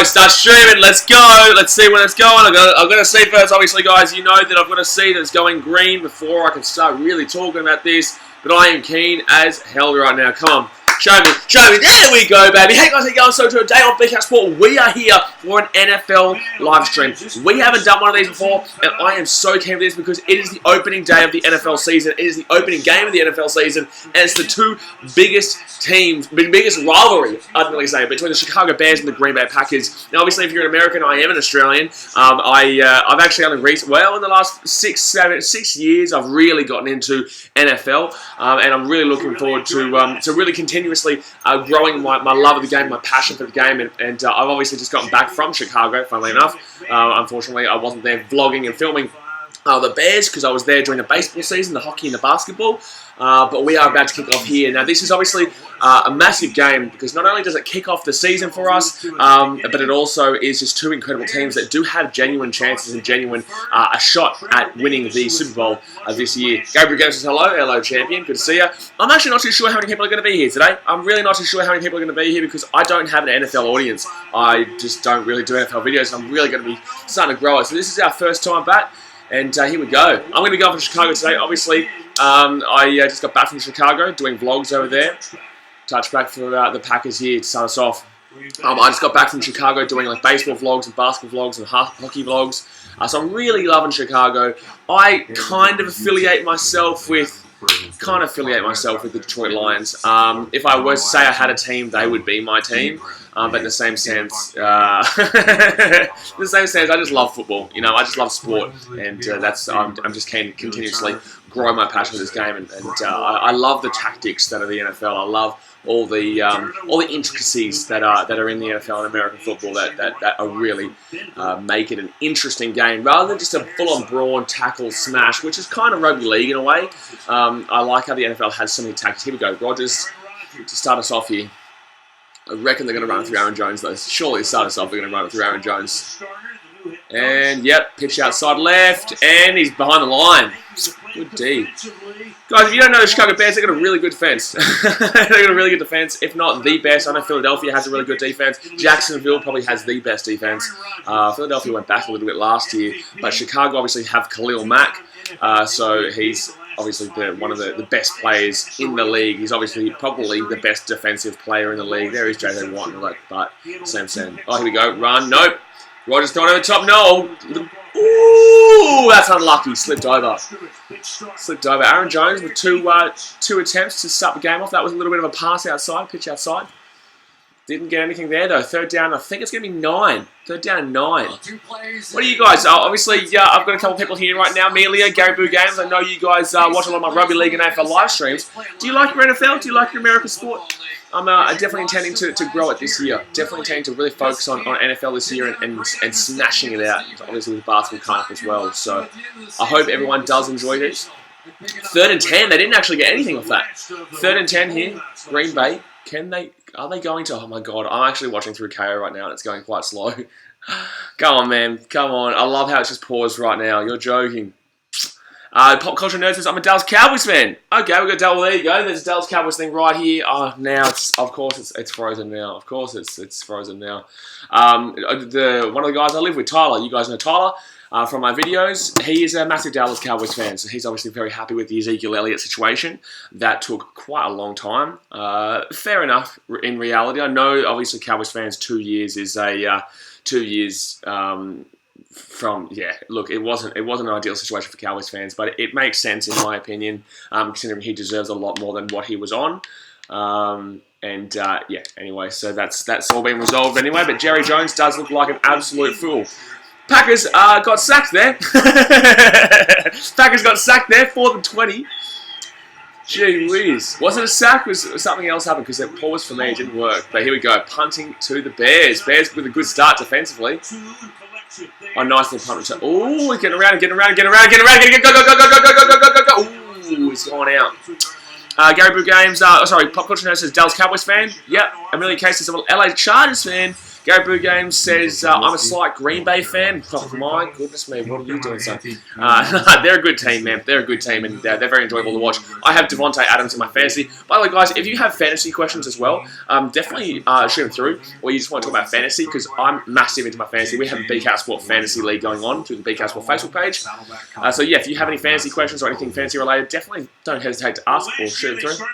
go. Start streaming. Let's go. Let's see where it's going. I'm gonna see first. Obviously, guys, you know that I've got to see that it's going green before I can start really talking about this. But I am keen as hell right now. Come on. Show me. There we go, baby. Hey, guys, how you going? So today on BKR Sport, we are here for an NFL live stream. We haven't done one of these before, and I am so keen for this because it is the opening day of the NFL season. It is the opening game of the NFL season, and it's the two biggest teams, biggest rivalry, I'd really say, between the Chicago Bears and the Green Bay Packers. Now, obviously, if you're an American, I am an Australian. I've actually only in the last 6 years, I've really gotten into NFL, and I'm really looking forward to really continuously growing my love of the game, my passion for the game, and I've obviously just gotten back from Chicago, funnily enough. Unfortunately, I wasn't there vlogging and filming the Bears because I was there during the baseball season, the hockey and the basketball. But we are about to kick off here. Now, this is obviously a massive game because not only does it kick off the season for us, but it also is just two incredible teams that do have genuine chances and genuine a shot at winning the Super Bowl this year. Gabriel Games says hello. Hello, champion. Good to see you. I'm actually not too sure how many people are going to be here today. I'm really not too sure how many people are going to be here because I don't have an NFL audience. I just don't really do NFL videos, and I'm really going to be starting to grow it. So this is our first time back. And here we go. I'm going to be going for Chicago today. Obviously, I just got back from Chicago doing vlogs over there. Touch back for the Packers here to start us off. I just got back from Chicago doing like baseball vlogs and basketball vlogs and hockey vlogs. So I'm really loving Chicago. I kind of affiliate myself with the Detroit Lions. If I was to say I had a team, they would be my team. But in the same sense, I just love football. You know, I just love sport, and I'm just keen to continuously grow my passion for this game. And I love the tactics that are the NFL. I love all the intricacies that are in the NFL and American football that are really make it an interesting game rather than just a full-on brawn, tackle, smash, which is kind of rugby league in a way. I like how the NFL has so many tactics. Here we go, Rodgers to start us off here. I reckon they're going to run it through Aaron Jones, though. Surely to start us off, they're going to run it through Aaron Jones. And, yep, pitch outside left, and he's behind the line. Good D. Guys, if you don't know the Chicago Bears, they've got a really good defense. They've got a really good defense, if not the best. I know Philadelphia has a really good defense. Jacksonville probably has the best defense. Philadelphia went back a little bit last year, but Chicago obviously have Khalil Mack, so he's obviously one of the best players in the league. He's obviously probably the best defensive player in the league. There is J.J. Watt, but same. Oh, here we go. Run. Nope. Rodgers throwing over the top. No. Ooh, that's unlucky. Slipped over. Aaron Jones with two attempts to start the game off. That was a little bit of a pass outside, pitch outside. Didn't get anything there, though. Third down, I think it's going to be 9. Third down and 9. What are you guys? Obviously, I've got a couple of people here right now. Amelia, Gary Boo Games. I know you guys watch a lot of my rugby league and AFL live streams. Do you like your NFL? Do you like your American sport? I'm definitely intending to grow it this year. Definitely intending to really focus on NFL this year and smashing it out. Obviously, with basketball coming up as well. So I hope everyone does enjoy this. 3rd and 10. They didn't actually get anything off that. 3rd and 10 here. Green Bay. Are they going to? Oh my god, I'm actually watching through KO right now and it's going quite slow. Come on, man. Come on. I love how it's just paused right now. You're joking. Pop Culture Nerd says, I'm a Dallas Cowboys fan. Okay, we've got Dallas. There you go. There's a Dallas Cowboys thing right here. Oh, now of course it's frozen now. Of course it's frozen now. One of the guys I live with, Tyler. You guys know Tyler. From my videos, he is a massive Dallas Cowboys fan, so he's obviously very happy with the Ezekiel Elliott situation. That took quite a long time. Fair enough, in reality. I know, obviously, Cowboys fans, 2 years is a 2 years from, yeah, look, it wasn't an ideal situation for Cowboys fans, but it makes sense, in my opinion, considering he deserves a lot more than what he was on. Yeah, anyway, so that's all been resolved anyway, but Jerry Jones does look like an absolute fool. Packers got sacked there. Packers got sacked there, 4th and 20. Gee whiz. Was it a sack? Was something else happened? Because it paused for me, it didn't work. But here we go, punting to the Bears. Bears with a good start defensively. Oh, nice little punt return. Oh, getting around. Go. Ooh, it's gone out. Gary Boo Games, sorry, Pop Culture Nerd says Dallas Cowboys fan. Yep. Amelia Case says I'm an LA Chargers fan. Gary Boo Games says, I'm a slight Green Bay fan. Oh, my goodness me, what are you doing, son? They're a good team, man. They're a good team, and they're very enjoyable to watch. I have Devontae Adams in my fantasy. By the way, guys, if you have fantasy questions as well, definitely shoot them through, or you just want to talk about fantasy, because I'm massive into my fantasy. We have a BKR Sport Fantasy League going on through the BKR Sport Facebook page. So, yeah, if you have any fantasy questions or anything fantasy related, definitely don't hesitate to ask or shoot them through.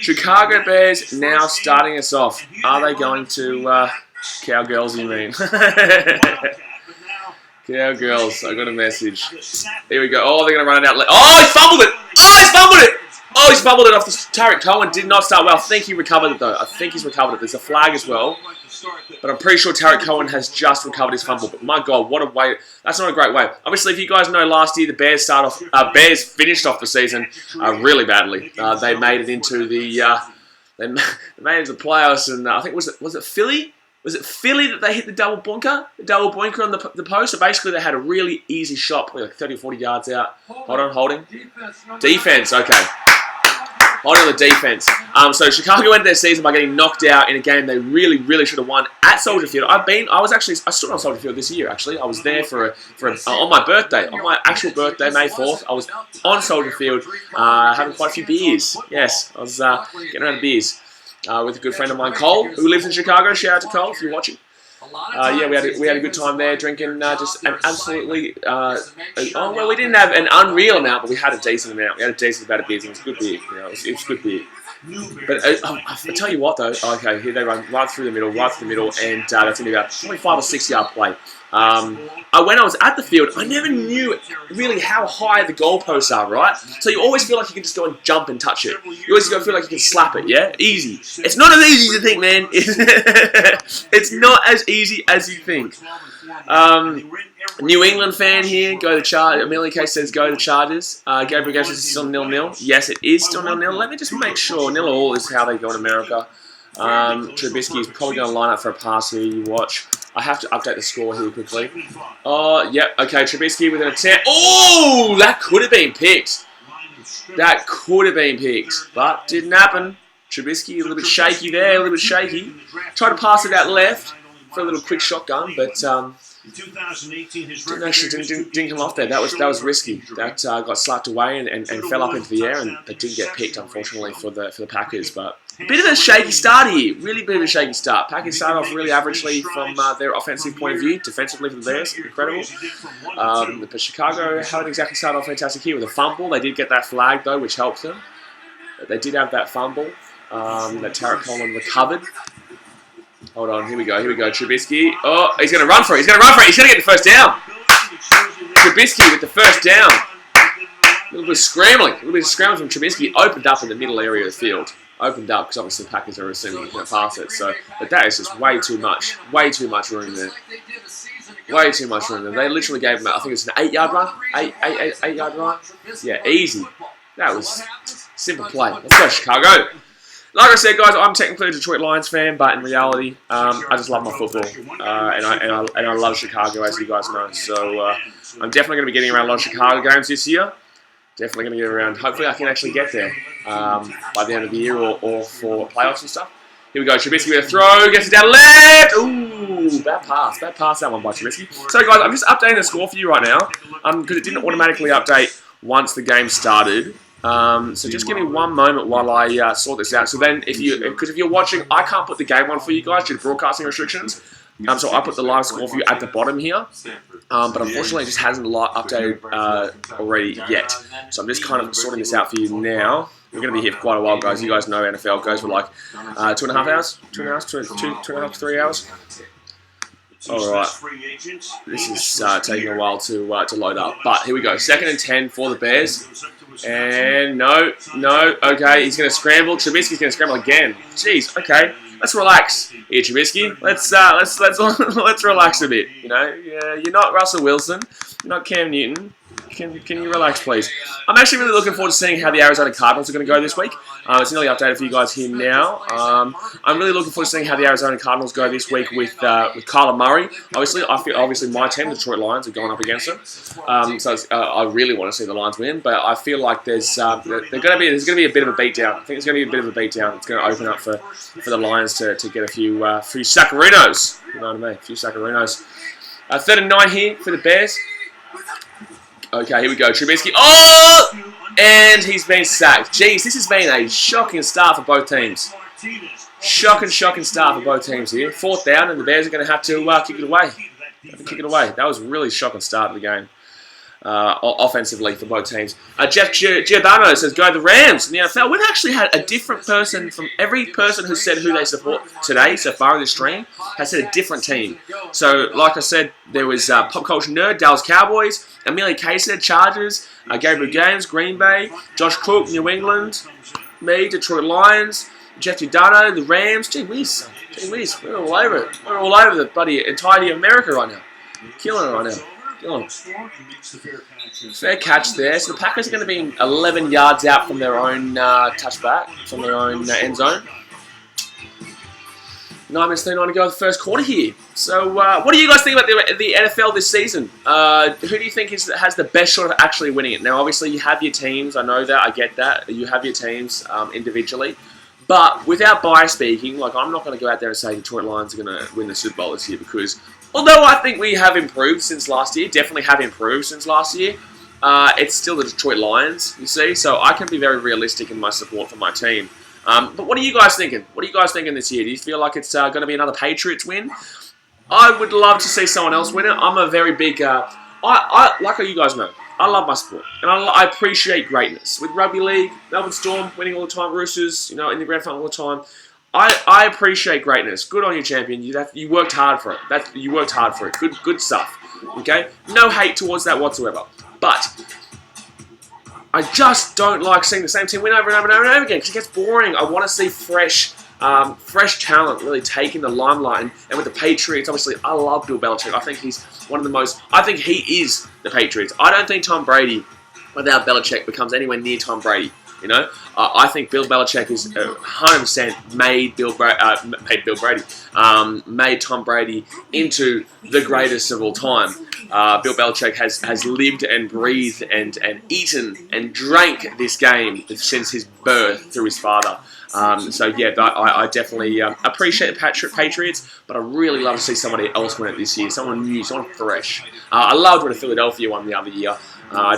Chicago Bears now starting us off. Are they going to... Cowgirls, you mean? Cowgirls, I got a message. Here we go. Oh, they're going to run it out. Oh, he fumbled it! Oh, he's fumbled it! Oh, he's fumbled it off. Tarek Cohen did not start well. I think he recovered it, though. I think he's recovered it. There's a flag as well. But I'm pretty sure Tarek Cohen has just recovered his fumble. But my God, what a way. That's not a great way. Obviously, if you guys know last year, the Bears finished off the season really badly. They made it into the... they made it into the playoffs, and I think, was it Philly? Was it Philly that they hit the double bunker? The double bunker on the post? So basically they had a really easy shot, probably like 30 or 40 yards out. Hold on, holding. Defense, okay. Holding on the defense. So Chicago ended their season by getting knocked out in a game they really, really should have won at Soldier Field. I stood on Soldier Field this year, actually. I was there on my birthday, on my actual birthday, May 4th. I was on Soldier Field having quite a few beers. Yes, I was getting around the beers. With a good friend of mine, Cole, who lives in Chicago. Shout out to Cole if you're watching. Yeah, we had a good time there, drinking just an absolutely... well, we didn't have an unreal amount, but we had a decent amount. We had a decent amount of beers, and it was good beer. You know, it was good beer. But I tell you what, though. Okay, here they run right through the middle, and that's going to be about 25 or 6 yard play. When I was at the field, I never knew really how high the goalposts are, right? So you always feel like you can just go and jump and touch it. You always feel like you can slap it, yeah? Easy. It's not as easy as you think, man. It's not as easy as you think. New England fan here, go to Chargers. Amelia K says go to Chargers. Gabriel Gates is still 0-0. Yes, it is still 0-0. Let me just make sure. 0-0 is how they go in America. Trubisky is probably going to line up for a pass here. You watch. I have to update the score here quickly. Oh, yep. Okay, Trubisky with an attempt. Oh, that could have been picked. That could have been picked, but didn't happen. Trubisky a little bit shaky there, a little bit shaky. Tried to pass it out left for a little quick shotgun, but didn't come off there. That was risky. That got slapped away and fell up into the air, and it didn't get picked, unfortunately, for the Packers. But a bit of a shaky start here. Really bit of a shaky start. Packers started off really averagely from their offensive point of view. Defensively for the Bears, incredible. But Chicago haven't exactly started off fantastic here with a fumble. They did get that flag, though, which helped them. But they did have that fumble that Tarek Cohen recovered. Hold on, here we go, Trubisky. Oh, he's going to run for it, he's going to get the first down. Trubisky with the first down. A little bit of scrambling from Trubisky. Opened up in the middle area of the field. Opened up, because obviously the Packers are assuming he's going to pass it. But that is just way too much room there. Way too much room there. They literally gave him, I think it's an 8 yard run. 8 yard run. Yeah, easy. That was simple play. Let's go, Chicago. Like I said, guys, I'm technically a Detroit Lions fan, but in reality, I just love my football, and I love Chicago, as you guys know. So I'm definitely going to be getting around a lot of Chicago games this year. Definitely going to get around. Hopefully, I can actually get there by the end of the year or for playoffs and stuff. Here we go. Trubisky with a throw, gets it down left. Ooh, bad pass that one by Trubisky. So, guys, I'm just updating the score for you right now because it didn't automatically update once the game started. So just give me one moment while I sort this out. So then, if you're watching, I can't put the game on for you guys due to broadcasting restrictions. So I put the live score for you at the bottom here. But unfortunately, it just hasn't updated already yet. So I'm just kind of sorting this out for you now. We're going to be here for quite a while, guys. You guys know NFL goes for like 2.5 hours, 2.5 to 3 hours. All right, this is taking a while to load up. But here we go. 2nd and 10 for the Bears. And no, okay, he's going to scramble. Trubisky's going to scramble again. Jeez, okay, let's relax here, Trubisky. Let's relax a bit. You know, you're not Russell Wilson, you're not Cam Newton. Can you relax, please? I'm actually really looking forward to seeing how the Arizona Cardinals are going to go this week. It's nearly updated for you guys here now. I'm really looking forward to seeing how the Arizona Cardinals go this week with Kyler Murray. Obviously my team, the Detroit Lions, are going up against them. I really want to see the Lions win, but I feel like there's going to be a bit of a beatdown. I think there's going to be a bit of a beatdown. It's going to open up for the Lions to get a few saccarinos. You know what I mean? A few saccarinos. 3rd and 9 here for the Bears. Okay, here we go. Trubisky. Oh! And he's been sacked. Jeez, this has been a shocking start for both teams. Shocking start for both teams here. 4th down, and the Bears are going to have to kick it away. That was a really shocking start of the game. Offensively for both teams. Jeff Giordano says, go the Rams in the NFL. We've actually had a different person from every person who said who they support today so far in the stream has said a different team. So, like I said, there was Pop Culture Nerd, Dallas Cowboys, Amelia K said Chargers, Gabriel Gaines, Green Bay, Josh Cook, New England, me, Detroit Lions, Jeff Giordano, the Rams. Gee whiz, we're all over it. We're all over the bloody entirety of America right now. Killing it right now. Fair catch there. So the Packers are going to be 11 yards out from their own touchback, from their own end zone. 9 minutes 39 to go in the first quarter here. So what do you guys think about the NFL this season? Who do you think has the best shot of actually winning it? Now, obviously, you have your teams. I know that. I get that. You have your teams individually. But without bias speaking, like I'm not going to go out there and say Detroit Lions are going to win the Super Bowl this year because although I think we have improved since last year, definitely have improved since last year, it's still the Detroit Lions, you see. So I can be very realistic in my support for my team. But what are you guys thinking? What are you guys thinking this year? Do you feel like it's going to be another Patriots win? I would love to see someone else win it. I'm a very big... like you guys know, I love my sport, and I appreciate greatness. With rugby league, Melbourne Storm winning all the time, Roosters, in the grand final all the time. I appreciate greatness. Good on you, champion. You worked hard for it. You worked hard for it. Good stuff. Okay, no hate towards that whatsoever. But I just don't like seeing the same team win over and over and over and over again because it gets boring. I want to see fresh talent really taking the limelight. And with the Patriots, obviously, I love Bill Belichick. I think he's one of the most... I think he is the Patriots. I don't think Tom Brady, without Belichick, becomes anywhere near Tom Brady. I think Bill Belichick is 100% made Tom Brady into the greatest of all time. Bill Belichick has lived and breathed and eaten and drank this game since his birth through his father. I definitely appreciate the Patriots, but I really love to see somebody else win it this year. Someone new, someone fresh. I loved when Philadelphia won the other year. I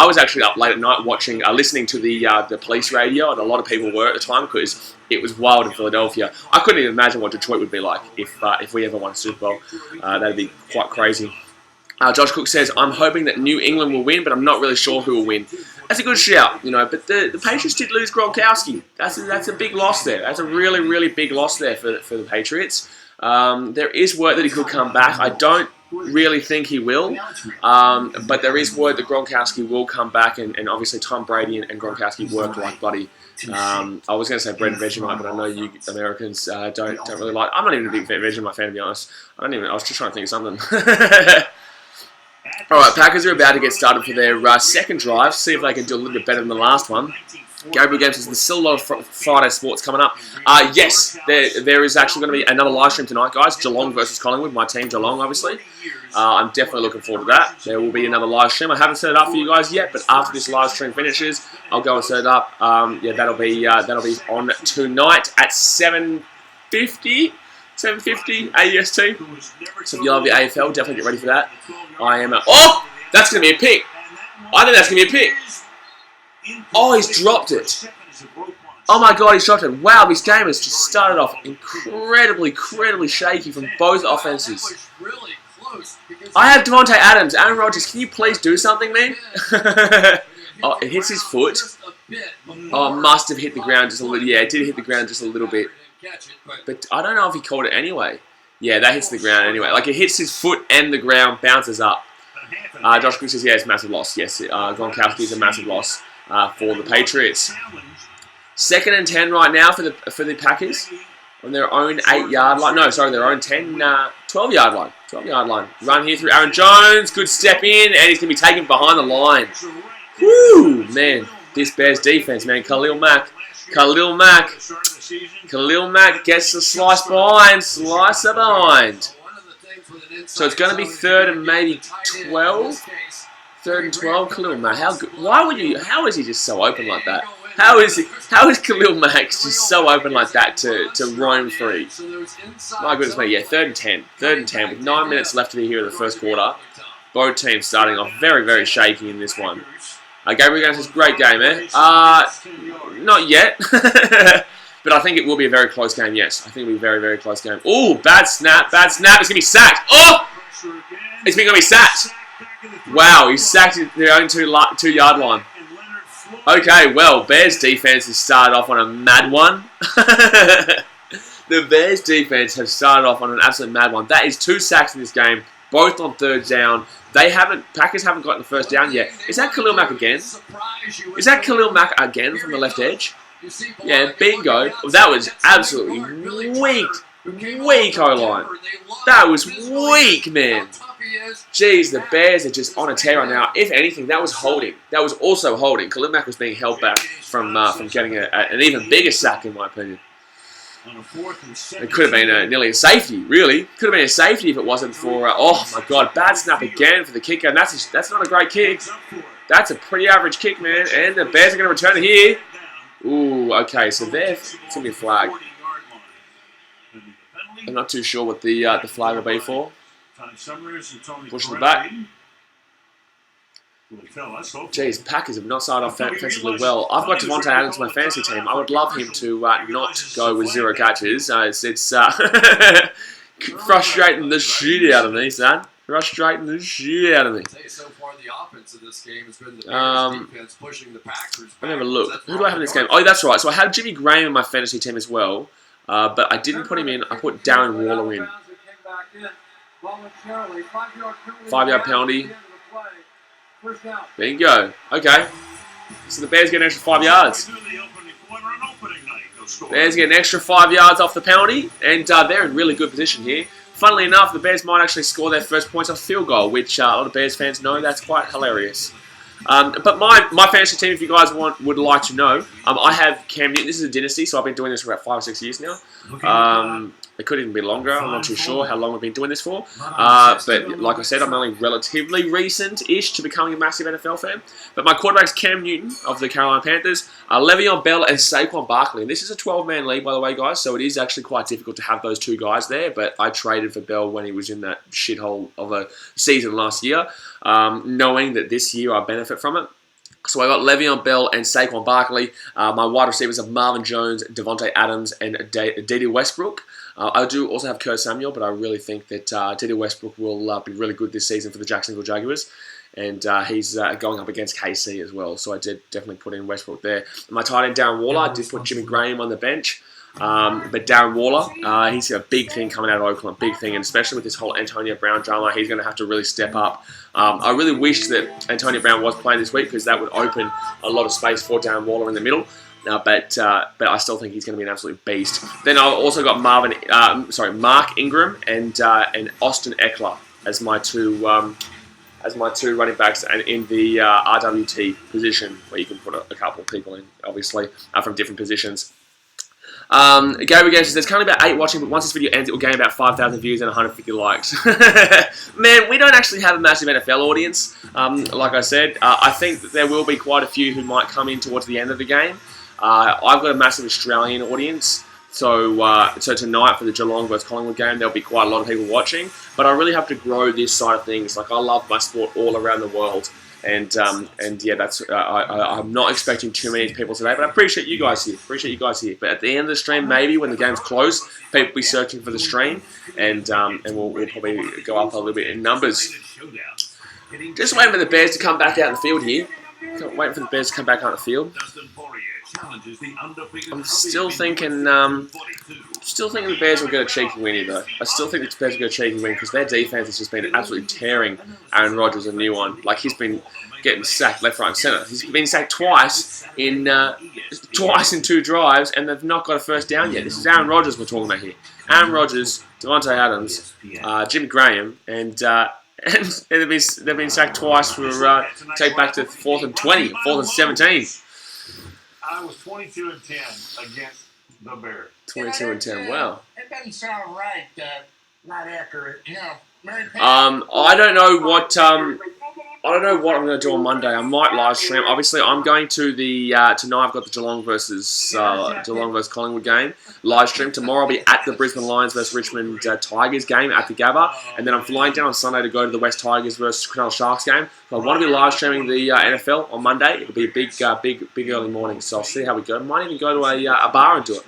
was actually up late at night listening to the police radio, and a lot of people were at the time because it was wild in Philadelphia. I couldn't even imagine what Detroit would be like if we ever won a Super Bowl. That'd be quite crazy. Josh Cook says, I'm hoping that New England will win, but I'm not really sure who will win. That's a good shout, but the Patriots did lose Gronkowski. That's a big loss there. That's a really, really big loss there for the Patriots. There is word that he could come back. I don't really think he will, but there is word that Gronkowski will come back, and obviously Tom Brady and Gronkowski work like bloody. I was going to say bread and Vegemite, but I know you Americans don't really like. I'm not even a big Vegemite fan, to be honest. I was just trying to think of something. All right, Packers are about to get started for their second drive. See if they can do a little bit better than the last one. Gabriel Games says there's still a lot of Friday sports coming up. Yes, there is actually going to be another live stream tonight, guys. Geelong versus Collingwood. My team, Geelong, obviously. I'm definitely looking forward to that. There will be another live stream. I haven't set it up for you guys yet, but after this live stream finishes, I'll go and set it up. That'll be on tonight at 7:50 AEST. So if you love the AFL, definitely get ready for that. Oh, that's going to be a pick. I think that's going to be a pick. Oh, he's dropped it. Oh my God, he's dropped it. Wow, this game has just started off incredibly shaky from both offenses. I have Devontae Adams. Aaron Rodgers, can you please do something, man? Oh, it hits his foot. Oh, it must have hit the ground just a little. Yeah, it did hit the ground just a little bit. But I don't know if he caught it anyway. Yeah, that hits the ground anyway. Like, it hits his foot and the ground, bounces up. Josh Cook says, yeah, it's a massive loss. Yes, Gronkowski is a massive loss for the Patriots. 2nd and 10 right now for the Packers on their own 8-yard line. No, sorry, their own 12-yard line. 12-yard line. Run here through Aaron Jones. Good step in, and he's going to be taken behind the line. Woo, man. This Bears defense, man. Khalil Mack gets the slice behind. Slicer behind. So it's going to be 3rd and maybe 12. 3rd and 12. Khalil Mack. How good? How is he just so open like that? How is Khalil Mack just so open like that to roam free? My goodness me, yeah, 3rd and 10. 3rd and 10 with 9 minutes left to be here in the first quarter. Both teams starting off very, very shaky in this one. Gabriel Gaines, great game, eh? Not yet. But I think it will be a very close game, yes. I think it will be a very, very close game. Oh, bad snap. It's going to be sacked. Oh! It's going to be sacked. Wow, he's sacked at their own 2-yard line. Okay, well, Bears defense has started off on a mad one. The Bears defense have started off on an absolute mad one. That is 2 sacks in this game, both on 3rd down. Packers haven't gotten the 1st down yet. Is that Khalil Mack again? Is that Khalil Mack again from the left edge? Yeah, bingo. That was absolutely weak O-line. That was weak, man. Jeez, the Bears are just on a tear right now. If anything, that was holding. That was also holding. Khalil Mack was being held back from getting an even bigger sack, in my opinion. It could have been nearly a safety, really. Could have been a safety if it wasn't for... oh, my God. Bad snap again for the kicker. And that's not a great kick. That's a pretty average kick, man. And the Bears are going to return it here. Ooh, okay. So it's going to be a flag. I'm not too sure what the flag will be for. Push the back. Jeez, Packers have not started off offensively well. I've got Devontae Adams in my fantasy team. I would love him to not go with 0 catches. It's frustrating the shit out of me, son. Frustrating the shit out of me. So far, the offense of this game has been the Bears defense pushing the Packers. Let me have a look. Who do I have in this game? Oh, that's right. So I have Jimmy Graham in my fantasy team as well, but I didn't put him in. I put Darren Waller in. 5-yard penalty. Bingo. Okay. So the Bears get an extra 5 yards. Bears get an extra 5 yards off the penalty, and they're in really good position here. Funnily enough, the Bears might actually score their first points off field goal, which a lot of Bears fans know that's quite hilarious. But my fantasy team, if you guys would like to know, I have Cam Newton. This is a dynasty, so I've been doing this for about 5 or 6 years now. It could even be longer. I'm not too sure how long we've been doing this for. But like I said, I'm only relatively recent-ish to becoming a massive NFL fan. But my quarterback's Cam Newton of the Carolina Panthers, Le'Veon Bell and Saquon Barkley. And this is a 12-man league, by the way, guys, so it is actually quite difficult to have those 2 guys there. But I traded for Bell when he was in that shithole of a season last year, knowing that this year I benefit from it. So I got Le'Veon Bell and Saquon Barkley. My wide receivers are Marvin Jones, Devontae Adams, and Dede Westbrook. I do also have Curtis Samuel, but I really think that Dede Westbrook will be really good this season for the Jacksonville Jaguars. And he's going up against KC as well. So I did definitely put in Westbrook there. My tight end, Darren Waller, I did put Jimmy Graham on the bench. But Darren Waller, he's got a big thing coming out of Oakland, big thing. And especially with this whole Antonio Brown drama, he's going to have to really step up. I really wish that Antonio Brown was playing this week because that would open a lot of space for Darren Waller in the middle. But I still think he's going to be an absolute beast. Then I've also got Mark Ingram and Austin Eckler as my two running backs, and in the RWT position where you can put a couple of people in, obviously from different positions. Gabriel Games says there's currently about 8 watching, but once this video ends, it will gain about 5,000 views and 150 likes. Man, we don't actually have a massive NFL audience. Like I said, I think that there will be quite a few who might come in towards the end of the game. I've got a massive Australian audience, so tonight for the Geelong vs Collingwood game, there'll be quite a lot of people watching. But I really have to grow this side of things. Like, I love my sport all around the world. And yeah, that's I'm not expecting too many people today, but I appreciate you guys here. But at the end of the stream, maybe when the game's closed, people will be searching for the stream, and we'll probably go up a little bit in numbers. Just waiting for the Bears to come back out in the field here. Waiting for the Bears to come back out in the field. I'm still thinking the Bears will get a cheeky win here, though. I still think the Bears will get a cheeky win because their defense has just been absolutely tearing Aaron Rodgers a new one. Like, he's been getting sacked left, right, and center. He's been sacked twice in 2 drives, and they've not got a first down yet. This is Aaron Rodgers we're talking about here. Aaron Rodgers Devontae Adams, Jimmy Graham, and they've been sacked twice for take back to 4th and 20, 4th and 17. I was 22 and 10 against the Bears. 22 and 10. Wow. That doesn't sound right. Not accurate. You know, I don't know what I'm going to do on Monday. I might live stream. Obviously, I'm going to the tonight. I've got the Geelong versus Collingwood game live stream. Tomorrow, I'll be at the Brisbane Lions versus Richmond Tigers game at the Gabba, and then I'm flying down on Sunday to go to the West Tigers versus Cronulla Sharks game. So I want to be live streaming the NFL on Monday. It'll be a big early morning. So I'll see how we go. Might even go to a bar and do it.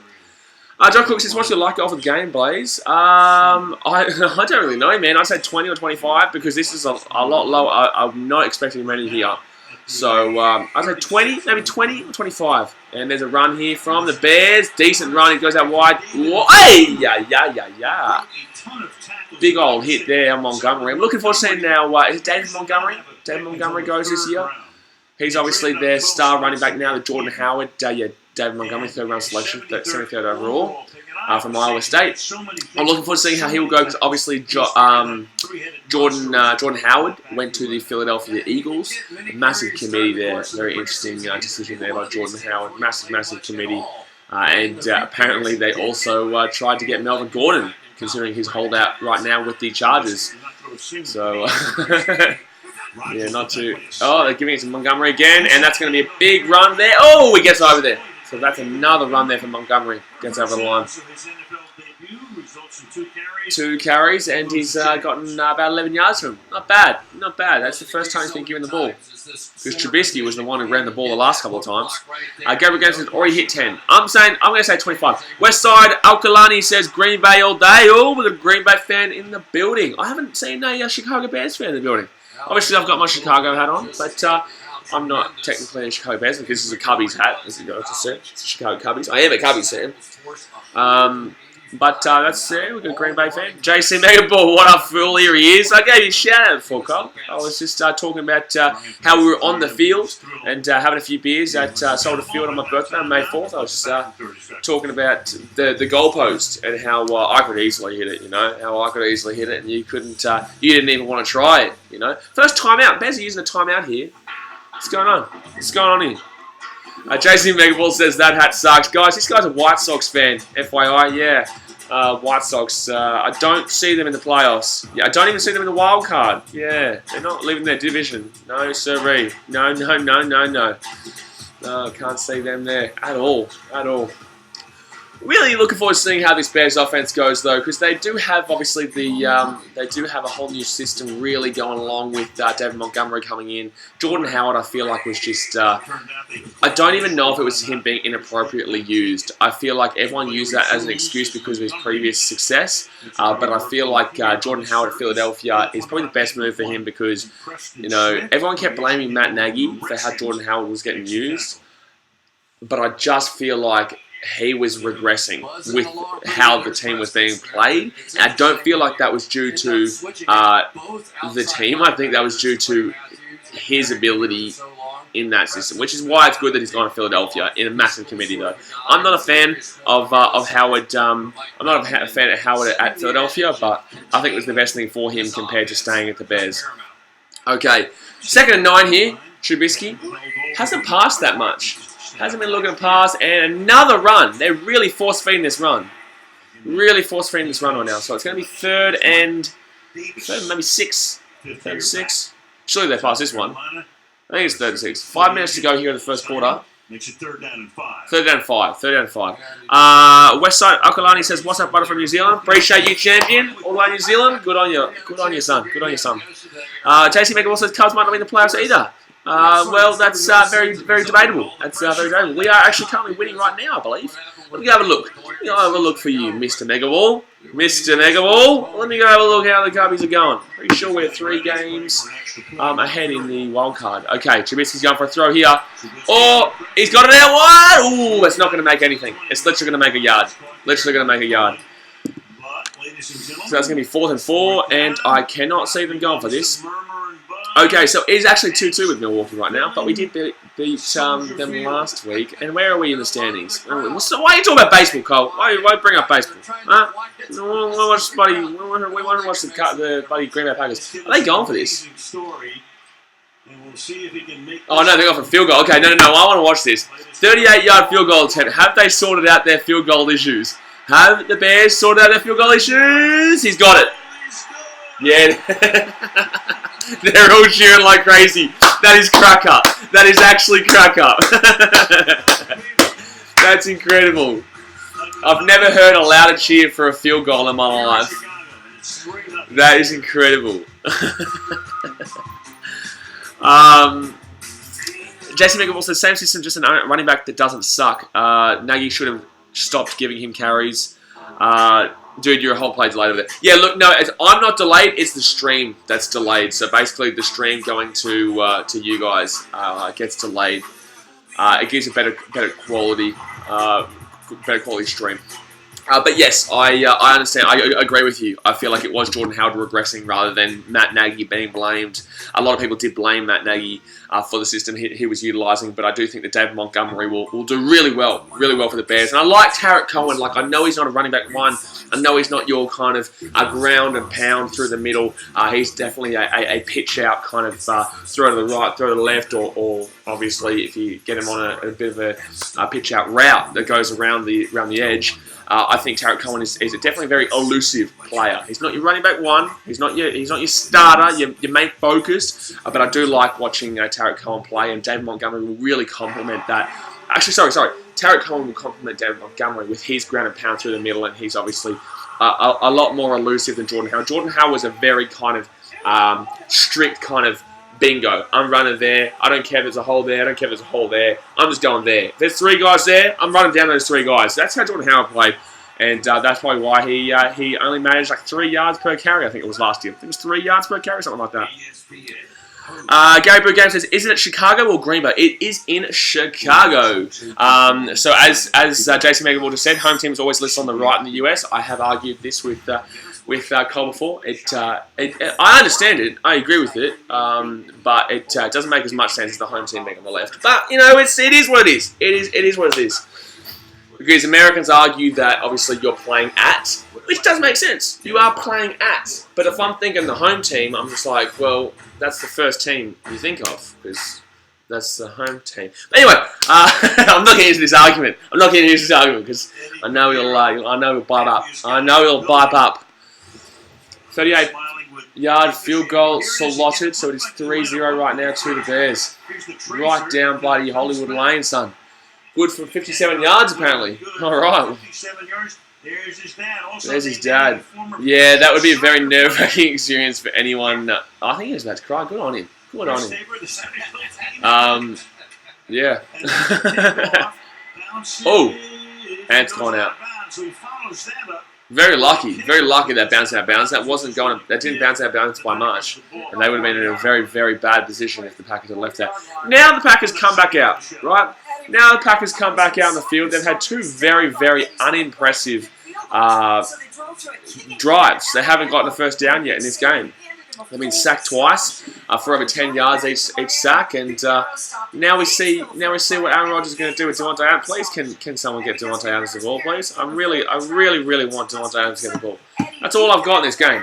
John Cook says, "What's your like off of the game, Blaze?" I don't really know, man. I'd say 20 or 25 because this is a lot lower. I'm not expecting many here. So I'd say 20, maybe 20 or 25. And there's a run here from the Bears. Decent run. He goes out wide. Hey! Yeah. Big old hit there, Montgomery. I'm looking forward to seeing now, is it David Montgomery? David Montgomery goes this year. He's obviously their star running back now, the Jordan Howard. David Montgomery, 3rd round selection, 73rd overall from Iowa State. I'm looking forward to seeing how he'll go because obviously Jordan Howard went to the Philadelphia Eagles. Massive committee there. Very interesting decision there by Jordan Howard. Massive committee. And apparently they also tried to get Melvin Gordon, considering his holdout right now with the Chargers. So... yeah, not too... Oh, they're giving it to Montgomery again, and that's going to be a big run there. Oh, he gets over there. So that's another run there for Montgomery. Gets over the line. 2 carries, and he's gotten about 11 yards from him. Not bad. That's the first time he's been given the ball. Because Trubisky was the one who ran the ball the last couple of times. Gabriel Games has already hit 10. I'm going to say 25. West Side, Alkalani says Green Bay all day. Oh, we've got a Green Bay fan in the building. I haven't seen a Chicago Bears fan in the building. Obviously, I've got my Chicago hat on, but I'm not technically a Chicago Bears because this is a Cubbies hat, as you guys just said. It's a Chicago Cubbies. I am a Cubbies fan. But that's it. We've got a Green Bay fan. JC Megaball, what a fool here he is. I gave you a shout out before, Cole. I was just talking about how we were on the field and having a few beers at Soldier Field on my birthday on May 4th. I was just talking about the goalpost and how I could easily hit it, you know. How I could easily hit it and you couldn't, you didn't even want to try it, you know. First timeout. Bears are using a timeout here. What's going on? What's going on here? JC Megaball says that hat sucks. Guys, this guy's a White Sox fan, FYI, yeah. White Sox, I don't see them in the playoffs. Yeah, I don't even see them in the wild card. Yeah, they're not leaving their division. No, sirree. No. No, can't see them there at all. Really looking forward to seeing how this Bears offense goes, though, because they do have obviously they do have a whole new system really going along with David Montgomery coming in. Jordan Howard, I feel like was just I don't even know if it was him being inappropriately used. I feel like everyone used that as an excuse because of his previous success, but I feel like Jordan Howard at Philadelphia is probably the best move for him because everyone kept blaming Matt Nagy for how Jordan Howard was getting used, but I just feel like he was regressing with how the team was being played. And I don't feel like that was due to the team. I think that was due to his ability in that system, which is why it's good that he's gone to Philadelphia in a massive committee, though. I'm not a fan of Howard. I'm not a fan of Howard at Philadelphia, but I think it was the best thing for him compared to staying at the Bears. Okay, 2nd and 9 here. Trubisky hasn't passed that much. Hasn't been looking to pass, and another run. They're really force-feeding this run. Right now. So it's going to be 3rd and maybe 6. 3rd and 6. Surely they pass this one. I think it's 3rd and 6. 5 minutes to go here in the first quarter. Makes it 3rd down and 5. 3rd down and 5. 3rd down and 5. Westside Akalani says, "What's up, brother from New Zealand? Appreciate you, champion. All the way New Zealand. Good on you. Good on you, son. JC Megawall says, Cubs might not be in the playoffs either. Well, that's very debatable. We are actually currently winning right now, I believe. Let me go have a look. For you, Mr. Megawall. Let me go have a look how the Cubbies are going. Pretty sure we're 3 games ahead in the wild card. Okay, Trubisky's going for a throw here. Oh, he's got it out wide. Ooh, it's not going to make anything. It's literally going to make a yard. So that's going to be 4th and 4, and I cannot see them going for this. Okay, so it's actually 2-2 with Milwaukee right now, but we did beat them last week. And where are we in the standings? So why are you talking about baseball, Cole? Why bring up baseball? Huh? We want to watch the bloody Green Bay Packers. Are they going for this? Oh no, they're going for a field goal. Okay, no, I want to watch this. 38-yard field goal attempt. Have they sorted out their field goal issues? Have the Bears sorted out their field goal issues? He's got it. Yeah. They're all cheering like crazy. That is cracker. That is actually cracker. That's incredible. I've never heard a louder cheer for a field goal in my life. That is incredible. Jason Megan says, same system, just a running back that doesn't suck. Nagy should have stopped giving him carries. Dude, you're a whole play delayed with it. Yeah, look, no, I'm not delayed. It's the stream that's delayed. So basically, the stream going to you guys gets delayed. It gives a better quality stream. But yes, I understand. I agree with you. I feel like it was Jordan Howard regressing rather than Matt Nagy being blamed. A lot of people did blame Matt Nagy for the system he was utilising, but I do think that David Montgomery will do really well for the Bears. And I like Tarek Cohen. Like, I know he's not a running back one. I know he's not your kind of ground and pound through the middle. He's definitely a pitch out kind of throw to the right, throw to the left, or obviously if you get him on a bit of a pitch out route that goes around the edge. I think Tarek Cohen is definitely a very elusive player. He's not your running back one. He's not your starter, your main focus. But I do like watching Tarek Cohen play, and David Montgomery will really complement that. Actually, sorry. Tarek Cohen will complement David Montgomery with his ground and pound through the middle, and he's obviously a lot more elusive than Jordan Howard. Jordan Howard was a very kind of strict kind of bingo. I'm running there. I don't care if there's a hole there. I don't care if there's a hole there. I'm just going there. If there's 3 guys there, I'm running down those 3 guys. That's how Jordan Howard played. And that's probably why he only managed like 3 yards per carry, I think it was last year. I think it was 3 yards per carry, something like that. Gary Brew Game says, isn't it Chicago or Green Bay? It is in Chicago. So as Jason Megan just said, home team is always listed on the right in the US. I have argued this with Cole before. I understand it. I agree with it. But it doesn't make as much sense as the home team being on the left. But you know, it is what it is. It is what it is. Because Americans argue that obviously you're playing at, which does make sense. You are playing at. But if I'm thinking the home team, I'm just like, well, that's the first team you think of, because that's the home team. But anyway, I'm not getting into this argument. Because I know he'll bite up. 38-yard field goal slotted, so it is 3-0 right now to the Bears. Right down bloody Hollywood Lane, son. Good for 57 yards, apparently. All right. There's his dad. Yeah, that would be a very nerve-wracking experience for anyone. I think he was about to cry. Good on him. Yeah. Oh, and it's gone out. Very lucky that bounced out of bounds. That didn't bounce out of bounds by much, and they would have been in a very, very bad position if the Packers had left that. Now the Packers come back out, right? Now the Packers come back out in the field. They've had 2 very, very unimpressive drives. They haven't gotten a first down yet in this game. They've been sacked twice for over 10 yards each sack, and now we see what Aaron Rodgers is going to do with Devontae Adams. Please, can someone get Devontae Adams the ball, please? I really want Devontae Adams to get the ball. That's all I've got in this game.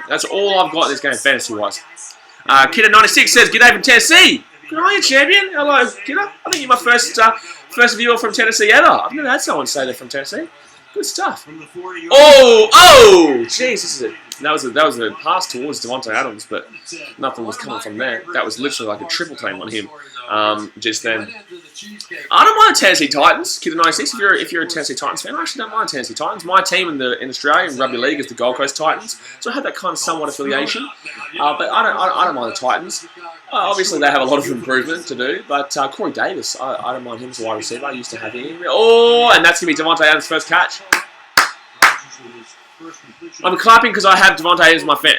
Fantasy-wise. Kidder 96 says, "G'day from Tennessee. Good on you, champion. Hello, Kidder. I think you're my first viewer from Tennessee ever. I've never had someone say they're from Tennessee. Good stuff. Oh! Jeez, that was a pass towards Devontae Adams, but nothing was coming from there. That was literally like a triple team on him just then. I don't mind Tennessee Titans, Kid 96. If you're a Tennessee Titans fan, I actually don't mind Tennessee Titans. My team in Australia in rugby league is the Gold Coast Titans, so I have that kind of somewhat affiliation. But I don't mind the Titans. Obviously, they have a lot of improvement to do, but Corey Davis, I don't mind him as a wide receiver. I used to have him. Oh, and that's going to be Devontae Adams' first catch. I'm clapping because I have Devontae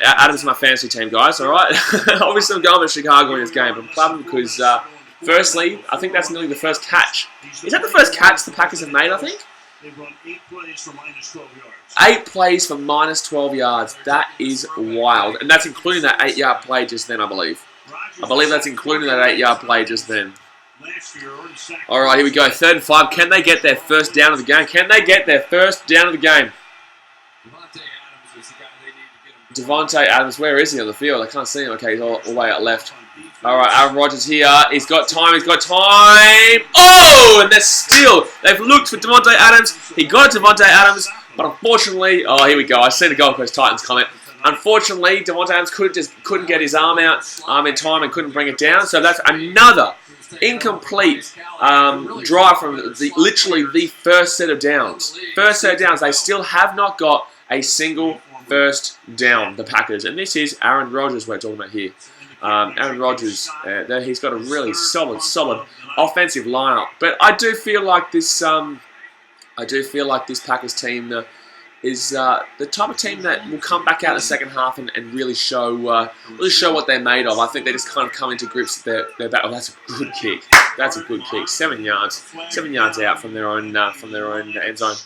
Adams in my fantasy team, guys, alright? Obviously, I'm going with Chicago in this game, but I'm clapping because, firstly, I think that's nearly the first catch. Is that the first catch the Packers have made, I think? They've run 8 plays for minus 12 yards. 8 plays for minus 12 yards. That is wild. And that's including that 8-yard play just then, I believe. I believe that's including that 8-yard play just then. All right, here we go. 3rd and 5. Can they get their first down of the game? Can they get their first down of the game? Devontae Adams, where is he on the field? I can't see him. Okay, he's all the way out left. All right, Aaron Rodgers here. He's got time. He's got time. Oh, and they're still. They've looked for Devontae Adams. He got Devontae Adams, but unfortunately, oh, here we go. I see the Gold Coast Titans comment. Unfortunately, Devontae Adams couldn't get his arm out in time and couldn't bring it down. So that's another incomplete drive from literally the first set of downs. First set of downs. They still have not got a single first down, the Packers. And this is Aaron Rodgers we're talking about here. Aaron Rodgers, he's got a really solid offensive lineup. But I do feel like this Packers team is the type of team that will come back out in the second half and really show what they're made of. I think they just kind of come into grips that they're back. Oh, that's a good kick. That's a good kick. 7 yards out from their own end zone.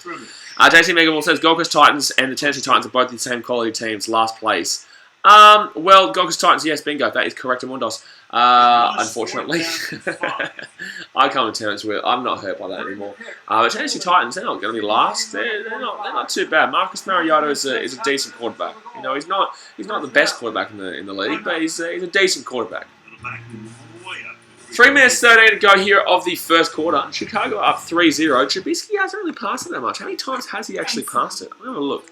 JC Megaball says Gold Coast Titans and the Tennessee Titans are both the same quality teams. Last place. Well, Gold Coast Titans, yes, bingo. That is correct, Amundos. Unfortunately, I come to terms with. I'm not hurt by that anymore. But Tennessee Titans, they're not going to be last. They're not too bad. Marcus Mariota is a decent quarterback. You know, he's not the best quarterback in the league, but he's a decent quarterback. 3 minutes 13 to go here of the first quarter. Chicago up 3-0. Trubisky hasn't really passed it that much. How many times has he actually passed it? I'm going to have a look.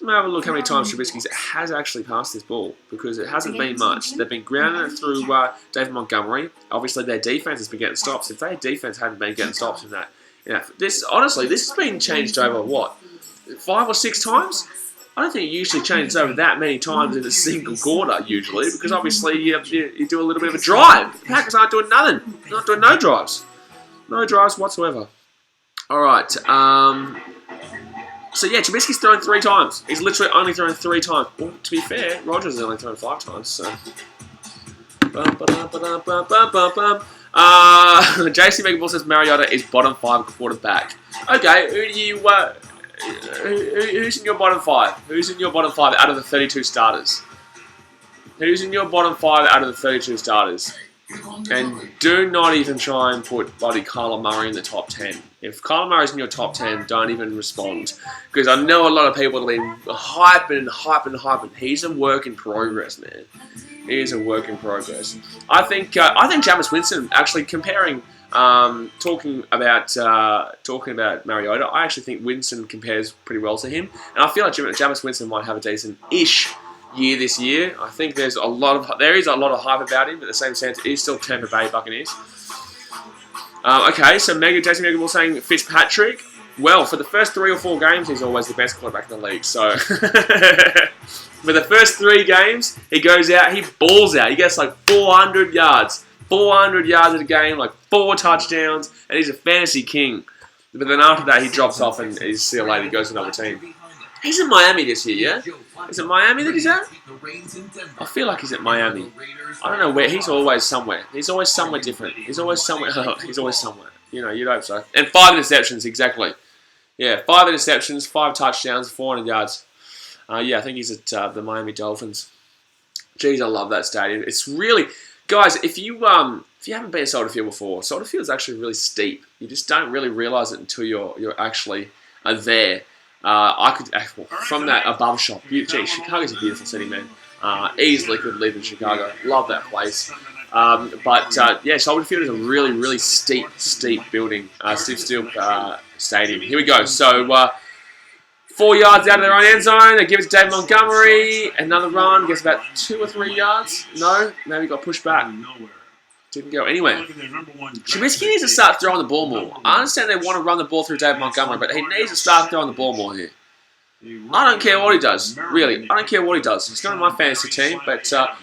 I'm going to have a look how many times Trubisky has actually passed this ball, because it hasn't been much. They've been grounding it through David Montgomery. Obviously, their defense has been getting stops. If their defense hadn't been getting stops in that, this has been changed over, what, 5 or 6 times? I don't think it usually changes over that many times in a single quarter, usually, because obviously you do a little bit of a drive. The Packers aren't doing nothing. They're not doing no drives. No drives whatsoever. All right. So, yeah, Trubisky's thrown 3 times. He's literally only thrown 3 times. Well, to be fair, Rodgers has only thrown 5 times, so... JC Megaball says Mariota is bottom 5 quarterback. Okay, who's in your bottom 5? Who's in your bottom 5 out of the 32 starters? Who's in your bottom 5 out of the 32 starters? And do not even try and put bloody Kyler Murray in the top 10. If Kyler Murray's in your top 10, don't even respond. Because I know a lot of people have been hyping. He's a work in progress, man. He is a work in progress. I think Jameis Winston, actually talking about Mariota, I actually think Winston compares pretty well to him. And I feel like Jameis Winston might have a decent-ish year this year. I think there is a lot of hype about him, but at the same sense, he's still Tampa Bay Buccaneers. Okay, so Jason Mega was saying Fitzpatrick. Well, for the first 3 or 4 games, he's always the best quarterback in the league. So, for the first 3 games, he goes out, he balls out. He gets like 400 yards. 400 yards in a game, like 4 touchdowns, and he's a fantasy king. But then after that, he drops off and he's see you later, he goes to another team. He's in Miami this year, yeah? Is it Miami that he's at? I feel like he's at Miami. I don't know where. He's always somewhere. He's always somewhere different. He's always somewhere. He's always somewhere. You know, you'd hope so. And 5 interceptions, exactly. Yeah, 5 interceptions, 5 touchdowns, 400 yards. Yeah, I think he's at the Miami Dolphins. Jeez, I love that stadium. It's really... Guys, if you haven't been to Soldier Field before, Soldier Field is actually really steep. You just don't really realise it until you're actually there. I could, from that above shot, Chicago's a beautiful city, man. Easily could live in Chicago. Love that place. Yeah, Soldier Field is a really, really steep building, steep steel stadium. Here we go. So, 4 yards out of their own end zone. They give it to David Montgomery. Another run. Gets about 2 or 3 yards. No, maybe got pushed back. Didn't go anywhere. Trubisky needs to start throwing the ball more. I understand they want to run the ball through David Montgomery, but he needs to start throwing the ball more here. I don't care what he does, really. I don't care what he does. He's not in my fantasy team, but I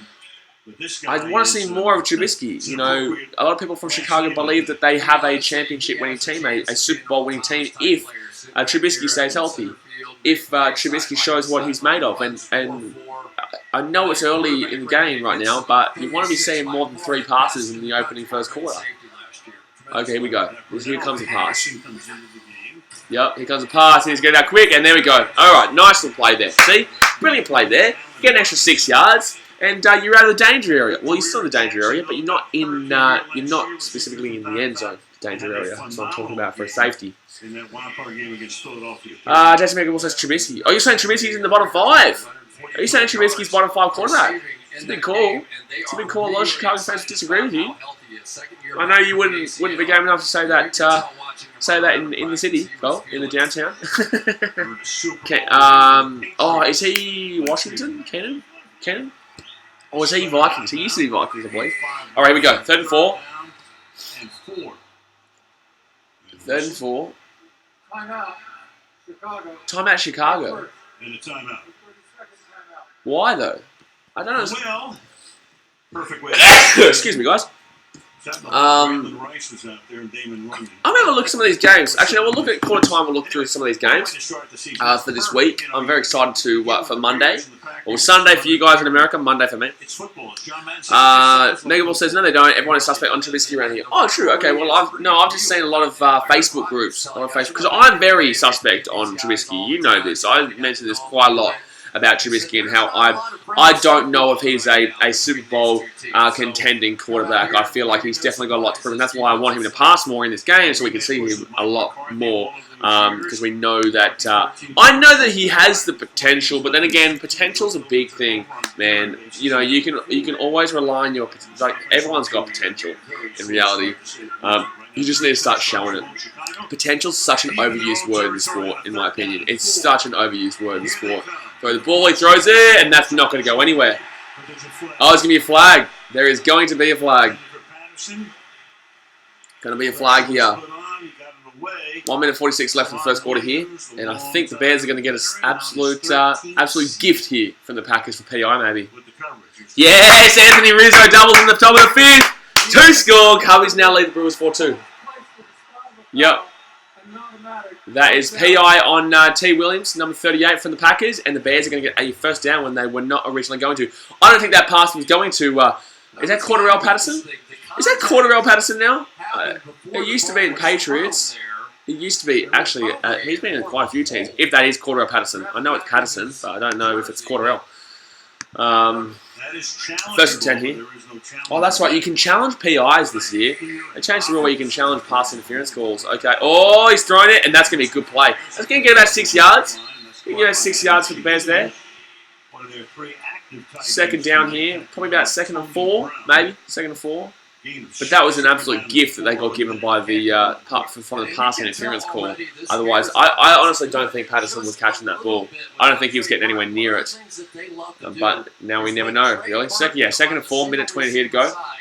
want to see more of Trubisky. You know, a lot of people from Chicago believe that they have a championship-winning team, a Super Bowl-winning team, if Trubisky stays healthy. If Trubisky shows what he's made of, and I know it's early in the game right now, but you want to be seeing more than 3 passes in the opening first quarter. Okay, here we go. Here comes a pass. Yep, here comes a pass. He's getting out quick, and there we go. All right, nice little play there. See? Brilliant play there. Get an extra 6 yards. and you're out of the danger area. Well, you're still in the danger area, but you're not in. You're not specifically in the end zone danger area. That's what I'm talking about for safety. In that wild-card game against Philadelphia. Jason Megan says Trubisky. Oh, you're saying Trubisky's in the bottom 5? Are you saying Trubisky's bottom 5 quarterback? It's a big call. It's a big call. A lot of Chicago fans disagree with you. I know you wouldn't be game enough to say that. Say that in the city, well, in the downtown. Okay, oh, is he Washington? Cannon? Or is he Vikings? He used to be Vikings, I believe. All right, here we go. 3rd and 4. 3rd and 4. Timeout Chicago. And a timeout. Why though? I don't know. Well, perfect way. Excuse me, guys. I'm going to look at some of these games. Actually, we'll look at quarter time. We'll look through some of these games for this week. I'm very excited to for Monday. Or Sunday for you guys in America, Monday for me. Megaball says, no, they don't. Everyone is suspect on Trubisky around here. Oh, true. Okay, well, I've just seen a lot of Facebook groups. Because I'm very suspect on Trubisky. You know this. I mentioned this quite a lot about Trubisky and how I don't know if he's a Super Bowl contending quarterback. I feel like he's definitely got a lot to prove, and that's why I want him to pass more in this game so we can see him a lot more. Because we know that I know that he has the potential, but then again, potential's a big thing, man. You know, you can always rely on your everyone's got potential in reality. You just need to start showing it. Potential's such an overused word in the sport, in my opinion. It's such an overused word in the sport. Throw the ball, he throws it, and that's not going to go anywhere. Oh, it's going to be a flag. There is going to be a flag. Going to be a flag here. 1 minute 46 left in the first quarter here, and I think the Bears are going to get an absolute gift here from the Packers for PI, maybe. Yes, Anthony Rizzo doubles in the top of the 5th. 2-score. Cubbies now lead the Brewers 4-2. Yep. That is PI on T. Williams, number 38 from the Packers, and the Bears are going to get a first down when they were not originally going to. I don't think that pass was going to... is that Cordarrelle Patterson? Is that Cordarrelle Patterson now? It used to be the Patriots. It used to be, actually, he's been in quite a few teams, if that is Cordarrelle Patterson. I know it's Patterson, but I don't know if it's Cordarrelle. First and 10 here. Oh, that's right. You can challenge PIs this year. They changed the rule where you can challenge pass interference calls. Okay. Oh, he's throwing it, and that's going to be a good play. That's going to get about 6 yards. You can get about 6 yards for the Bears there. Second down here. Probably about 2nd and 4, maybe. 2nd and 4. But that was an absolute gift that they got given by the from the pass interference call. Otherwise, I honestly don't think Patterson was catching that ball. I don't think he was getting anywhere near it. But now we never know, really. 2nd and 4, minute 20 here to go. I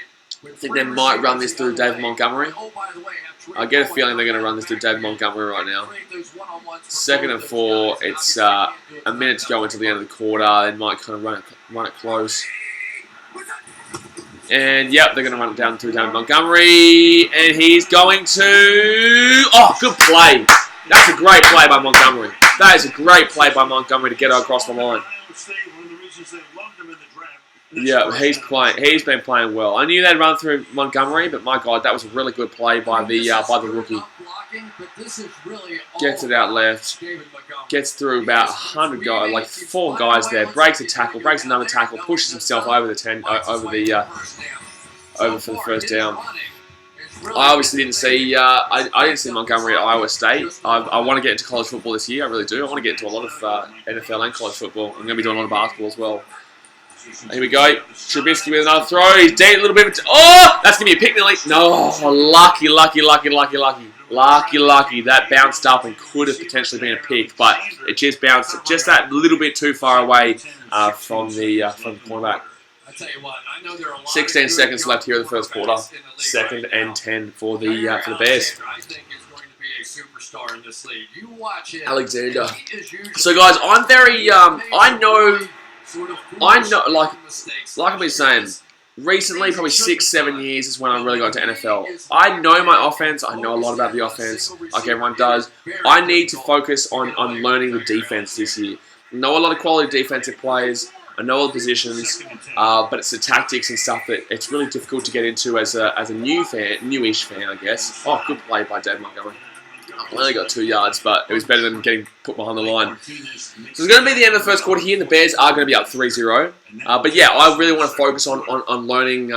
think they might run this through David Montgomery. I get a feeling they're going to run this through David Montgomery right now. 2nd and 4, it's a minute to go until the end of the quarter. They might kind of run it close. And, yep, they're going to run it down through David Montgomery. And he's going to... Oh, good play. That's a great play by Montgomery. That is a great play by Montgomery to get across the line. Yeah, he's been playing well. I knew they'd run through Montgomery, but my God, that was a really good play by the rookie. Gets it out left. Gets through about 100 guys, like 4 guys there. Breaks a tackle, breaks another tackle, pushes himself over the 10, over for the first down. I obviously didn't see. I didn't see Montgomery at Iowa State. I want to get into college football this year. I really do. I want to get into a lot of NFL and college football. I'm going to be doing a lot of basketball as well. Here we go. Trubisky with another throw. He's deep, a little bit. Oh, that's going to be a pick nearly. No, lucky. That bounced up and could have potentially been a pick, but it just bounced just that little bit too far away from the cornerback. 16 seconds left here in the first quarter. 2nd and 10 for the Bears. Alexander. So guys, I'm very I know, like I've been saying, recently, probably 6-7 years is when I really got into NFL. I know my offense. I know a lot about the offense, like everyone does. I need to focus on learning the defense this year. I know a lot of quality defensive players. I know all the positions, but it's the tactics and stuff that it's really difficult to get into as a newish fan, I guess. Oh, good play by Dave Montgomery. I only got 2 yards, but it was better than getting put behind the line. So it's going to be the end of the first quarter here, and the Bears are going to be up 3-0. But yeah, I really want to focus on learning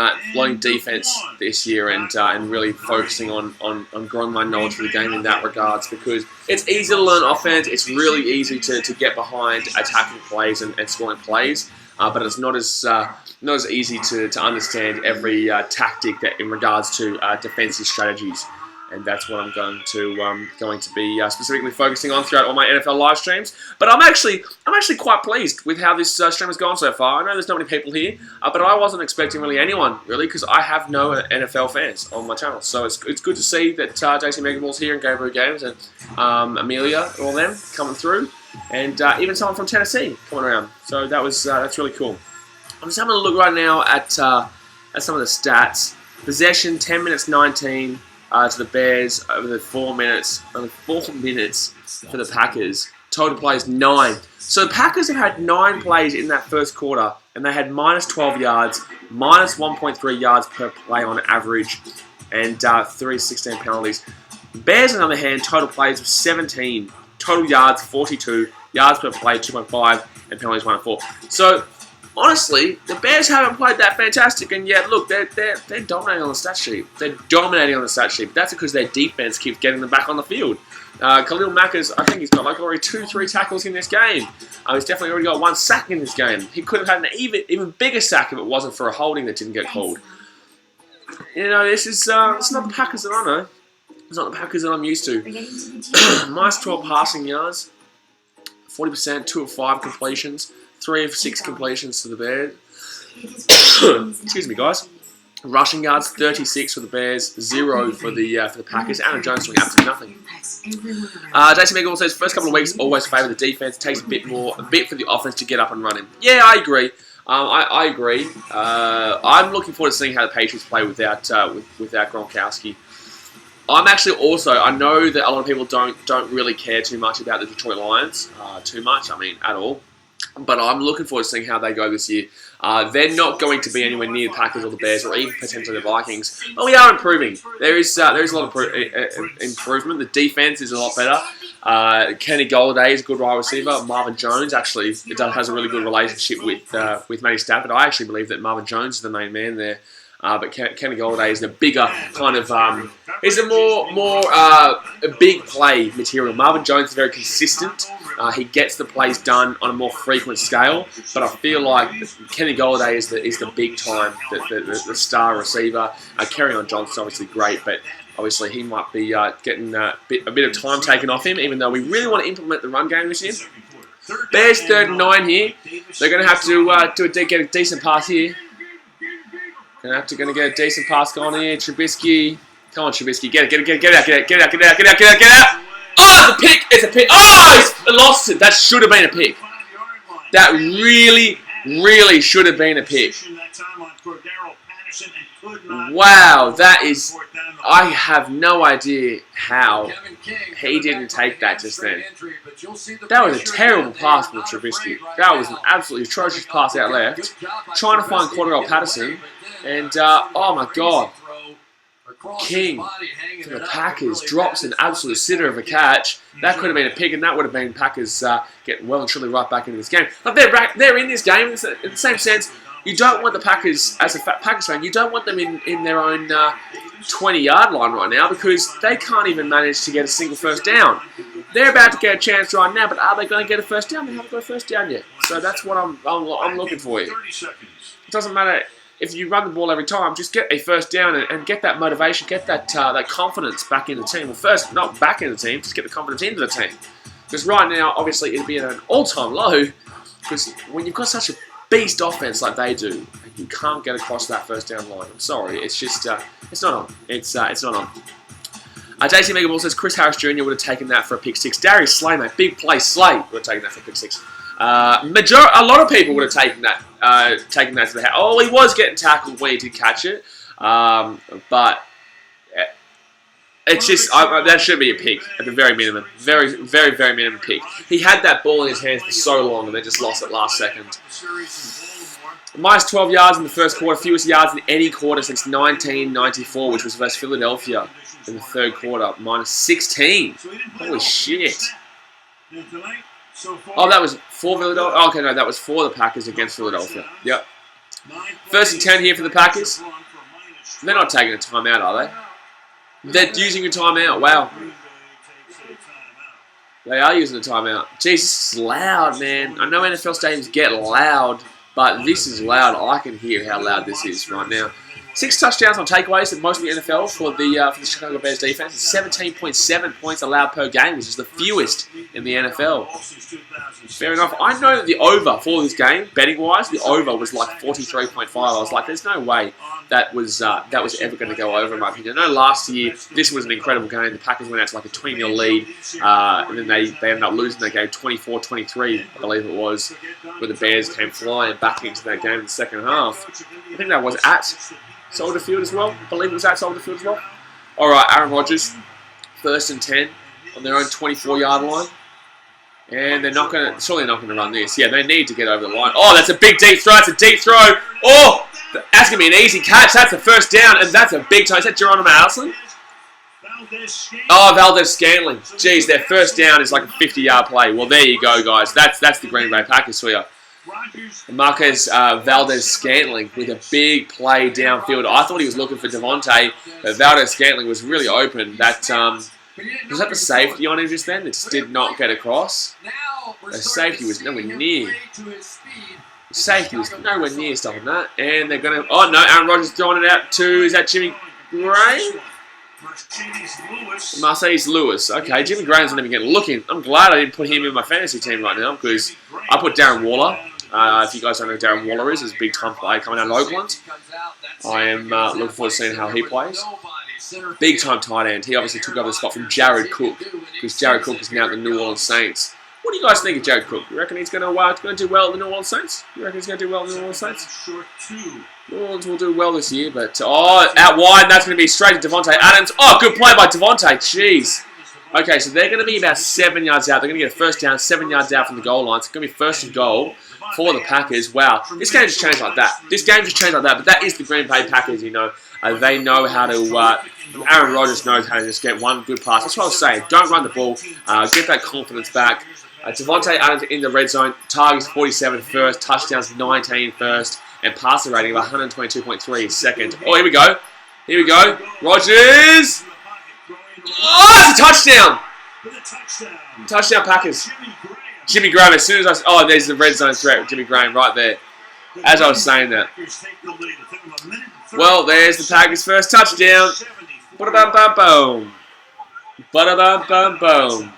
defense this year and really focusing on growing my knowledge of the game in that regards, because it's easy to learn offense. It's really easy to get behind attacking plays and scoring plays, but it's not as easy to understand every tactic that in regards to defensive strategies. And that's what I'm going to be specifically focusing on throughout all my NFL live streams. But I'm actually quite pleased with how this stream has gone so far. I know there's not many people here, but I wasn't expecting really anyone, because I have no NFL fans on my channel. So it's good to see that JC Megaball's here and Gabriel Games and Amelia, all them coming through, and even someone from Tennessee coming around. So that's really cool. I'm just having a look right now at some of the stats. Possession 10 minutes 19. To the Bears over the 4 minutes. Only 4 minutes for the Packers. Total plays 9. So the Packers have had 9 plays in that first quarter, and they had minus 12 yards, minus 1.3 yards per play on average, and 316 penalties. Bears, on the other hand, total plays of 17, total yards 42, yards per play 2.5, and penalties 1.4. So honestly, the Bears haven't played that fantastic, and yet, look, they're dominating on the stat sheet. They're dominating on the stat sheet, but that's because their defense keeps getting them back on the field. Khalil Mack I think he's got already 2-3 tackles in this game. He's definitely already got 1 sack in this game. He could have had an even bigger sack if it wasn't for a holding that didn't get called. This is it's not the Packers that I know. It's not the Packers that I'm used to. Minus 12 passing yards, 40%, 2 of 5 completions. 3 of 6 completions to the Bears. Excuse me, guys. Rushing yards 36 for the Bears, 0 for the Packers. Aaron Jones doing absolutely nothing. JC Megal says first couple of weeks always favour the defense. Takes a bit for the offense to get up and running. Yeah, I agree. I agree. I'm looking forward to seeing how the Patriots play without Gronkowski. I'm actually also, I know that a lot of people don't really care too much about the Detroit Lions, at all. But I'm looking forward to seeing how they go this year. They're not going to be anywhere near the Packers or the Bears or even potentially the Vikings. But we are improving. There is a lot of improvement. The defense is a lot better. Kenny Golladay is a good wide receiver. Marvin Jones actually has a really good relationship with Matty Stafford. I actually believe that Marvin Jones is the main man there. But Kenny Golladay is the bigger kind of, he's a more big play material. Marvin Jones is very consistent. He gets the plays done on a more frequent scale. But I feel like Kenny Golladay is the big time, the star receiver. Kerryon Johnson's obviously great, but obviously he might be getting a bit of time taken off him, even though we really want to implement the run game this year. Bears 3rd and 9 here. They're going to have to get a decent pass here. Gonna get a decent pass going here. Trubisky. Come on, Trubisky. Get out. Oh, it's a pick. It's a pick. Oh, he's lost it. That should have been a pick. That really should have been a pick. Wow, that is... I have no idea how he didn't take that just then. That was a terrible pass from Trubisky. That was an absolutely atrocious pass out left. Trying to find Cordell Patterson. And, oh my God. King for the Packers drops an absolute sitter of a catch. That could have been a pick, and that would have been Packers getting well and truly right back into this game. Like they're in this game in the same sense. You don't want the Packers, as a Packers fan, you don't want them in their own 20-yard line right now because they can't even manage to get a single first down. They're about to get a chance right now, but are they going to get a first down? They haven't got a first down yet. So that's what I'm looking for here. It doesn't matter if you run the ball every time, just get a first down and get that motivation, get that confidence back in the team. Well, first, not back in the team, just get the confidence into the team. Because right now, obviously, it'd be at an all-time low. Because when you've got such a beast offense like they do, you can't get across that first down line. I'm sorry, it's just it's not on. It's not on. JC Megaball says Chris Harris Jr. would have taken that for a pick 6. Darius Slay, mate, big play. Slay would have taken that for a pick 6. A lot of people would have taken that to the house. Oh, he was getting tackled when he did catch it, but it's just that should be a pick at the very minimum. Very, very, very minimum pick. He had that ball in his hands for so long and they just lost it last second. Minus 12 yards in the first quarter, fewest yards in any quarter since 1994, which was versus Philadelphia in the third quarter. Minus 16. Holy shit. Oh, that was for Philadelphia? Oh, okay, no, that was for the Packers against Philadelphia. Yep. 1st and 10 here for the Packers. They're not taking a timeout, are they? They're using a timeout. Wow. They are using a timeout. Jeez, this is loud, man. I know NFL stadiums get loud, but this is loud. I can hear how loud this is right now. 6 touchdowns on takeaways in most of the NFL for the Chicago Bears defense. 17.7 points allowed per game, which is the fewest in the NFL. Fair enough. I know that the over for this game, betting-wise, the over was like 43.5. I was like, there's no way that was ever going to go over, in my opinion. I know last year, this was an incredible game. The Packers went out to like a 20-0 lead, and then they ended up losing that game 24-23, I believe it was, where the Bears came flying back into that game in the second half. I think that was at Soldier Field as well. I believe it was at Soldier Field as well. Alright, Aaron Rodgers, 1st and 10 on their own 24-yard line. And they're not going to, surely not going to run this. Yeah, they need to get over the line. Oh, that's a big deep throw. That's a deep throw. Oh, that's going to be an easy catch. That's a first down, and that's a big time. Is that Geronimo Allison? Oh, Valdez-Scantling. Jeez, their first down is like a 50-yard play. Well, there you go, guys. That's the Green Bay Packers for you. Marquez Valdez-Scantling with a big play downfield. I thought he was looking for Devontae, but Valdez-Scantling was really open. Was that the safety on him just then? It just did not get across. The safety was nowhere near. The safety was nowhere near stopping that. And they're going to... Oh, no. Aaron Rodgers throwing it out to... Is that Jimmy Graham? Mercedes Lewis. Okay, Jimmy Graham's not even getting looking. I'm glad I didn't put him in my fantasy team right now because I put Darren Waller. If you guys don't know who Darren Waller is, he's a big time player coming out of Oakland. I am looking forward to seeing how he plays. Big time tight end. He obviously took over the spot from Jared Cook because Jared Cook is now at the New Orleans Saints. What do you guys think of Jared Cook? You reckon he's going to do well at the New Orleans Saints? You reckon he's going to do well at the New Orleans Saints? New Orleans will do well this year, but out wide, that's going to be straight to Devontae Adams. Oh, good play by Devontae. Jeez. Okay, so they're going to be about 7 yards out. They're going to get a first down, 7 yards out from the goal line. So it's going to be 1st and goal for the Packers. Wow, this game just changed like that. This game just changed like that, but that is the Green Bay Packers, you know. They know how to... Aaron Rodgers knows how to just get one good pass. That's what I was saying. Don't run the ball. Get that confidence back. Devontae Adams in the red zone. Targets 47 first. Touchdowns 19 first. And passer rating of 122.3 second. Oh, here we go. Here we go. Rodgers. Oh, it's a touchdown. Touchdown Packers. Jimmy Graham, as soon as oh, there's the red zone threat. Jimmy Graham right there. As I was saying that. Well, there's the Packers' first touchdown. Ba-da-bum-bum-boom. Ba-da-bum-bum-boom.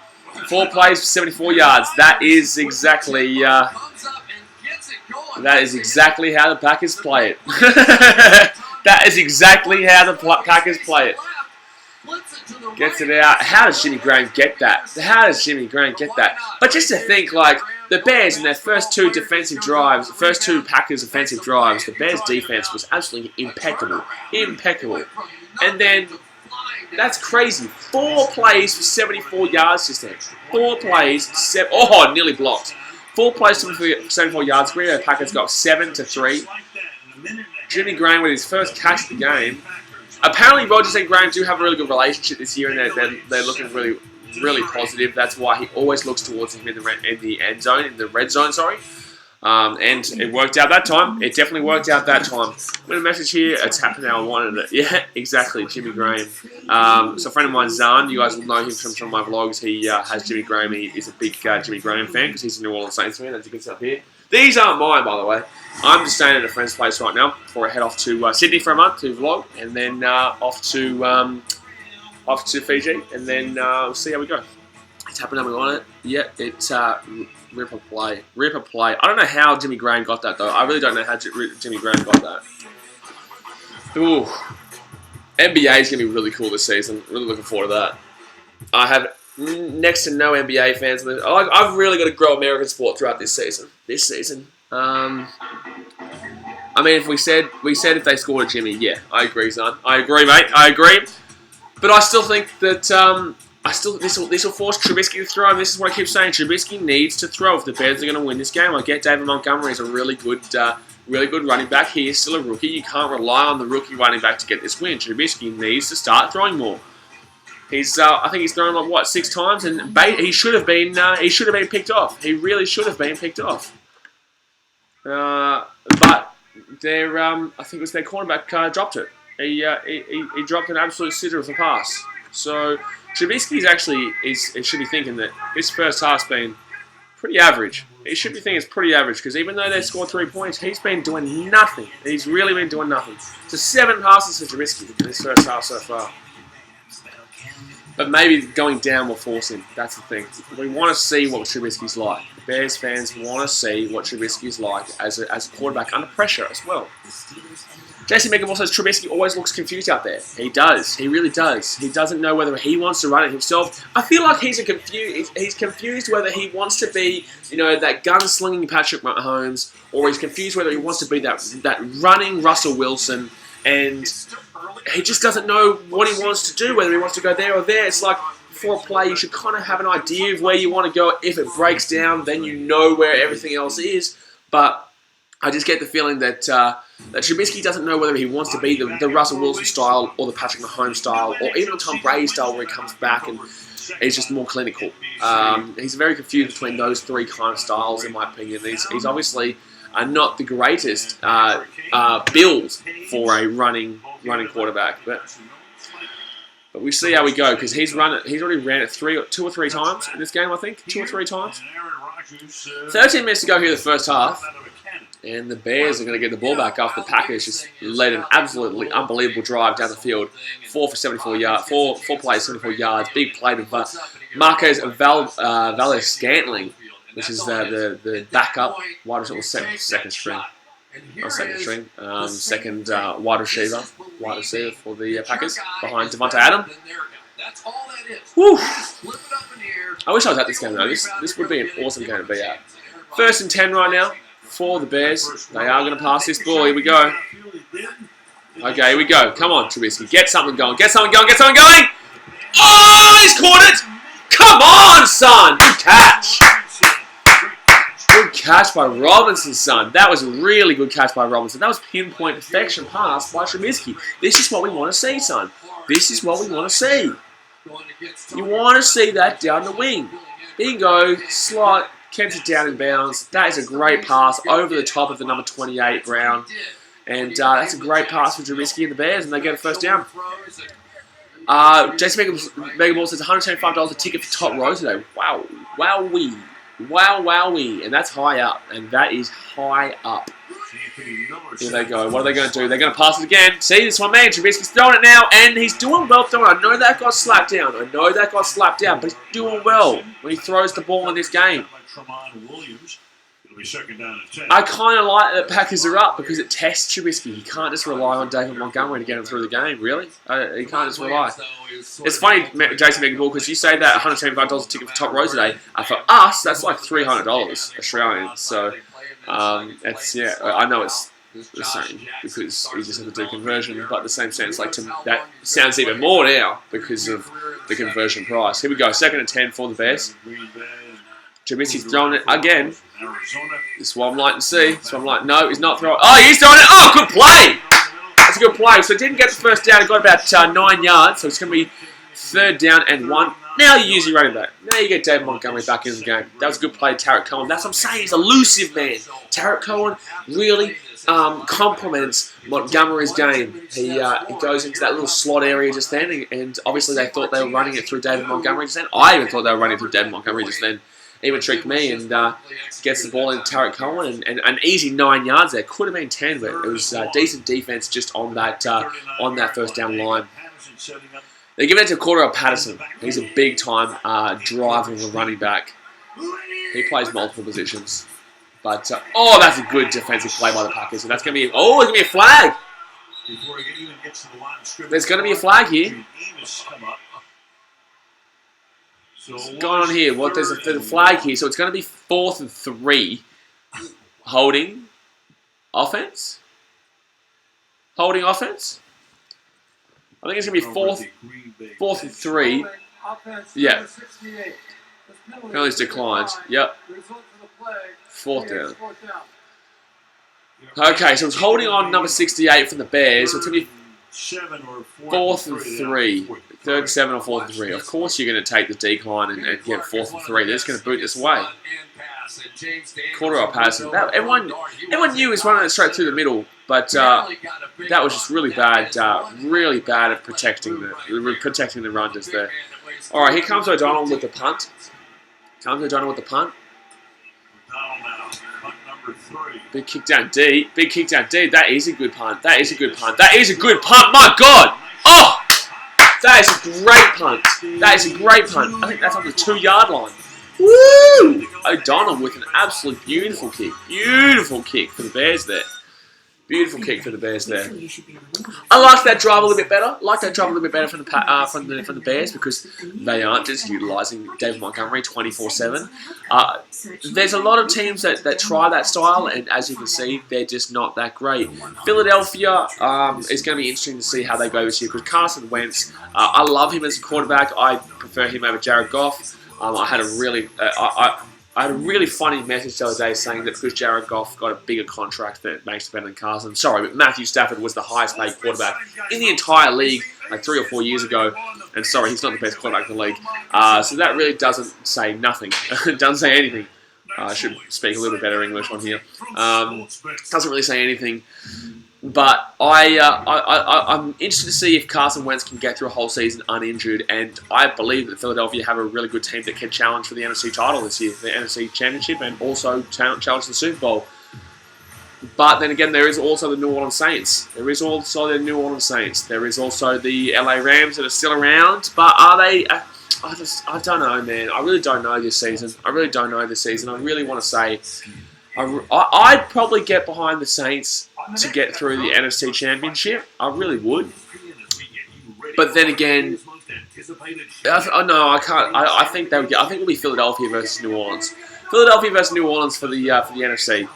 4 plays for 74 yards. That is exactly how the Packers play it. That is exactly how the Packers play it. Gets it out. How does Jimmy Graham get that? How does Jimmy Graham get that? But just to think, like, the Bears in their first 2 defensive drives, first 2 Packers offensive drives, the Bears defense was absolutely impeccable. Impeccable. And then, that's crazy. 4 plays for 74 yards just then. 4 plays, oh, nearly blocked. 4 plays for 74 yards. Green Bay Packers got 7-3. Jimmy Graham with his first catch of the game. Apparently, Rodgers and Graham do have a really good relationship this year, and they're looking really positive. That's why he always looks towards him in the end zone, in the red zone, sorry. And it worked out that time. It definitely worked out that time. I'm going to message here. It's happened how I wanted it. Yeah, exactly. Jimmy Graham. So a friend of mine, Zahn, you guys will know him from my vlogs. He has Jimmy Graham. He is a big Jimmy Graham fan because he's a New Orleans Saints fan, as you can see up here. These aren't mine, by the way. I'm just staying at a friend's place right now before I head off to Sydney for a month to vlog, and then off to Fiji, and then we'll see how we go. It's happened how we want it. Yeah, it's rip a play. Rip a play. I don't know how Jimmy Graham got that, though. I really don't know how Jimmy Graham got that. Ooh. NBA is going to be really cool this season. Really looking forward to that. I have next to no NBA fans. I've really got to grow American sport throughout this season. I mean, if we said if they scored a Jimmy, yeah, I agree, son. I agree, mate. I agree. But I still think that this will force Trubisky to throw. And this is what I keep saying. Trubisky needs to throw if the Bears are going to win this game. I get David Montgomery is a really good really good running back. He is still a rookie. You can't rely on the rookie running back to get this win. Trubisky needs to start throwing more. I think he's thrown like what 6 times, and he should have been picked off. He really should have been picked off. But I think it was their cornerback dropped it. He dropped an absolute sitter of a pass. So Trubisky should be thinking that this first half's been pretty average. He should be thinking it's pretty average because even though they scored 3 points, he's been doing nothing. He's really been doing nothing. So 7 passes for Trubisky in this first half so far. But maybe going down will force him. That's the thing. We want to see what Trubisky's like. Bears fans want to see what Trubisky's like as a quarterback under pressure as well. JC Megamore says Trubisky always looks confused out there. He does. He really does. He doesn't know whether he wants to run it himself. I feel like he's confused whether he wants to be, that gunslinging Patrick Mahomes, or he's confused whether he wants to be that running Russell Wilson, and he just doesn't know what he wants to do, whether he wants to go there or there. It's like, before a play, you should kind of have an idea of where you want to go. If it breaks down, then you know where everything else is. But I just get the feeling that Trubisky doesn't know whether he wants to be the Russell Wilson style or the Patrick Mahomes style or even the Tom Brady style where he comes back and he's just more clinical. He's very confused between those 3 kind of styles, in my opinion. He's obviously not the greatest build for a running quarterback, but we see how we go because he's already ran it 2 or 3 times in this game. I think 2 or 3 times. 13 minutes to go here in the first half. And the Bears are going to get the ball back after the Packers just led an absolutely unbelievable drive down the field. 4 for 74 yards, 4 plays, 74 yards. Big play to Marquez Valdes-Scantling, which is the backup wide receiver, second string. Not second string, second wide receiver for the Packers behind Devontae Adams. Whew. I wish I was at this game though. This would be an awesome game to be at. 1st and 10 right now. For the Bears. They are going to pass this ball. Here we go. Okay, here we go. Come on, Trubisky. Get something going. Get something going. Get something going. Oh, he's caught it. Come on, son. Good catch. Good catch by Robinson, son. That was a really good catch by Robinson. That was pinpoint perfection pass by Trubisky. This is what we want to see, son. This is what we want to see. You want to see that down the wing. Bingo. Slot. Kept it down in bounds. That is a great pass over the top of the number 28, Brown. And that's a great pass for Trubisky and the Bears, and they get a first down. Jason Megaball says $175 a ticket for top row today. Wow. Wowee. Wow, wowee. And that's high up. And that is high up. Here they go. What are they going to do? They're going to pass it again. See, this one man, Trubisky's throwing it now, and he's doing well throwing it. I know that got slapped down. But he's doing well when he throws the ball in this game. I kind of like that Packers are up because it tests Trubisky. He can't just rely on David Montgomery to get him through the game, really. He can't just rely. It's funny, Jason Megaball, because you say that $175 a ticket for top row today. For us, that's like $300 Australian. So, I know it's the same because you just have to do conversion, but the same sense, that sounds even more now because of the conversion price. Here we go, 2nd and 10 for the Bears. Trubisky's throwing it again. This is what I'm like to see. No, he's not throwing. Oh, he's throwing it. Oh, good play. That's a good play. So it didn't get the first down. It got about 9 yards. So it's going to be 3rd down and 1. Now you use your running back. Now you get David Montgomery back in the game. That was a good play, Tarek Cohen. That's what I'm saying. He's elusive, man. Tarek Cohen really complements Montgomery's game. He goes into that little slot area just then, and obviously they thought they were running it through David Montgomery just then. I even thought they were running it through David Montgomery just then. Even tricked me and gets the ball in Tarek Cohen and an easy 9 yards there. Could have been 10, but it was decent defense just on that first down line. They're giving it to Cordell Patterson. He's a big time driver of a running back. He plays multiple positions. But that's a good defensive play by the Packers. And that's going to be there's going to be a flag. There's going to be a flag here. What's going on here? There's a flag here, so it's going to be 4th and 3. Holding offense. I think it's going to be 4th and 3. Yeah. Penalties declined. Yep. 4th down. Okay, so it's holding on number 68 from the Bears. So it's going to be 4th and 3. 3rd and 7 or 4th and 3. Of course you're going to take the decline and get 4th and 3. They're just going to boot this away. Quarter-hour passing. Everyone knew he was running it straight through the middle, but that was just really bad. Really bad at protecting the run just there. All right, here comes O'Donnell with the punt. Big kick down D. Big kick down D. That is a good punt. That is a good punt. My God. Oh! That is a great punt. That is a great punt. I think that's on the 2-yard line. Woo! O'Donnell with an absolute beautiful kick. Beautiful kick for the Bears there. Beautiful kick for the Bears there. I like that drive a little bit better. From the Bears because they aren't just utilising David Montgomery 24/7. There's a lot of teams that try that style, and as you can see, they're just not that great. Philadelphia is going to be interesting to see how they go this year because Carson Wentz, I love him as a quarterback. I prefer him over Jared Goff. I had a really funny message the other day saying that because Jared Goff got a bigger contract that makes it better than Carson. Sorry, but Matthew Stafford was the highest paid quarterback in the entire league like 3 or 4 years ago. And sorry, he's not the best quarterback in the league. So that really doesn't say nothing. It doesn't say anything. I should speak a little bit better English on here. Doesn't really say anything. But I'm interested to see if Carson Wentz can get through a whole season uninjured, and I believe that Philadelphia have a really good team that can challenge for the NFC title this year, the NFC Championship, and also challenge the Super Bowl. But then again, there is also the New Orleans Saints. There is also the LA Rams that are still around, but are they? I don't know, man. I really don't know this season. I really want to say I'd probably get behind the Saints to get through the NFC Championship. I really would. But then again, I can't. I think they would get. I think it'll be Philadelphia versus New Orleans. Philadelphia versus New Orleans for the NFC.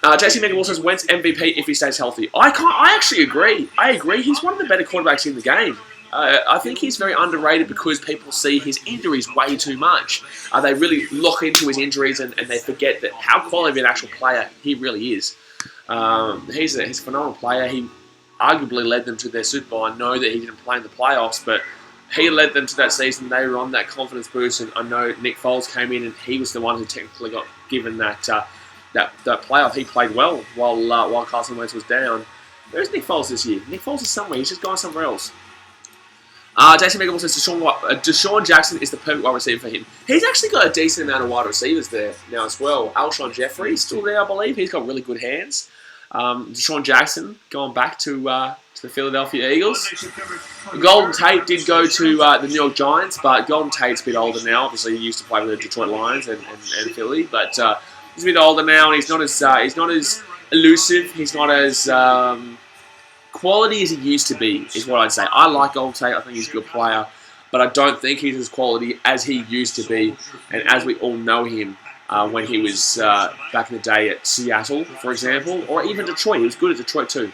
JC Megawall says Wentz MVP if he stays healthy. I actually agree. I agree. He's one of the better quarterbacks in the game. I think he's very underrated because people see his injuries way too much. They really lock into his injuries and they forget that how quality of an actual player he really is. He's a phenomenal player. He arguably led them to their Super Bowl. I know that he didn't play in the playoffs, but he led them to that season. They were on that confidence boost, and I know Nick Foles came in and he was the one who technically got given that playoff. He played well while Carson Wentz was down. Where's Nick Foles this year? Nick Foles is somewhere. He's just gone somewhere else. Jason Megable says Deshaun Jackson is the perfect wide receiver for him. He's actually got a decent amount of wide receivers there now as well. Alshon Jeffrey still there, I believe. He's got really good hands. Deshaun Jackson going back to the Philadelphia Eagles. Golden Tate did go to the New York Giants, but Golden Tate's a bit older now. Obviously, he used to play with the Detroit Lions and Philly, but he's a bit older now, and he's not as elusive. He's not as quality as he used to be, is what I'd say. I like Golden Tate. I think he's a good player, but I don't think he's as quality as he used to be, and as we all know him when he was back in the day at Seattle, for example, or even Detroit. He was good at Detroit too.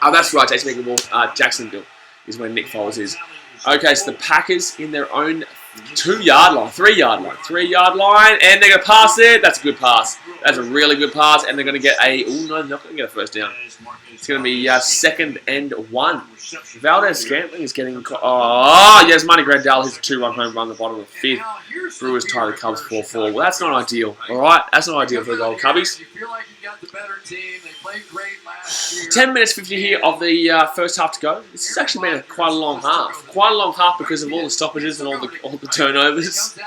That's right, Jacksonville is where Nick Foles is. Okay, so the Packers in their own 3-yard line, and they're going to pass it. That's a good pass. That's a really good pass, and they're going to get a... Oh, no, they're not going to get a first down. It's going to be 2nd and 1. Valdez Scantling is getting... Oh, yes, Monty Grandal hits a 2-run home run at the bottom of the 5th. Brewers tie the Cubs 4-4. Well, that's not ideal, all right? That's not ideal for the old Cubbies. 10 minutes 50 here of the first half to go. This has actually been quite a long half. Quite a long half because of all the stoppages and all the turnovers.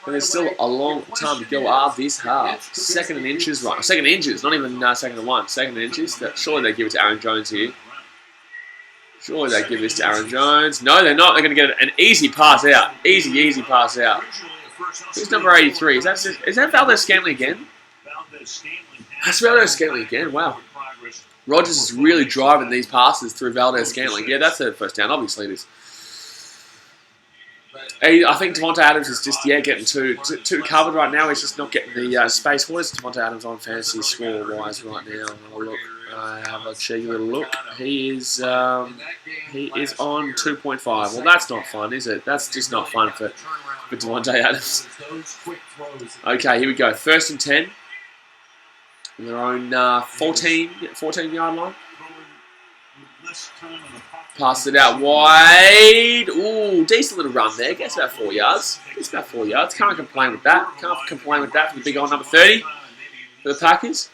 And there's still a long time to go this half. 2nd and inches, right? 2nd and inches, not even 2nd and 1. 2nd and inches. Surely they give it to Aaron Jones here. Surely they give this to Aaron Jones. No, they're not. They're going to get an easy pass out. Easy pass out. Who's number 83? Is that Valdez Scantling again? That's Valdez Scantling again. Wow. Rodgers is really driving these passes through Valdez Scantling. Yeah, that's the first down. Obviously it is. I think Devontae Adams is just, getting too covered right now. He's just not getting the space. What is Devontae Adams on fantasy score-wise right now? Have a cheeky little look. He is on 2.5. Well, that's not fun, is it? That's just not fun for Devontae Adams. Okay, here we go. 1st and 10. in their own 14-yard line. Pass it out wide. Ooh, decent little run there. Gets about 4 yards. Can't complain with that. For the big old number 30 for the Packers.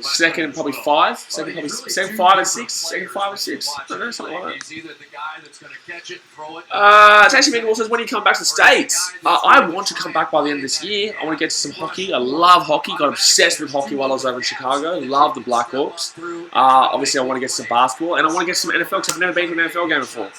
Second, probably 5. Second, 5 and 6. Second, 5 and 6. I don't know, something like that. Jason Mingle says, when do you come back to the States? I want to come back by the end of this year. I want to get to some hockey. I love hockey. Got obsessed with hockey while I was over in Chicago. Love the Blackhawks. Obviously, I want to get some basketball. And I want to get some NFL because I've never been to an NFL game before.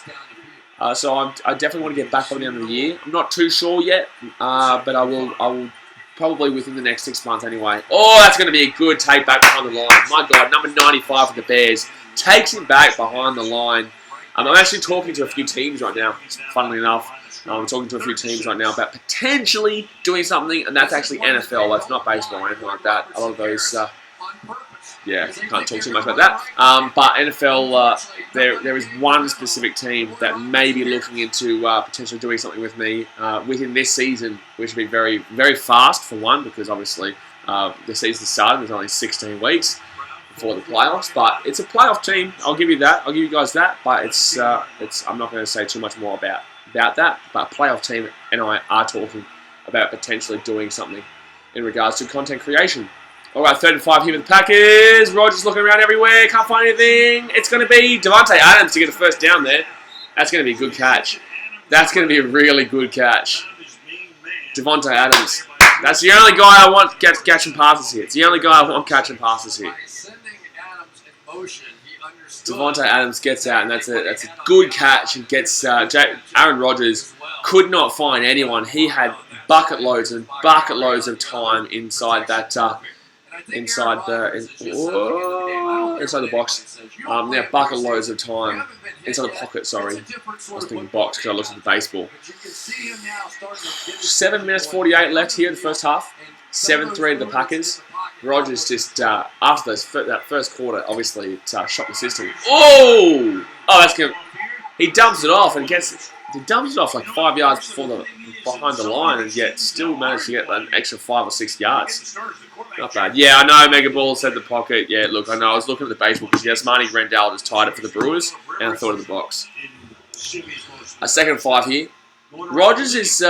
So I definitely want to get back by the end of the year. I'm not too sure yet, but I will probably within the next 6 months anyway. Oh, that's going to be a good take back behind the line. My God, number 95 for the Bears. Takes him back behind the line. I'm actually talking to a few teams right now, funnily enough. I'm talking to a few teams right now about potentially doing something, and that's actually NFL. That's not baseball or anything like that. A lot of those... yeah, can't talk too much about that. But NFL, there is one specific team that may be looking into potentially doing something with me within this season, which would be very, very fast for one, because obviously the season started. There's only 16 weeks before the playoffs, but it's a playoff team. I'll give you that. I'll give you guys that. But it's I'm not going to say too much more about that. But a playoff team and I are talking about potentially doing something in regards to content creation. All right, 3rd and 5 here with the Packers. Rodgers looking around everywhere. Can't find anything. It's going to be Davante Adams to get a first down there. That's going to be a good catch. That's going to be a really good catch. Davante Adams. That's the only guy I want catching passes here. It's the only guy I want catching passes here. Davante Adams gets out, and that's a good catch. And gets Aaron Rodgers could not find anyone. He had bucket loads of time inside that. Inside the box. Yeah, bucket loads of time. Inside the pocket, sorry. I was thinking box because I looked at the baseball. 7 minutes 48 left here in the first half. 7-3 to the Packers. Rodgers just, after that first quarter, obviously, it shot the system. Oh! Oh, that's good. He dumps it off and gets... He dumps it off like 5 yards behind the line, and yet still managed to get an extra 5 or 6 yards. Not bad. Yeah, I know Mega Ball said the pocket. Yeah, look, I know. I was looking at the baseball because Yasmani Grandal just tied it for the Brewers, and I thought of the box. A 2nd and 5 here. Rodgers is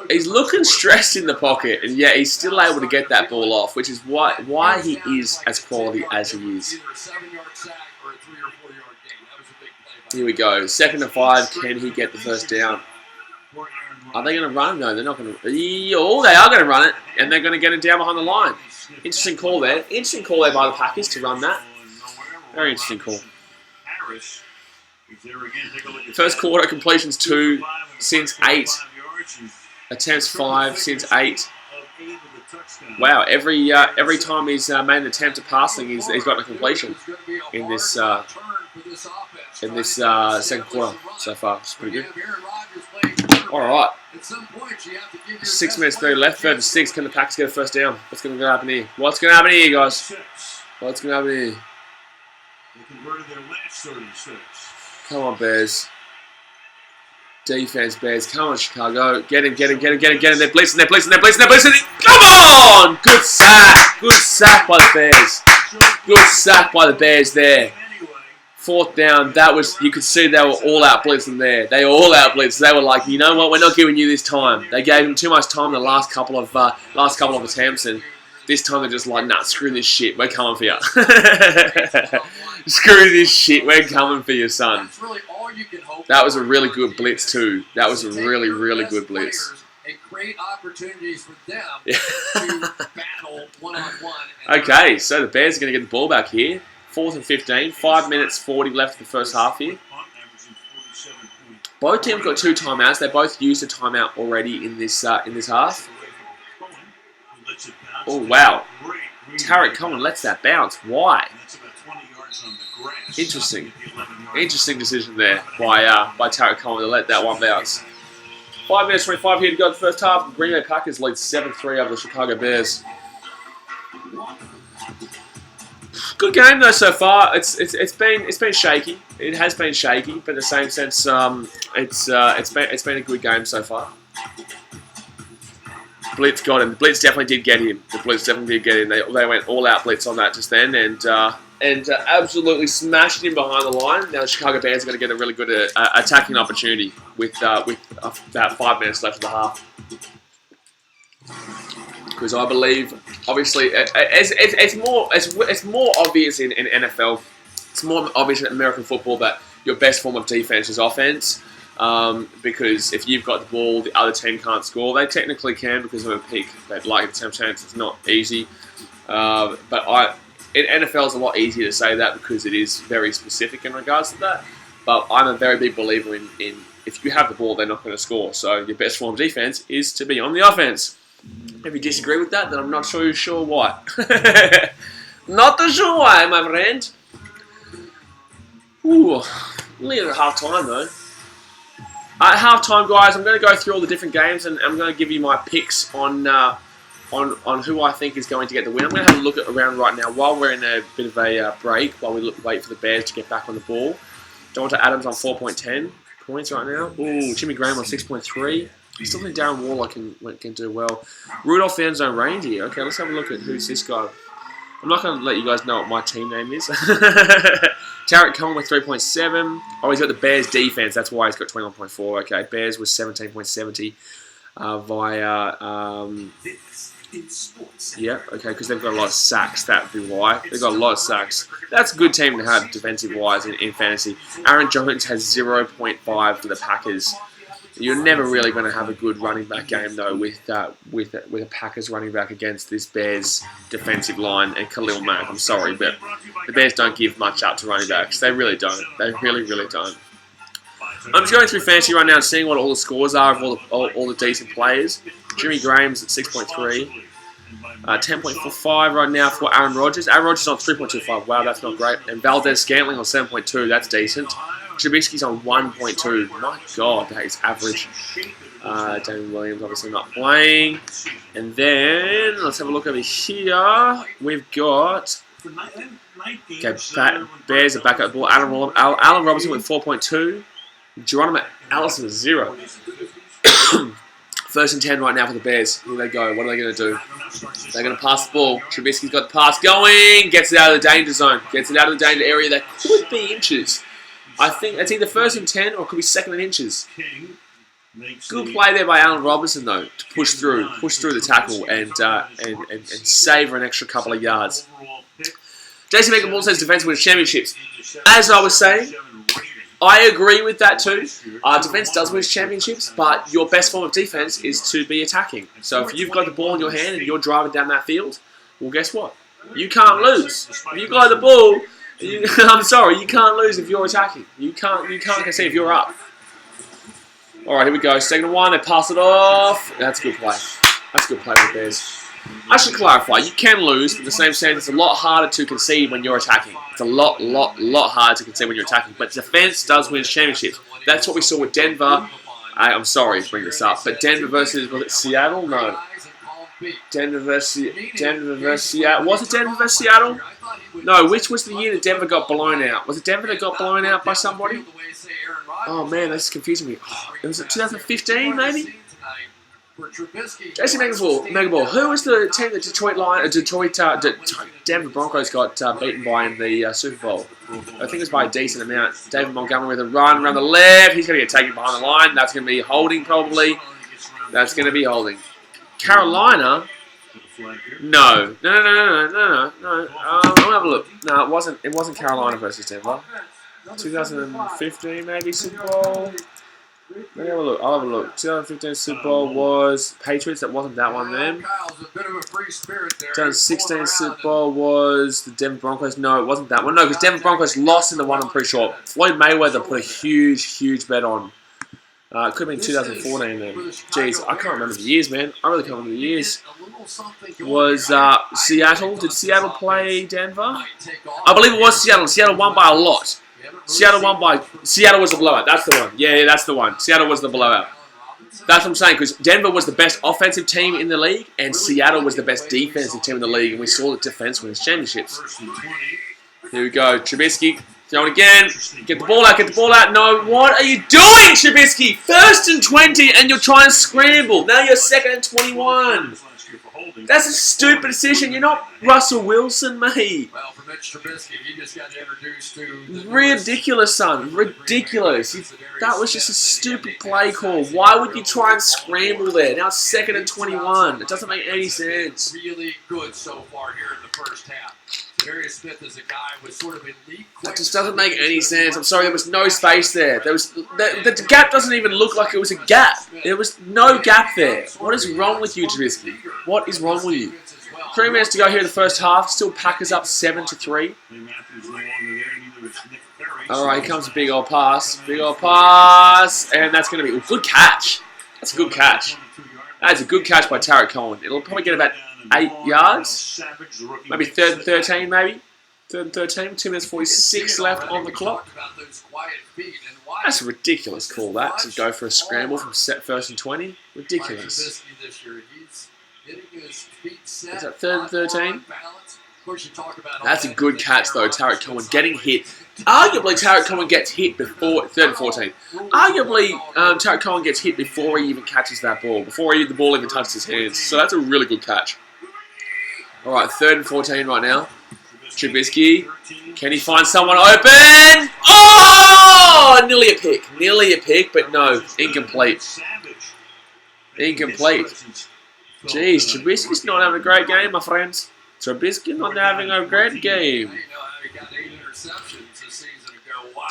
he's looking stressed in the pocket, and yet he's still able to get that ball off, which is why he is as quality as he is. Here we go. 2nd and 5. Can he get the first down? Are they going to run? No, they're not going to. Oh, they are going to run it, and they're going to get it down behind the line. Interesting call there. Interesting call there by the Packers to run that. Very interesting call. First quarter completions 2 since 8. Attempts 5 since 8. Wow, every time he's made an attempt at passing, he's gotten a completion in this 2nd quarter so far. It's pretty good. All right. 6 minutes 30 left. 3rd and 6. Can the Packers get a first down? What's going to happen here? What's going to happen here, guys? What's going to happen here? Come on, Bears. Defense, Bears. Come on, Chicago. Get him. They're blitzing. Come on! Good sack. Good sack by the Bears. Good sack by the Bears there. 4th down. That was, you could see they were all out blitzing there. They were all out blitzed. They were like, you know what? We're not giving you this time. They gave him too much time the last couple of attempts, and this time they're just like, nah, screw this shit. We're coming for you. Screw this shit. We're coming for you, son. That was a really good blitz too. That was a really, really good blitz. And create opportunities for them to battle one-on-one. Okay, so the Bears are going to get the ball back here. 4th and 15. 5 minutes 40 left in the first half here. Both teams got 2 timeouts. They both used a timeout already in this half. Oh wow! Tarek Cohen lets that bounce. Why? Interesting. Interesting decision there by Tarek Cohen to let that one bounce. 5 minutes 25 here to go in the first half. Green Bay Packers lead 7-3 over the Chicago Bears. Good game though so far. It's been shaky. It has been shaky, but in the same sense, it's been a good game so far. Blitz got him. The Blitz definitely did get him. The Blitz definitely did get him. They went all out Blitz on that just then, and absolutely smashed him behind the line. Now the Chicago Bears are going to get a really good attacking opportunity with about 5 minutes left of the half. Because I believe, obviously, it's more obvious in NFL. It's more obvious in American football that your best form of defense is offense. Because if you've got the ball, the other team can't score. They technically can because of a pick. They'd like to have a chance. It's not easy. In NFL, it's a lot easier to say that because it is very specific in regards to that. But I'm a very big believer in if you have the ball, they're not going to score. So your best form of defense is to be on the offense. If you disagree with that, then I'm not sure why. Not too sure why, my friend. Ooh, nearly at half time though. At half time, guys, I'm going to go through all the different games and I'm going to give you my picks on who I think is going to get the win. I'm going to have a look around right now while we're in a bit of a break, while we wait for the Bears to get back on the ball. Devonta Adams on 4.10 points right now. Ooh, Jimmy Graham on 6.3. I still think Darren Waller can do well. Rudolph end zone range here. Okay, let's have a look at who's this guy. I'm not going to let you guys know what my team name is. Tarek Cohen with 3.7. Oh, he's got the Bears defense. That's why he's got 21.4. Okay, Bears was 17.70 via... yeah, okay, because they've got a lot of sacks. That would be why. They've got a lot of sacks. That's a good team to have defensive-wise in fantasy. Aaron Jones has 0.5 for the Packers. You're never really going to have a good running back game though with a Packers running back against this Bears defensive line and Khalil Mack. I'm sorry, but the Bears don't give much up to running backs. They really don't. They really don't. I'm just going through fantasy right now and seeing what all the scores are of all the decent players. Jimmy Graham's at 6.3. 10.45 right now for Aaron Rodgers. Aaron Rodgers on 3.25. Wow, that's not great. And Valdez Scantling on 7.2. That's decent. Trubisky's on 1.2. My God, that is average. Damian Williams obviously not playing. And then, let's have a look over here. We've got... Okay, Bears are back at the ball. Allen Robinson with 4.2. Geronimo Allison with 0. First and 10 right now for the Bears. Here they go. What are they going to do? They're going to pass the ball. Trubisky's got the pass going. Gets it out of the danger zone. Gets it out of the danger area. That could be inches. I think it's either first and 10 or it could be second and inches. Good play there by Allen Robinson though to push through the tackle and savour an extra couple of yards. Jason Megan says defense wins championships. As I was saying, I agree with that too. Defense does win championships, but your best form of defense is to be attacking. So if you've got the ball in your hand and you're driving down that field, well, guess what? You can't lose. If you've got the ball. I'm sorry, you can't lose if you're attacking. You can't concede if you're up. All right, here we go. Second and 1, they pass it off. That's a good play. That's a good play with the Bears. I should clarify, you can lose, but in the same sense, it's a lot harder to concede when you're attacking. It's a lot harder to concede when you're attacking. But defense does win championships. That's what we saw with Denver. I'm sorry to bring this up, but Denver versus, was it Seattle? No. Denver versus Seattle. Was it Denver versus Seattle? No, which was the year that Denver got blown out? Was it Denver that got blown out by somebody? Oh man, this is confusing me. It was 2015 maybe? Jason Megaball. Who was the team that Denver Broncos got beaten by in the Super Bowl? I think it was by a decent amount. David Montgomery with a run around the left. He's going to get taken behind the line. That's going to be holding probably. That's going to be holding. Carolina? No. I'm gonna have a look. No, it wasn't Carolina versus Denver. 2015 maybe Super Bowl. Let me have a look. I'll have a look. 2015 Super Bowl was Patriots. That wasn't that one then. 2016 Super Bowl was the Denver Broncos. No, it wasn't that one. No, because Denver Broncos lost in the one, I'm pretty sure. Floyd Mayweather put a huge bet on. It could have been 2014 then. Jeez, I can't remember the years, man. I really can't remember the years. Was Seattle? Did Seattle play Denver? I believe it was Seattle. Seattle won by a lot. Seattle was the blowout. That's the one. Yeah, that's the one. Seattle was the blowout. That's what I'm saying, because Denver was the best offensive team in the league, and Seattle was the best defensive team in the league, and we saw that defense wins championships. Here we go. Trubisky Throw it again. Get the ball out. Get the ball out. No, what are you doing, Trubisky? 1st and 20, and you're trying to scramble. Now you're 2nd and 21. That's a stupid decision. You're not Russell Wilson, mate. Well, for Mitch Trubisky, he just got introduced to ridiculous, son. Ridiculous. That was just a stupid play call. Why would you try and scramble there? Now it's 2nd and 21. It doesn't make any sense. Really good so far here in the first half. Darius Smith is a guy with sort of elite. That just doesn't make any sense. I'm sorry, there was no space there. The gap doesn't even look like it was a gap. There was no gap there. What is wrong with you, Trubisky? What is wrong with you? 3 minutes to go here in the first half. Still Packers up 7-3. All right, here comes a big old pass. Big old pass, and that's going to be a good catch. That's a good catch. That's a good catch by Tarek Cohen. It'll probably get about 8 yards, maybe 3rd and 13, maybe 3rd and 13. 2 minutes 46 left on the clock. That's a ridiculous call. That to go for a scramble from 1st and 20, ridiculous. Is that 3rd and 13? That's a good catch though. Tarek Cohen getting hit. Arguably, Tarek Cohen gets hit before 3rd and 14. Arguably, Tarek Cohen gets hit before he even catches that ball, before the ball even touches his hands. So that's a really good catch. All right, 3rd and 14 right now. Trubisky, can he find someone open? Oh, nearly a pick, but no, incomplete. Incomplete. Jeez, Trubisky's not having a great game, my friends. Trubisky not having a great game.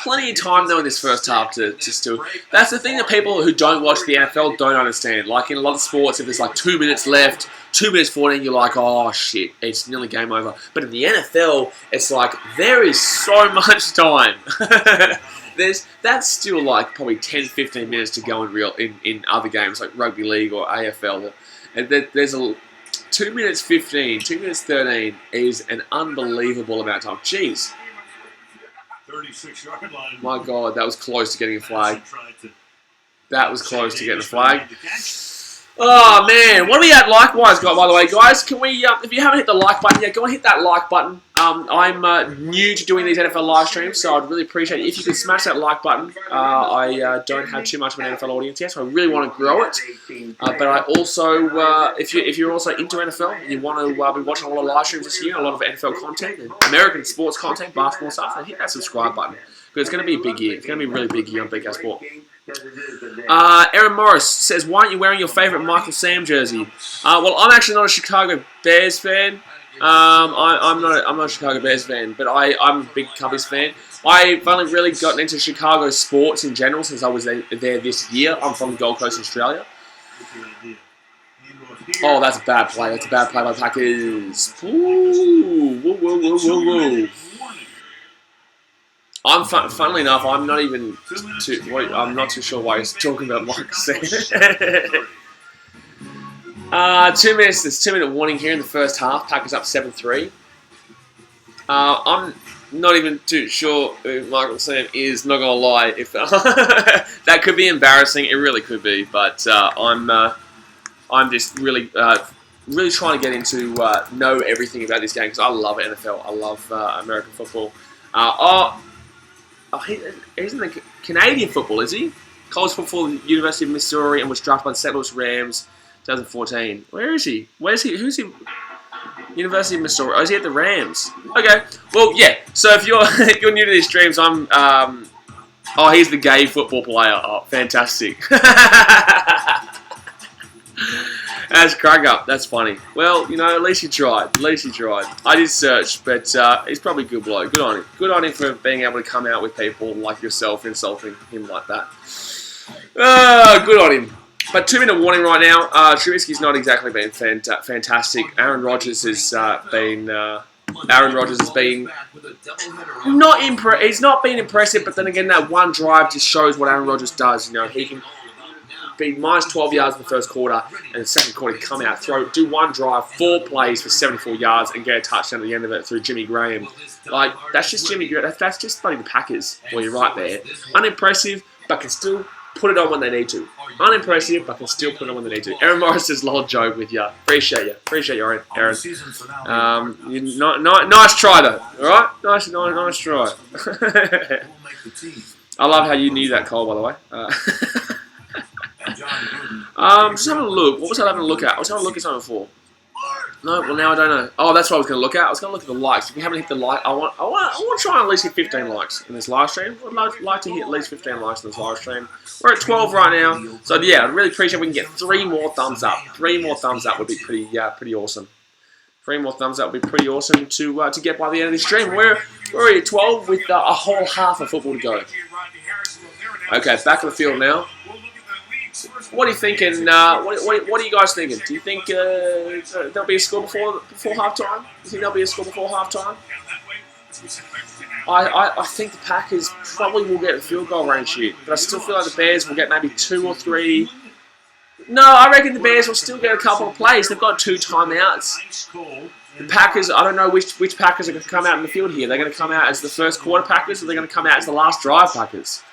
Plenty of time though in this first half to still. That's the thing that people who don't watch the NFL don't understand. Like in a lot of sports, if there's like 2 minutes left, 2 minutes 14, you're like, oh shit, it's nearly game over. But in the NFL, it's like there is so much time. That's still like probably 10-15 minutes to go in other games like rugby league or AFL. And there's a 2 minutes 15, 2 minutes 13 is an unbelievable amount of time. Jeez. 36-yard line. My God, that was close to getting a flag. That was close to getting a flag. Oh, man. What are we at likewise, by the way, guys? Can we, if you haven't hit the like button yet, go and hit that like button. I'm new to doing these NFL live streams, so I'd really appreciate it if you could smash that like button. I don't have too much of an NFL audience yet, so I really want to grow it. But I also, if you're also into NFL, and you want to be watching a lot of live streams this year, a lot of NFL content, and American sports content, basketball stuff, then hit that subscribe button. Because it's going to be a big year. It's going to be a really big year on BK Sport. Aaron Morris says, why aren't you wearing your favourite Michael Sam jersey? Well, I'm actually not a Chicago Bears fan. I'm not a Chicago Bears fan, but I'm a big Cubbies fan. I've only really gotten into Chicago sports in general since I was there this year. I'm from the Gold Coast, Australia. Oh, that's a bad play. That's a bad play by the Packers. Ooh, whoa, whoa, whoa, whoa, whoa. Funnily enough, I'm not even I'm not too sure why he's talking about Michael Sam. 2 minutes. There's 2 minute warning here in the first half. Packers up 7-3. I'm not even too sure who Michael Sam is. Not gonna lie, if that could be embarrassing. It really could be. But I'm just really trying to get into know everything about this game because I love NFL. I love American football. He's in the Canadian football, is he? College football, University of Missouri, and was drafted by the St. Louis Rams, 2014. Where is he? Where's he? Who's he? University of Missouri. Oh, is he at the Rams? Okay. Well, yeah. So if you're if you're new to these streams, I'm. Oh, he's the gay football player. Oh, fantastic. That's crack up. That's funny. Well, you know, at least he tried. At least he tried. I did search, but he's probably a good bloke. Good on him. Good on him for being able to come out with people like yourself insulting him like that. Good on him. But 2 minute warning right now. Trubisky's not exactly been fantastic. Aaron Rodgers has been not he's not been impressive, but then again, that one drive just shows what Aaron Rodgers does. You know, he can be minus 12 yards in the first quarter, and the second quarter come out, do one drive, 4 plays for 74 yards, and get a touchdown at the end of it through Jimmy Graham. Like, that's just Jimmy Graham. That's just bloody the Packers for you right there. Unimpressive, but can still put it on when they need to. Unimpressive, but can still put it on when they need to. Aaron Morris says, lol, joke with you. Appreciate you. Appreciate you, Aaron. Nice try, though. All right? Nice try. I love how you knew that, Cole, by the way. Just having a look. What was I having a look at? I was having a look at something before. No, well now I don't know. Oh, that's what I was going to look at. I was going to look at the likes. If we haven't hit the like, I want to try and at least hit 15 likes in this live stream. I'd like to hit at least 15 likes in this live stream. We're at 12 right now, so yeah, I'd really appreciate if we can get 3 more thumbs up. 3 more thumbs up would be pretty awesome. 3 more thumbs up would be pretty awesome to get by the end of this stream. We're already at 12 with a whole half of football to go. Okay, back on the field now. What are you thinking? What are you guys thinking? Do you think there'll be a score before halftime? Do you think there'll be a score before halftime? I think the Packers probably will get a field goal range here, but I still feel like the Bears will get maybe 2 or 3. No, I reckon the Bears will still get a couple of plays. They've got 2 timeouts. The Packers, I don't know which Packers are going to come out in the field here. They're going to come out as the first quarter Packers, or they're going to come out as the last drive Packers.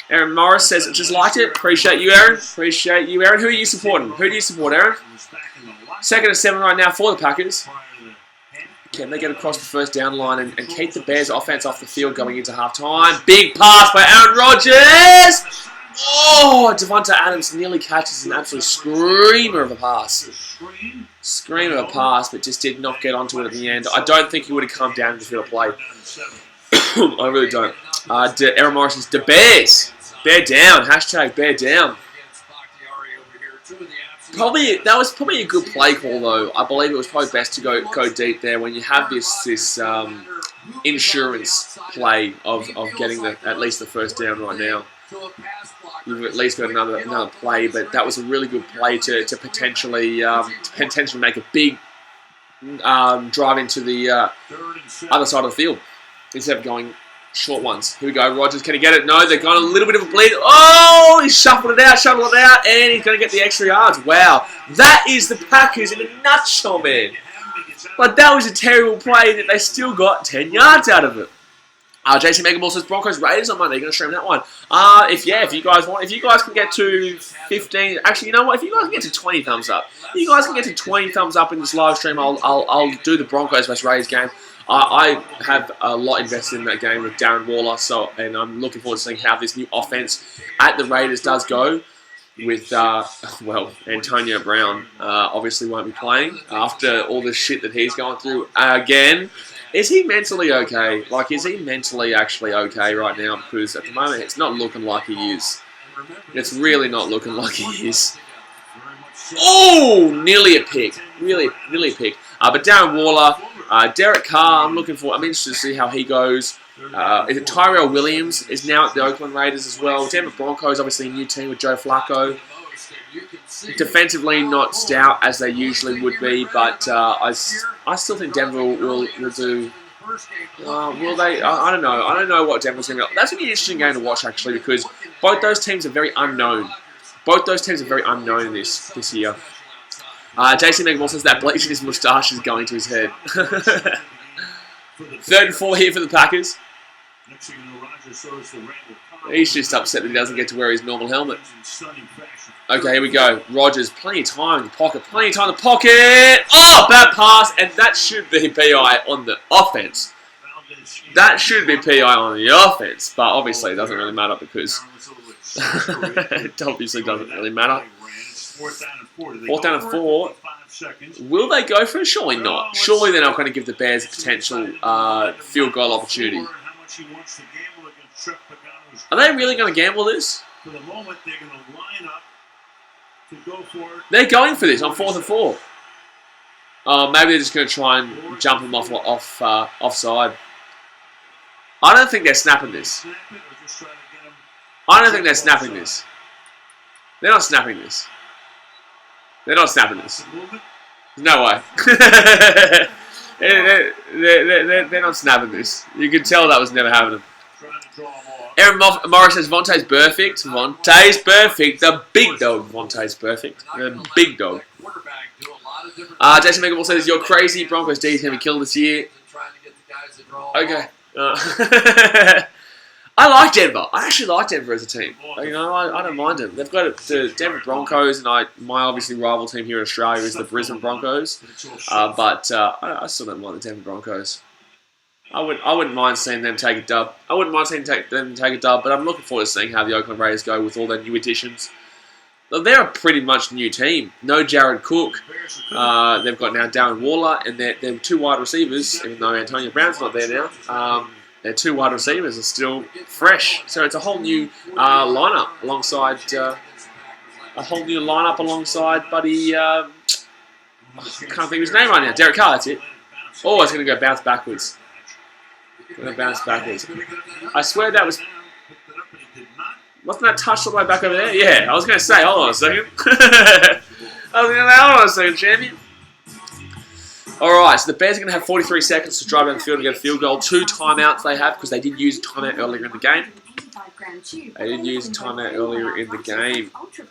Aaron Morris says, just liked it. Appreciate you, Aaron. Appreciate you, Aaron. Who are you supporting? Who do you support, Aaron? 2nd and 7 right now for the Packers. Can they get across the first down line and keep the Bears offense off the field going into halftime? Big pass by Aaron Rodgers. Oh, Devonta Adams nearly catches an absolute screamer of a pass. Screamer of a pass, but just did not get onto it at the end. I don't think he would have come down to the field of play. I really don't. Aaron Morris says, the Bears. Bear down. Hashtag bear down. That was probably a good play call, though. I believe it was probably best to go deep there when you have this insurance play of getting at least the first down right now. You've at least got another play, but that was a really good play to potentially make a big drive into the other side of the field instead of going short ones. Here we go. Rodgers, can he get it? No, they've got a little bit of a bleed. Oh, he shuffled it out, and he's going to get the extra yards. Wow. That is the Packers in a nutshell, man. But that was a terrible play that they still got 10 yards out of it. JC Megamall says Broncos Raiders on Monday. You're going to stream that one. If you guys can get to 15, actually, you know what? If you guys can get to 20 thumbs up, in this live stream, I'll do the Broncos vs Raiders game. I have a lot invested in that game with Darren Waller, and I'm looking forward to seeing how this new offense at the Raiders does go. With Antonio Brown obviously won't be playing after all the shit that he's going through again. Is he mentally okay? Like, is he mentally actually okay right now? Because at the moment, it's not looking like he is. It's really not looking like he is. Oh, nearly a pick. Nearly a pick. But Darren Waller, Derek Carr, I'm interested to see how he goes. Is it Tyrell Williams is now at the Oakland Raiders as well. Denver Broncos, obviously a new team with Joe Flacco. Defensively, not stout as they usually would be, but I still think Denver will do. Will they? I don't know. I don't know what Denver's going to be. That's going to be an interesting game to watch, actually, because both those teams are very unknown. Both those teams are very unknown this year. JC Megmore says that bleaching his moustache is going to his head. 3rd and 4 here for the Packers. He's just upset that he doesn't get to wear his normal helmet. Okay, here we go. Rodgers, plenty of time in the pocket. Oh, bad pass, and that should be PI on the offense. But obviously it doesn't really matter because it obviously doesn't really matter. 4th down and 4. Will they go for it? Surely not. Surely they're not going to give the Bears a potential field goal opportunity. Are they really going to gamble this? For the moment, they're going to line up to go for it. They're going for this on 4th and 4. Maybe they're just going to try and jump them offside. I don't think they're snapping this. I don't think they're snapping this. They're not snapping this. They're not snapping this. No way. They're not snapping this. You can tell that was never happening. Aaron Morris says Vontae's perfect. Vontae's perfect. The big dog. Vontae's perfect. The big dog. Jason Megaball says you're crazy. Broncos D's going to be killed this year. Okay. I like Denver. I actually like Denver as a team. You know, I don't mind them. They've got the Denver Broncos, and my obviously rival team here in Australia is the Brisbane Broncos. But I still don't mind the Denver Broncos. I wouldn't mind seeing them take a dub. I wouldn't mind seeing them take a dub, but I'm looking forward to seeing how the Oakland Raiders go with all their new additions. They're a pretty much new team. No Jared Cook. They've got now Darren Waller, and they're two wide receivers, even though Antonio Brown's not there now. Their two wide receivers are still fresh, so it's a whole new lineup alongside buddy. I can't think of his name right now. Derek Carr. That's it. Oh, it's going to go bounce backwards. I swear that wasn't that touched all the way back over there? Yeah, I was going to say. Hold on a second. Hold on a second, champion. Alright, so the Bears are going to have 43 seconds to drive down the field and get a field goal. 2 timeouts they have because they did use a timeout earlier in the game.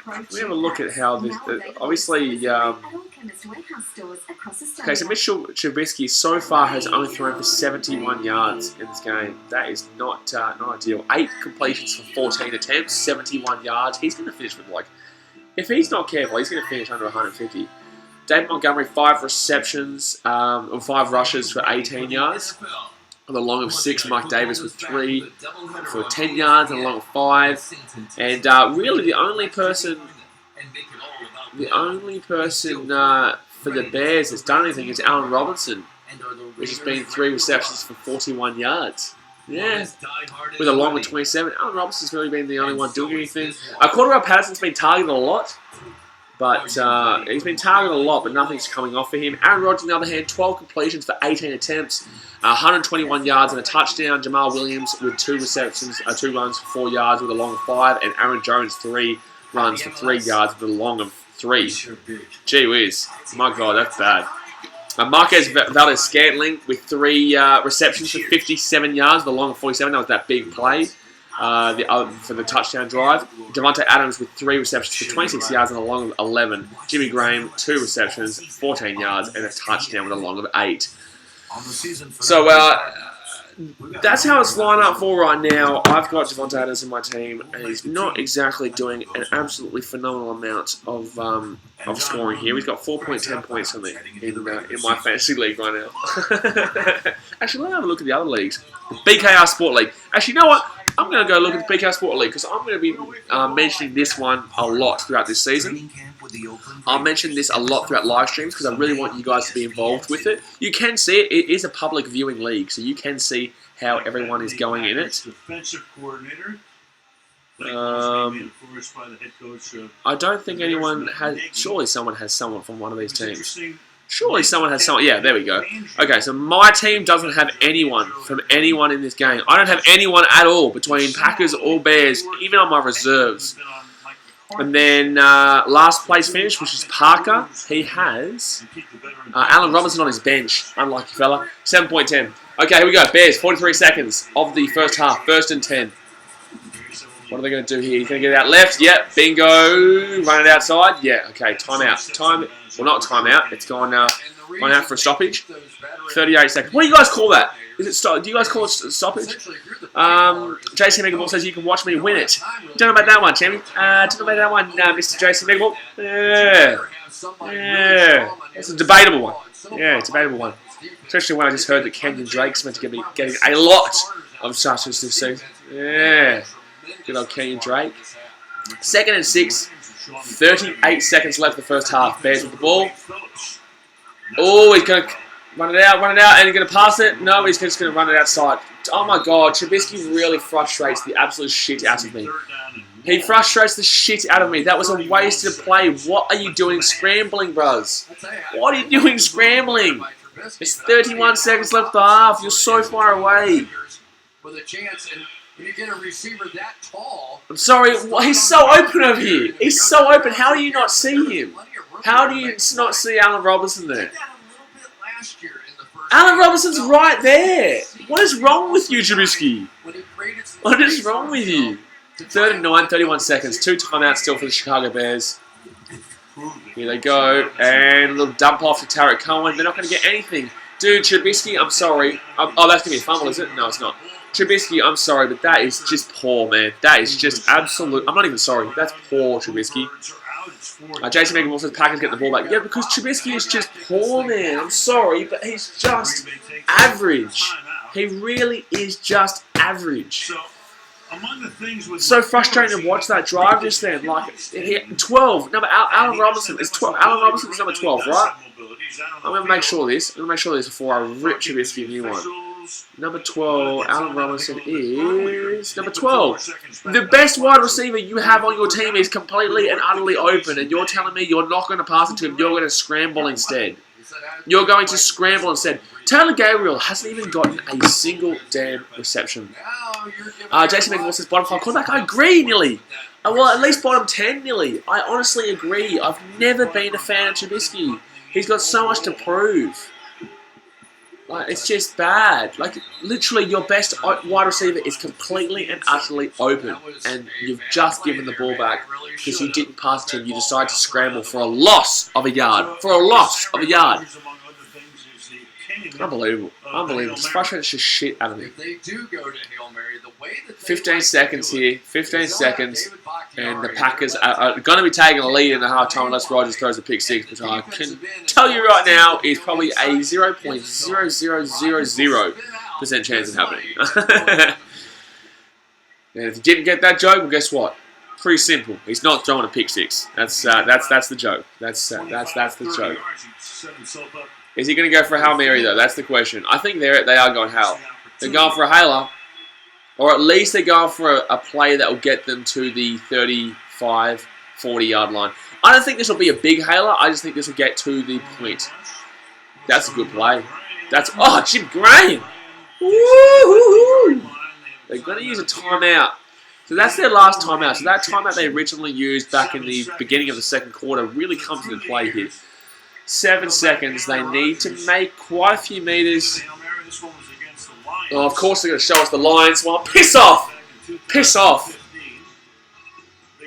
Let me have a look at how this... obviously, okay, so Mitchell Trubisky so far has only thrown for 71 yards in this game. That is not ideal. 8 completions for 14 attempts, 71 yards. He's going to finish with, like... If he's not careful, he's going to finish under 150. Dave Montgomery, 5 receptions, or 5 rushes for 18 yards. On the long of 6, Mike Davis with 3 for 10 yards and a long of 5. And really the only person for the Bears that's done anything is Allen Robinson, which has been 3 receptions for 41 yards. Yeah, with a long of 27. Allen Robinson's really been the only one doing anything. Cordero Patterson's been targeted a lot. But he's been targeted a lot, but nothing's coming off for him. Aaron Rodgers, on the other hand, 12 completions for 18 attempts, 121 yards and a touchdown. Jamal Williams with 2 receptions, 2 runs for 4 yards with a long of 5, and Aaron Jones 3 runs for 3 yards with a long of 3. Gee whiz, my God, that's bad. Marquez Valdez-Scantling with 3 receptions for 57 yards with a long of 47. That was that big play. For the touchdown drive. Devontae Adams with 3 receptions for 26 yards and a long of 11. Jimmy Graham, 2 receptions, 14 yards, and a touchdown with a long of 8. So, that's how it's lined up for right now. I've got Devontae Adams in my team, and he's not exactly doing an absolutely phenomenal amount of scoring here. He's got 4.10 points on me in my fantasy league right now. Actually, let's have a look at the other leagues. The BKR Sport League. Actually, you know what? I'm going to go look at the BKR Sport League because I'm going to be mentioning this one a lot throughout this season. I'll mention this a lot throughout live streams because I really want you guys to be involved with it. You can see it. It is a public viewing league, so you can see how everyone is going in it. Defensive coordinator. I don't think anyone has... Surely someone has someone from one of these teams. Surely someone has someone... Yeah, there we go. Okay, so my team doesn't have anyone from anyone in this game. I don't have anyone at all between Packers or Bears, even on my reserves. And then last place finish, which is Parker. He has Allen Robinson on his bench. Unlucky fella. 7.10. Okay, here we go. Bears, 43 seconds of the first half. 1st and 10. What are they going to do here? He's going to get it out left. Yep, bingo. Run it outside. Yeah, okay, timeout. Well, not timeout. It's gone out for a stoppage. 38 seconds. What do you guys call that? Is it? Do you guys call it stoppage? JC Megaball says you can watch me win it. Don't know about that one, champion. Don't know about that one, Mr. JC Megaball. Yeah. It's a debatable one. Yeah, it's a debatable one. Especially when I just heard that Kenyon Drake's meant to be getting a lot of starters this season. Yeah. Good old Kenyon Drake. 2nd and 6. 38 seconds left the first half. Bears with the ball. Oh, he's going to run it out, and he's going to pass it. No, he's just going to run it outside. Oh my God, Trubisky really frustrates the absolute shit out of me. He frustrates the shit out of me. That was a wasted play. What are you doing scrambling, bros? What are you doing scrambling? There's 31 seconds left the half. You're so far away. With a chance, and when you get a receiver that tall, I'm sorry, he's so open over here. He's so open. How do you not see him? How do you not see Allen Robinson there? Allen Robinson's right there. What is wrong with you, Trubisky? What is wrong with you? 3rd and 9, 31 seconds. 2 timeouts still for the Chicago Bears. Here they go. And a little dump off to Tarek Cohen. They're not going to get anything. Dude, Trubisky, I'm sorry. Oh, that's going to be a fumble, is it? No, it's not. Trubisky, I'm sorry, but that is just poor, man. That is just absolute. I'm not even sorry. That's poor, Trubisky. Jason Megan says Packers get the ball back. Yeah, because Trubisky is just poor, man. I'm sorry, but he's just average. He really is just average. So frustrating to watch that drive just then. Like, 12. Number Allen Robinson is 12. Allen Robinson is number 12, right? I'm going to make sure of this. I'm going to make sure of this before I rip Trubisky a new one. Number 12, Allen Robinson is number 12. The best wide receiver you have on your team is completely and utterly open, and you're telling me you're not going to pass it to him, you're going to scramble instead. You're going to scramble instead. Taylor Gabriel hasn't even gotten a single damn reception. Jason McNeil says bottom 5 quarterback. I agree, nearly. Well, at least bottom 10, nearly. I honestly agree. I've never been a fan of Trubisky. He's got so much to prove. Like, it's just bad. Like, literally, your best wide receiver is completely and utterly open, and you've just given the ball back because you didn't pass to him. You decide to scramble for a loss of a yard. For a loss of a yard. Unbelievable. Unbelievable. It's frustrating the shit out of me. 15 seconds here. 15 seconds. And the Packers are going to be taking a lead in the halftime unless Rodgers throws a pick 6, which I can tell you right now is probably a 0.0000% chance of happening. And if you didn't get that joke, well, guess what? Pretty simple. He's not throwing a pick 6. That's the joke. That's the joke. Is he going to go for a Hail Mary, though? That's the question. I think they are going Hail. They're going for a Hailer. Or at least they're going for a play that will get them to the 35, 40-yard line. I don't think this will be a big Hailer. I just think this will get to the point. That's a good play. Oh, Jim Graham. Woo-hoo-hoo. They're going to use a timeout. So that's their last timeout. So that timeout they originally used back in the beginning of the second quarter really comes into play here. 7 seconds. They need to make quite a few meters. Oh, of course they're going to show us the Lions one. Piss off! Piss off!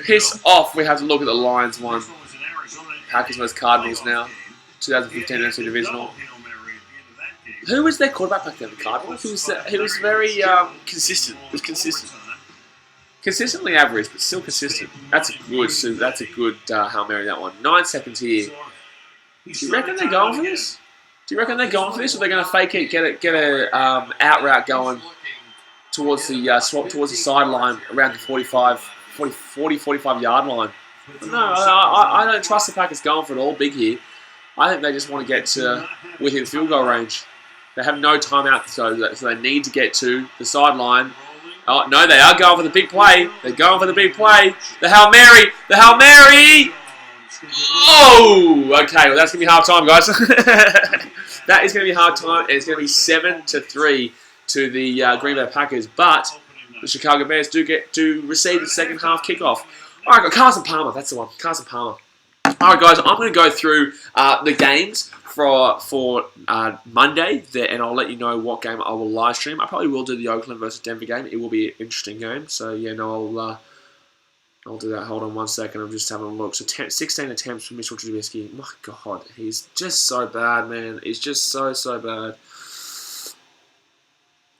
Piss off. We have to look at the Lions one. Packers vs Cardinals now. 2015 NFC Divisional. Who was their quarterback back then? The Cardinals? He was very consistent. He was consistent. Consistently average, but still consistent. That's a good Hail Mary, that one. 9 seconds here. Do you reckon they're going for this? Do you reckon they're going for this, or they're going to fake it, get a out route going towards the sideline around the 45 yard line? No, I don't trust the Packers going for it all big here. I think they just want to get to within field goal range. They have no timeout, so they need to get to the sideline. Oh no, they are going for the big play. They're going for the big play. The Hail Mary. The Hail Mary. Oh, okay. Well, that's gonna be half time, guys. That is gonna be half time, and it's gonna be 7-3 to the Green Bay Packers. But the Chicago Bears do receive the second half kickoff. All right, Carson Palmer. That's the one. Carson Palmer. All right, guys. I'm gonna go through the games for Monday, and I'll let you know what game I will live stream. I probably will do the Oakland versus Denver game. It will be an interesting game. So yeah, no, I'll do that. Hold on 1 second. I'm just having a look. So 16 attempts from Mitchell Trubisky. My God, he's just so bad, man. He's just so bad.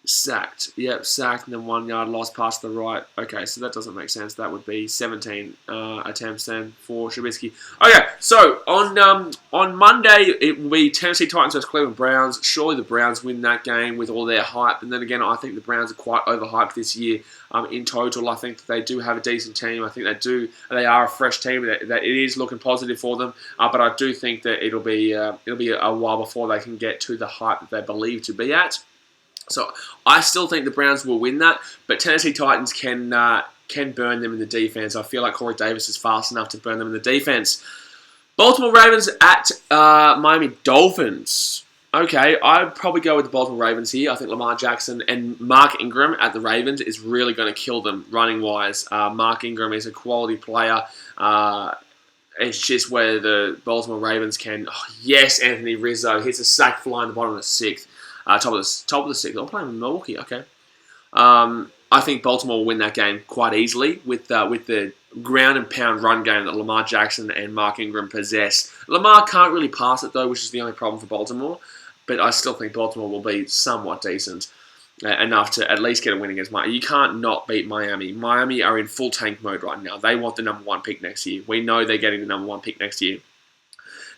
Sacked. Yep, sacked and then 1 yard lost past the right. Okay, so that doesn't make sense. That would be 17 attempts then for Trubisky. Okay, so on Monday, it will be Tennessee Titans versus Cleveland Browns. Surely the Browns win that game with all their hype. And then again, I think the Browns are quite overhyped this year. In total, I think they do have a decent team. I think they are a fresh team. That it is looking positive for them. But I do think that it'll be a while before they can get to the hype that they believe to be at. So I still think the Browns will win that, but Tennessee Titans can burn them in the defense. I feel like Corey Davis is fast enough to burn them in the defense. Baltimore Ravens at Miami Dolphins. Okay, I'd probably go with the Baltimore Ravens here. I think Lamar Jackson and Mark Ingram at the Ravens is really going to kill them running-wise. Mark Ingram is a quality player. It's just where the Baltimore Ravens can... Oh, yes, Anthony Rizzo hits a sack fly in the bottom of the 6th. Top of the 6th. They're playing in Milwaukee. Okay. I think Baltimore will win that game quite easily with the ground and pound run game that Lamar Jackson and Mark Ingram possess. Lamar can't really pass it though, which is the only problem for Baltimore. But I still think Baltimore will be somewhat decent. enough to at least get a win against Miami. You can't not beat Miami. Miami are in full tank mode right now. They want the #1 pick next year. We know they're getting the #1 pick next year.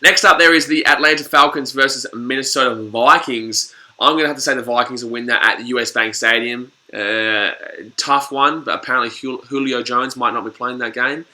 Next up, there is the Atlanta Falcons versus Minnesota Vikings. I'm going to have to say the Vikings will win that at the US Bank Stadium. Tough one, but apparently Julio Jones might not be playing that game.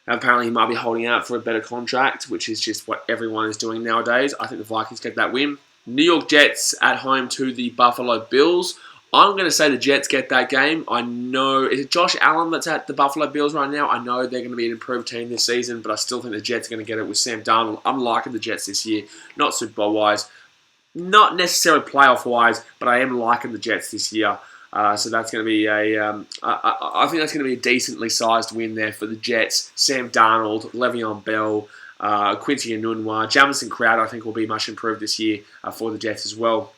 Apparently he might be holding out for a better contract, which is just what everyone is doing nowadays. I think the Vikings get that win. New York Jets at home to the Buffalo Bills. I'm going to say the Jets get that game. I know, is it Josh Allen that's at the Buffalo Bills right now? I know they're going to be an improved team this season, but I still think the Jets are going to get it with Sam Darnold. I'm liking the Jets this year, not Super Bowl-wise, not necessarily playoff-wise, but I am liking the Jets this year. So that's going to be I think that's going to be a decently sized win there for the Jets. Sam Darnold, Le'Veon Bell, Quincy Enunwa, Jamison Crowder, I think will be much improved this year for the Jets as well.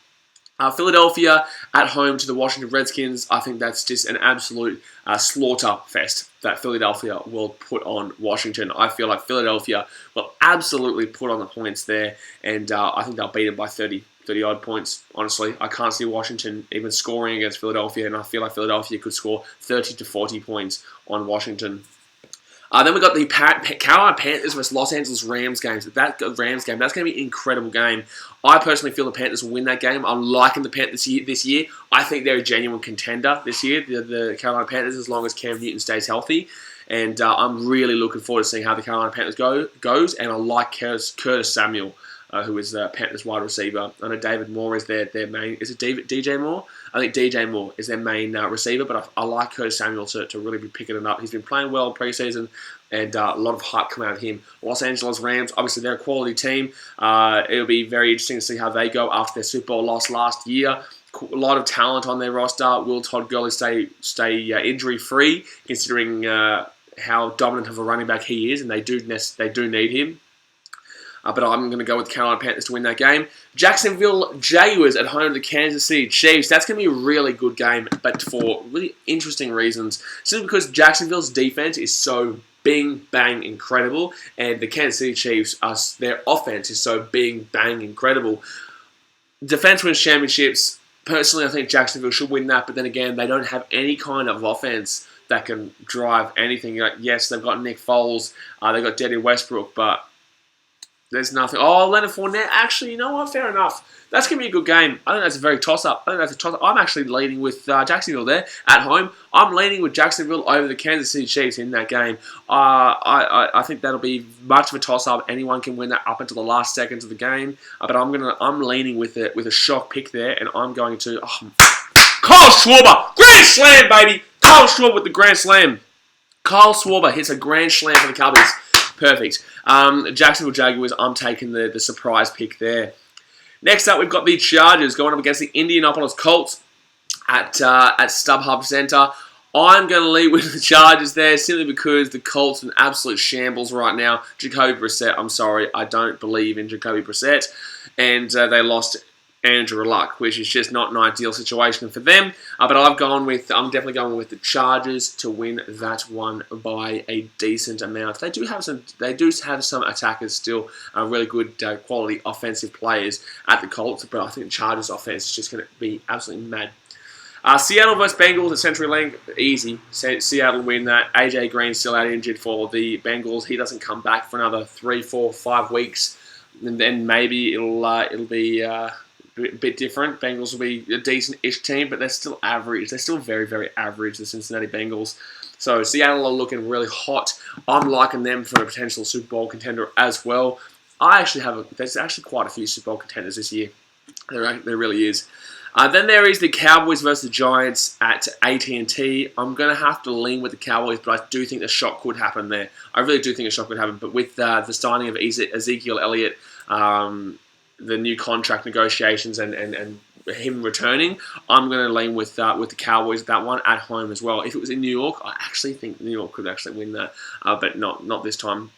Philadelphia at home to the Washington Redskins. I think that's just an absolute slaughter fest that Philadelphia will put on Washington. I feel like Philadelphia will absolutely put on the points there, and I think they'll beat them by 30-odd points, honestly. I can't see Washington even scoring against Philadelphia, and I feel like Philadelphia could score 30 to 40 points on Washington. Then we've got the Carolina Panthers versus Los Angeles Rams games. That Rams game, that's going to be an incredible game. I personally feel the Panthers will win that game. I'm liking the Panthers this year. I think they're a genuine contender this year, the Carolina Panthers, as long as Cam Newton stays healthy. And I'm really looking forward to seeing how the Carolina Panthers goes. And I like Curtis Samuel, who is the Panthers wide receiver. I know David Moore is their main. Is it DJ Moore? I think DJ Moore is their main receiver, but I like Curtis Samuel to really be picking it up. He's been playing well in preseason, and a lot of hype coming out of him. Los Angeles Rams, obviously they're a quality team. It'll be very interesting to see how they go after their Super Bowl loss last year. A lot of talent on their roster. Will Todd Gurley stay injury free, considering how dominant of a running back he is, and they do need him. But I'm going to go with the Carolina Panthers to win that game. Jacksonville Jaguars at home to the Kansas City Chiefs. That's going to be a really good game, but for really interesting reasons. Simply because Jacksonville's defense is so bing, bang, incredible, and the Kansas City Chiefs, their offense is so bing, bang, incredible. Defense wins championships. Personally, I think Jacksonville should win that, but then again, they don't have any kind of offense that can drive anything. Like, yes, they've got Nick Foles, they've got Teddy Westbrook, but there's nothing. Oh, Leonard Fournette. Actually, you know what? Fair enough. That's going to be a good game. I think that's a very toss-up. I'm actually leaning with Jacksonville there at home. I'm leaning with Jacksonville over the Kansas City Chiefs in that game. I think that'll be much of a toss-up. Anyone can win that up until the last seconds of the game. But I'm leaning with a shock pick there, and I'm going to Kyle Schwarber, grand slam, baby. Kyle Schwarber with the grand slam. Kyle Schwarber hits a grand slam for the Cubbies. Perfect. Jacksonville Jaguars, I'm taking the surprise pick there. Next up, we've got the Chargers going up against the Indianapolis Colts at StubHub Center. I'm going to lead with the Chargers there simply because the Colts are in absolute shambles right now. Jacoby Brissett, I'm sorry, I don't believe in Jacoby Brissett. And they lost Andrew Luck, which is just not an ideal situation for them. But I'm definitely going with the Chargers to win that one by a decent amount. They do have some attackers still, really good quality offensive players at the Colts, but I think the Chargers offense is just going to be absolutely mad. Seattle versus Bengals at CenturyLink, easy. Seattle win that. AJ Green's still out injured for the Bengals. He doesn't come back for another 3, 4, 5 weeks, and then maybe it'll be a bit different. Bengals will be a decent-ish team, but they're still average. They're still very, very average, the Cincinnati Bengals. So Seattle are looking really hot. I'm liking them for a potential Super Bowl contender as well. There's actually quite a few Super Bowl contenders this year. There really is. Then there is the Cowboys versus the Giants at AT&T. I'm going to have to lean with the Cowboys, but I do think a shock could happen there. I really do think a shock could happen. But with the signing of Ezekiel Elliott, the new contract negotiations and him returning, I'm going to lean with the Cowboys, that one at home as well. If it was in New York, I actually think New York could actually win that, but not this time.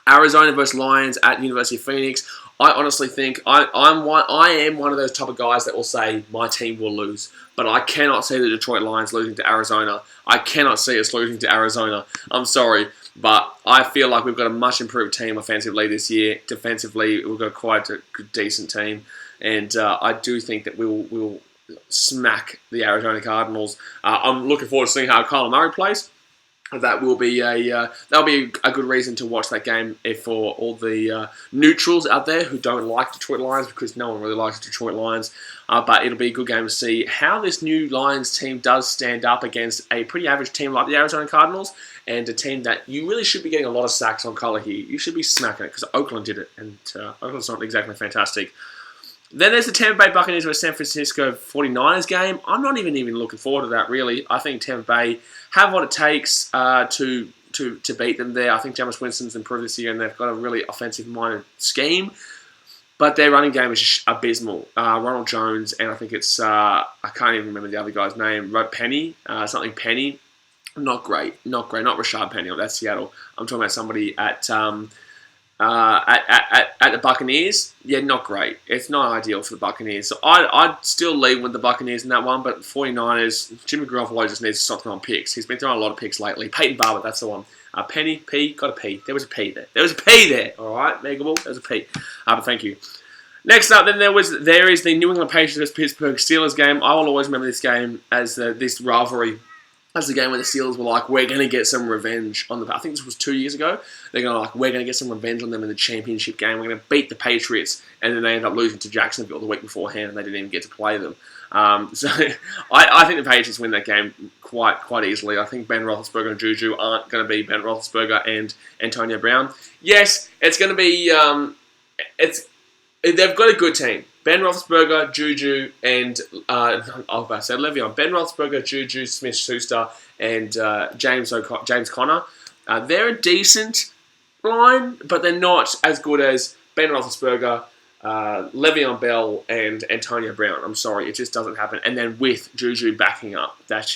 Arizona versus Lions at University of Phoenix. I honestly think I am one of those type of guys that will say my team will lose, but I cannot see the Detroit Lions losing to Arizona. I cannot see us losing to Arizona. I'm sorry, but I feel like we've got a much improved team offensively this year. Defensively, we've got quite a decent team, and I do think that we'll smack the Arizona Cardinals. I'm looking forward to seeing how Kyler Murray plays. That will be a good reason to watch that game for all the neutrals out there who don't like Detroit Lions, because no one really likes Detroit Lions. But it'll be a good game to see how this new Lions team does stand up against a pretty average team like the Arizona Cardinals, and a team that you really should be getting a lot of sacks on color here. You should be smacking it, because Oakland did it, and Oakland's not exactly fantastic. Then there's the Tampa Bay Buccaneers vs San Francisco 49ers game. I'm not even looking forward to that, really. I think Tampa Bay have what it takes to beat them there. I think Jameis Winston's improved this year, and they've got a really offensive-minded scheme. But their running game is just abysmal. Ronald Jones, and I think it's, I can't even remember the other guy's name, Penny, something Penny. Not great. Not Rashad Penny, that's Seattle. I'm talking about somebody at the Buccaneers. Yeah, not great. It's not ideal for the Buccaneers. So I'd still lead with the Buccaneers in that one, but 49ers, Jimmy Garoppolo just needs to stop throwing picks. He's been throwing a lot of picks lately. Peyton Barber, that's the one. Penny, P, got a P. There was a P there. All right, Megable, there was a P. But thank you. Next up, then there is the New England Patriots vs Pittsburgh Steelers game. I will always remember this game as this rivalry. That's the game where the Steelers were like, we're going to get some revenge on the... I think this was 2 years ago. They're going to we're going to get some revenge on them in the championship game. We're going to beat the Patriots. And then they end up losing to Jacksonville the week beforehand, and they didn't even get to play them. So I think the Patriots win that game quite easily. I think Ben Roethlisberger and Juju aren't going to be Ben Roethlisberger and Antonio Brown. Yes, it's going to be... They've got a good team. Ben Roethlisberger, Juju, and I was about to say Le'Veon. Ben Roethlisberger, Juju, Smith-Schuster, and James Conner. They're a decent line, but they're not as good as Ben Roethlisberger, Le'Veon Bell, and Antonio Brown. I'm sorry, it just doesn't happen. And then with Juju backing up, that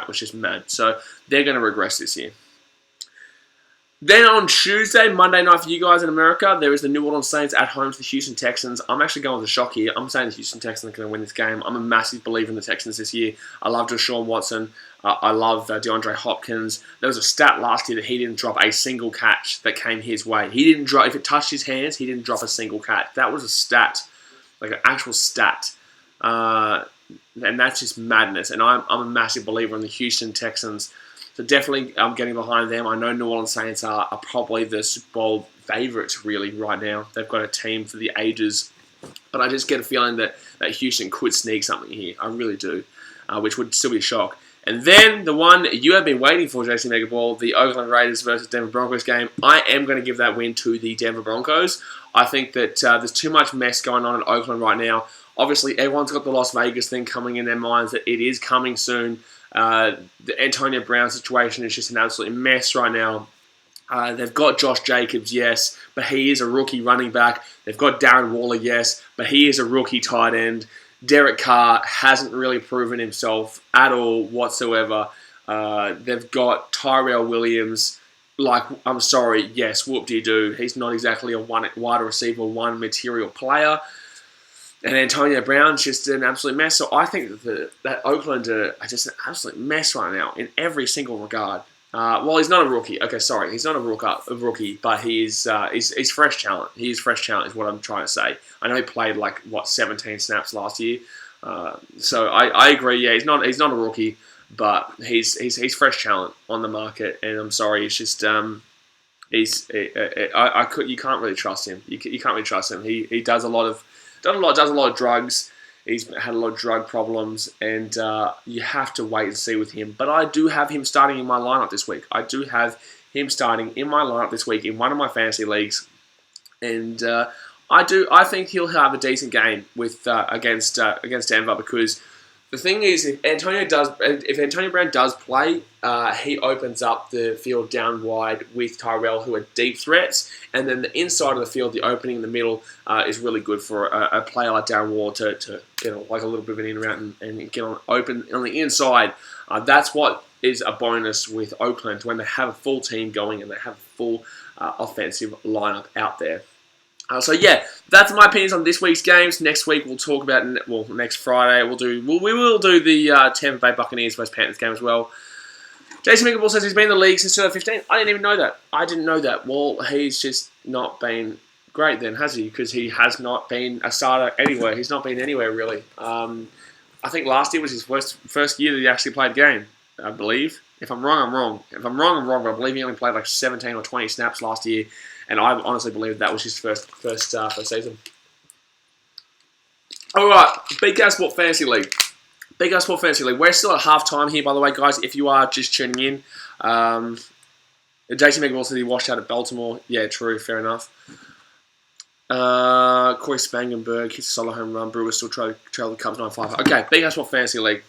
was just mad. So they're going to regress this year. Then on Tuesday, Monday night for you guys in America, there is the New Orleans Saints at home to the Houston Texans. I'm actually going with a shock here. I'm saying the Houston Texans are going to win this game. I'm a massive believer in the Texans this year. I love Deshaun Watson. I love DeAndre Hopkins. There was a stat last year that he didn't drop a single catch that came his way. He didn't drop, if it touched his hands, he didn't drop a single catch. That was a stat, like an actual stat. And that's just madness. And I'm a massive believer in the Houston Texans. So definitely I'm getting behind them. I know New Orleans Saints are probably the Super Bowl favourites really right now. They've got a team for the ages. But I just get a feeling that Houston could sneak something here. I really do, which would still be a shock. And then the one you have been waiting for, JC Megaball, the Oakland Raiders versus Denver Broncos game. I am going to give that win to the Denver Broncos. I think that there's too much mess going on in Oakland right now. Obviously, everyone's got the Las Vegas thing coming in their minds that it is coming soon. The Antonio Brown situation is just an absolute mess right now. They've got Josh Jacobs, yes, but he is a rookie running back. They've got Darren Waller, yes, but he is a rookie tight end. Derek Carr hasn't really proven himself at all whatsoever. They've got Tyrell Williams. I'm sorry, yes, whoop-de-doo. He's not exactly a wide receiver, one material player. And Antonio Brown's just an absolute mess. So I think that Oakland are just an absolute mess right now in every single regard. Well, he's not a rookie. Okay, sorry, he's not a rookie, but he's fresh talent. He is fresh talent, is what I'm trying to say. I know he played 17 snaps last year. So I agree. Yeah, he's not a rookie, but he's fresh talent on the market. And I'm sorry, it's just you can't really trust him. You can't really trust him. He does a lot of drugs. He's had a lot of drug problems, and you have to wait and see with him. But I do have him starting in my lineup this week. I in one of my fantasy leagues, and I think he'll have a decent game with against Denver, because the thing is, if Antonio Brown does play, he opens up the field down wide with Tyrell, who are deep threats, and then the inside of the field, the opening in the middle, is really good for a player like Darren Waller to get a little bit of an in route and get on open on the inside. That's what is a bonus with Oakland when they have a full team going and they have a full offensive lineup out there. So yeah, that's my opinions on this week's games. Next week we'll talk about, next Friday we will do the Tampa Bay Buccaneers vs Panthers game as well. Jason Mickleball says he's been in the league since 2015. I didn't even know that. I didn't know that. Well, he's just not been great then, has he? Because he has not been a starter anywhere. He's not been anywhere really. I think last year was his first year that he actually played a game, I believe. If I'm wrong, I'm wrong. If I'm wrong, I'm wrong, but I believe he only played like 17 or 20 snaps last year, and I honestly believe that was his first season. All right, BK Sport Fantasy League. BK Sport Fantasy League. We're still at half-time here, by the way, guys, if you are just tuning in. JT McBall said he washed out at Baltimore. Yeah, true, fair enough. Corey Spangenberg hits a solo home run. Brewers still trail the Cubs 9-5. Okay, BK Sport Fantasy League.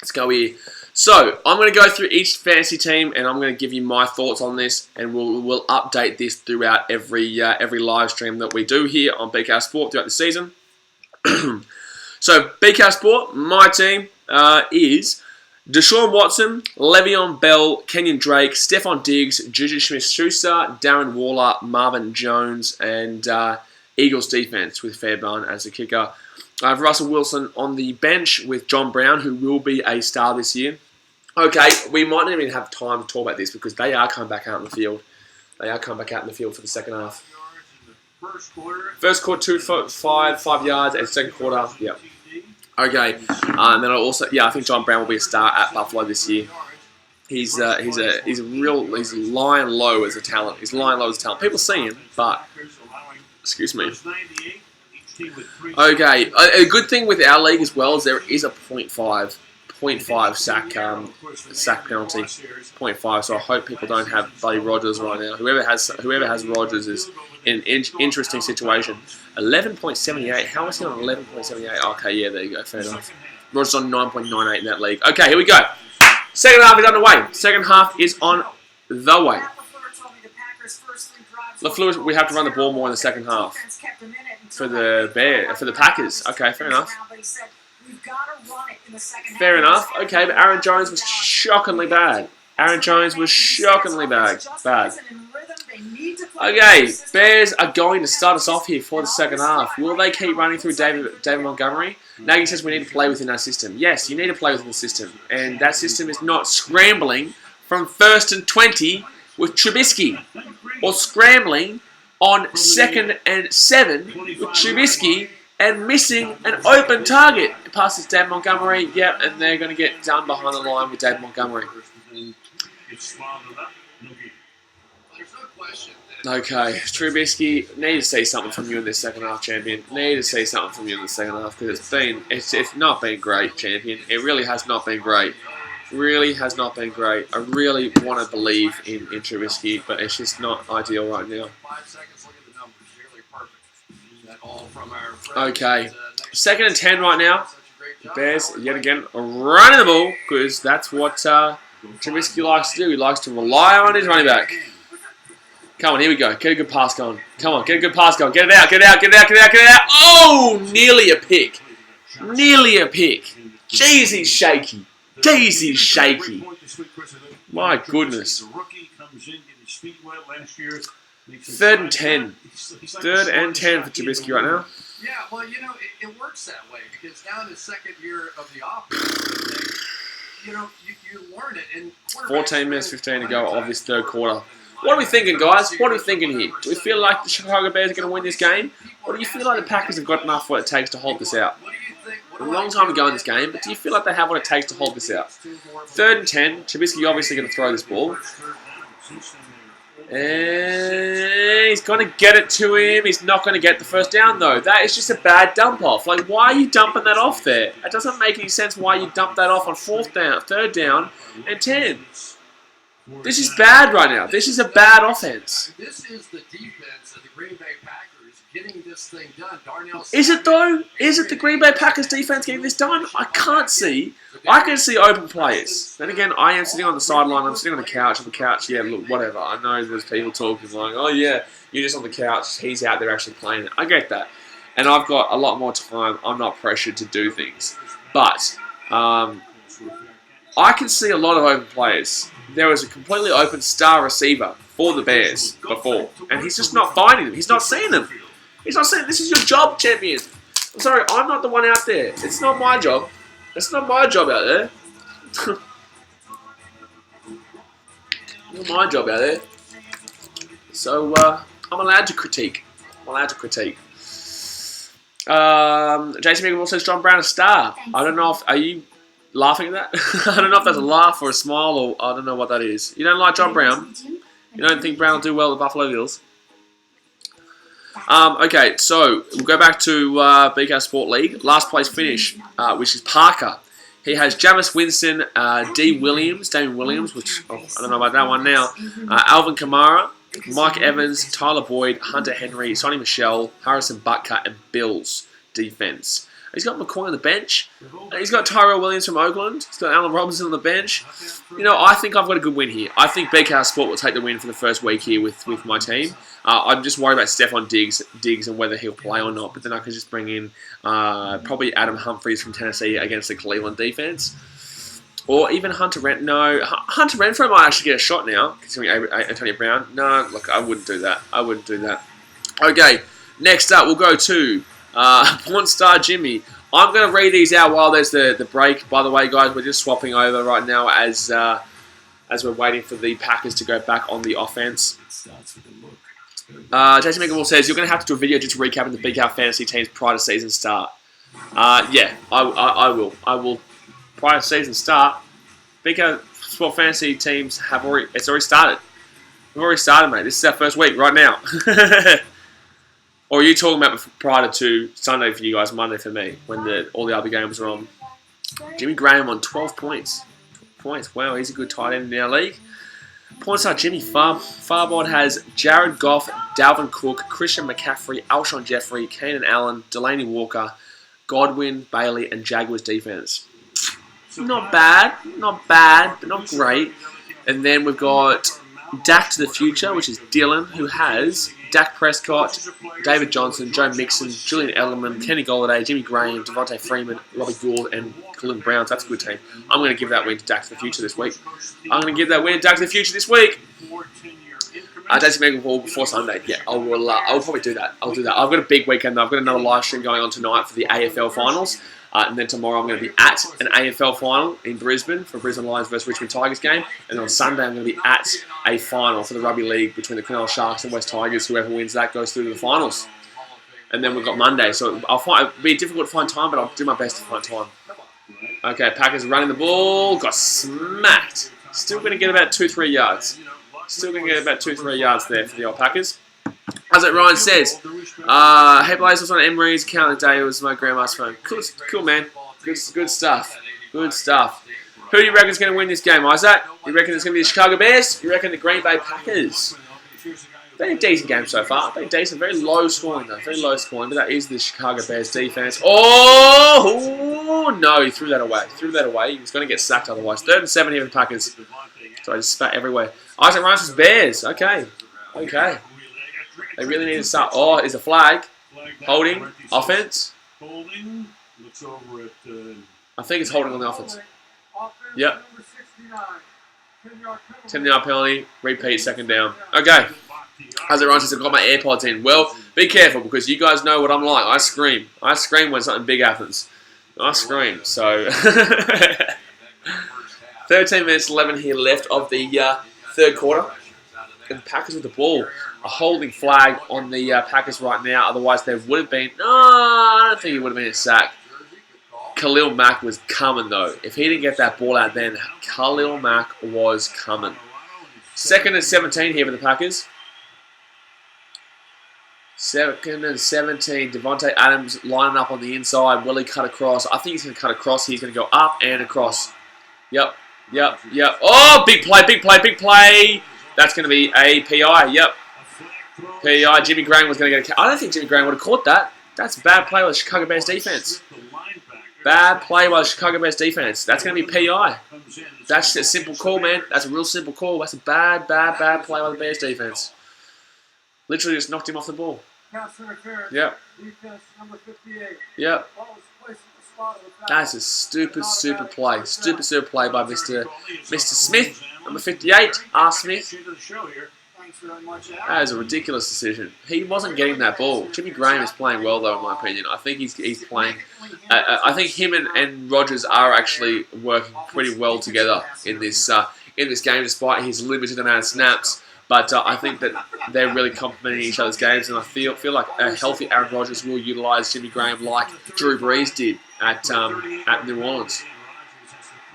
Let's go here. So, I'm going to go through each fantasy team, and I'm going to give you my thoughts on this, and we'll update this throughout every live stream that we do here on BK Sport throughout the season. So, BK Sport, my team is Deshaun Watson, Le'Veon Bell, Kenyon Drake, Stephon Diggs, Juju Smith-Schuster, Darren Waller, Marvin Jones, and Eagles defense with Fairbairn as the kicker. I have Russell Wilson on the bench with John Brown, who will be a star this year. Okay, we might not even have time to talk about this because they are coming back out in the field. They are coming back out in the field for the second half. First quarter, 5 yards, and second quarter, yep. Okay, and then I think John Brown will be a star at Buffalo this year. He's lying low as a talent. He's lying low as a talent. People see him, but excuse me. Okay, a good thing with our league as well is there is a 0.5 sack penalty, 0.5. So I hope people don't have Buddy Rogers right now. Whoever has Rogers is in an interesting situation. 11.78. How is he on 11.78? Okay, yeah, there you go. Fair enough. Rogers on 9.98 in that league. Okay, here we go. Second half is underway. Second half is on the way. LaFleur, we have to run the ball more in the second half for the Packers. Okay, fair enough. Fair enough. Okay, but Aaron Jones was shockingly bad. Okay, Bears are going to start us off here for the second half. Will they keep running through David Montgomery? Nagy says we need to play within our system. Yes, you need to play within the system. And that system is not scrambling from 1st and 20 with Trubisky. Or scrambling on 2nd and 7 with Trubisky and missing an open target. It passes David Montgomery, yep, and they're going to get done behind the line with David Montgomery. Okay, Trubisky, need to see something from you in this second half, champion. Need to see something from you in the second half because it's not been great, champion. It really has not been great. Really has not been great. I really want to believe in Trubisky, but it's just not ideal right now. Okay, 2nd and 10 right now. Bears, yet again, running the ball because that's what Trubisky likes to do. He likes to rely on his running back. Come on, here we go. Get a good pass going. Come on, get a good pass going. Get it out, get it out, get it out, get it out, get it out. Oh, nearly a pick. Nearly a pick. Jeez, he's shaky. Jeez, he's shaky. My goodness. 3rd and 10. 3rd and 10 for Trubisky right now. Yeah, well, it works that way because now in the second year of the offense, you learn it. And 14 minutes, 15 to go of this third quarter. What are we thinking, guys? What are we thinking here? Do we feel like the Chicago Bears are going to win this game? Or do you feel like the Packers have got enough what it takes to hold this out? A long time to go in this game, but do you feel like they have what it takes to hold this out? 3rd and 10. Trubisky obviously going to throw this ball. And he's going to get it to him. He's not going to get the first down, though. That is just a bad dump off. Like, why are you dumping that off there? It doesn't make any sense why you dump that off on 3rd down, and 10. This is bad right now. This is a bad offense. This is the defense of the Green Bay Packers getting this thing done. Is it, though? Is it the Green Bay Packers defense getting this done? I can't see. I can see open players. Then again, I am sitting on the sideline. I'm sitting on the couch. On the couch, yeah, look, whatever. I know there's people talking like, oh, yeah, you're just on the couch. He's out there actually playing it. I get that. And I've got a lot more time. I'm not pressured to do things. But I can see a lot of open players. There was a completely open star receiver for the Bears before, and he's just not finding them. He's not seeing them. He's not saying, this is your job, champion. I'm sorry, I'm not the one out there. It's not my job. It's not my job out there. Not my job out there. So, I'm allowed to critique. Jason Megan says John Brown a star. I don't know if are you laughing at that? I don't know if that's a laugh or a smile or I don't know what that is. You don't like John Brown? You don't think Brown will do well at the Buffalo Bills? Okay, so we'll go back to BK Sport League. Last place finish, which is Parker. He has Jameis Winston, Damon Williams, which I don't know about that one now. Alvin Kamara, Mike Evans, Tyler Boyd, Hunter Henry, Sonny Michel, Harrison Butker, and Bills defense. He's got McCoy on the bench. He's got Tyrell Williams from Oakland. He's got Allen Robinson on the bench. You know, I think I've got a good win here. I think BK Sport will take the win for the first week here with my team. I'm just worried about Stephon Diggs and whether he'll play or not. But then I could just bring in probably Adam Humphries from Tennessee against the Cleveland defense. Or even Hunter Renfrow. No, Hunter Renfrow might actually get a shot now, considering Antonio Brown. No, look, I wouldn't do that. Okay, next up, we'll go to Porn Star Jimmy. I'm going to read these out while there's the break. By the way, guys, we're just swapping over right now as we're waiting for the Packers to go back on the offense. Jason Megamore says, you're going to have to do a video just recapping the Big House fantasy teams prior to season start. Yeah, I will. Prior to season start, Big House Sport fantasy teams it's already started. We've already started, mate. This is our first week right now. Or are you talking about prior to Sunday for you guys, Monday for me, when all the other games were on? Jimmy Graham on 12 points. 12 points. Wow, he's a good tight end in our league. Pornstar Jimmy Farbod has Jared Goff, Dalvin Cook, Christian McCaffrey, Alshon Jeffrey, Keenan Allen, Delaney Walker, Godwin, Bailey, and Jaguars defense. Not bad, but not great. And then we've got Dak to the Future, which is Dylan, who has Dak Prescott, David Johnson, Joe Mixon, Julian Edelman, Kenny Golladay, Jimmy Graham, Devontae Freeman, Robbie Gould, and Khalil Brown. So that's a good team. I'm going to give that win to Dak to the Future this week. Daisy Megan Hall before Sunday. Yeah, I'll probably do that. I'll do that. I've got a big weekend though. I've got another live stream going on tonight for the AFL finals. And then tomorrow I'm going to be at an AFL final in Brisbane for Brisbane Lions versus Richmond Tigers game. And on Sunday I'm going to be at a final for the Rugby League between the Cronulla Sharks and West Tigers. Whoever wins that goes through to the finals. And then we've got Monday. So it'll be difficult to find time, but I'll do my best to find time. Okay, Packers running the ball. Got smacked. Still going to get about 2-3 yards. Still going to get about 2-3 yards there for the old Packers. As it Ryan says, hey Blaze, was on Emery's account the day. It was my grandma's phone. Cool man. Good stuff. Good stuff. Who do you reckon is going to win this game, Isaac? You reckon it's going to be the Chicago Bears? You reckon the Green Bay Packers? Been a decent game so far. Been decent. Very low scoring though. Very low scoring. But that is the Chicago Bears defense. Oh no! He threw that away. He was going to get sacked otherwise. 3rd and 7 here for the Packers. So I just spat everywhere. Isaac Ryan says Bears. Okay. They really need to start. Oh, is a flag. Holding. Offense. Holding. Looks over at. I think it's holding on the offense. Yep. 10-yard penalty. Repeat. 2nd down. Okay. As it runs, says, I've got my AirPods in. Well, be careful because you guys know what I'm like. I scream. I scream when something big happens. I scream. So. 13 minutes 11 here left of the 3rd quarter. And the Packers with the ball. A holding flag on the Packers right now. Otherwise, there would have been... No, I don't think it would have been a sack. Khalil Mack was coming, though. If he didn't get that ball out then, Khalil Mack was coming. 2nd and 17 here for the Packers. 2nd and 17. Devontae Adams lining up on the inside. Will he cut across? I think he's going to cut across. He's going to go up and across. Yep. Oh, big play. That's going to be a PI. Yep. PI. Jimmy Graham was going to get a... I don't think Jimmy Graham would have caught that. That's bad play by the Chicago Bears defense. That's going to be PI. That's a simple call, man. That's a real simple call. That's a bad play by the Bears defense. Literally just knocked him off the ball. Yep. Yep. That's a stupid play. Stupid play by Mr. Smith, number 58, R. Smith. That is a ridiculous decision. He wasn't getting that ball. Jimmy Graham is playing well, though, in my opinion. I think he's playing... I think him and Rodgers are actually working pretty well together in this game, despite his limited amount of snaps. But I think that they're really complementing each other's games, and I feel like a healthy Aaron Rodgers will utilise Jimmy Graham like Drew Brees did at New Orleans.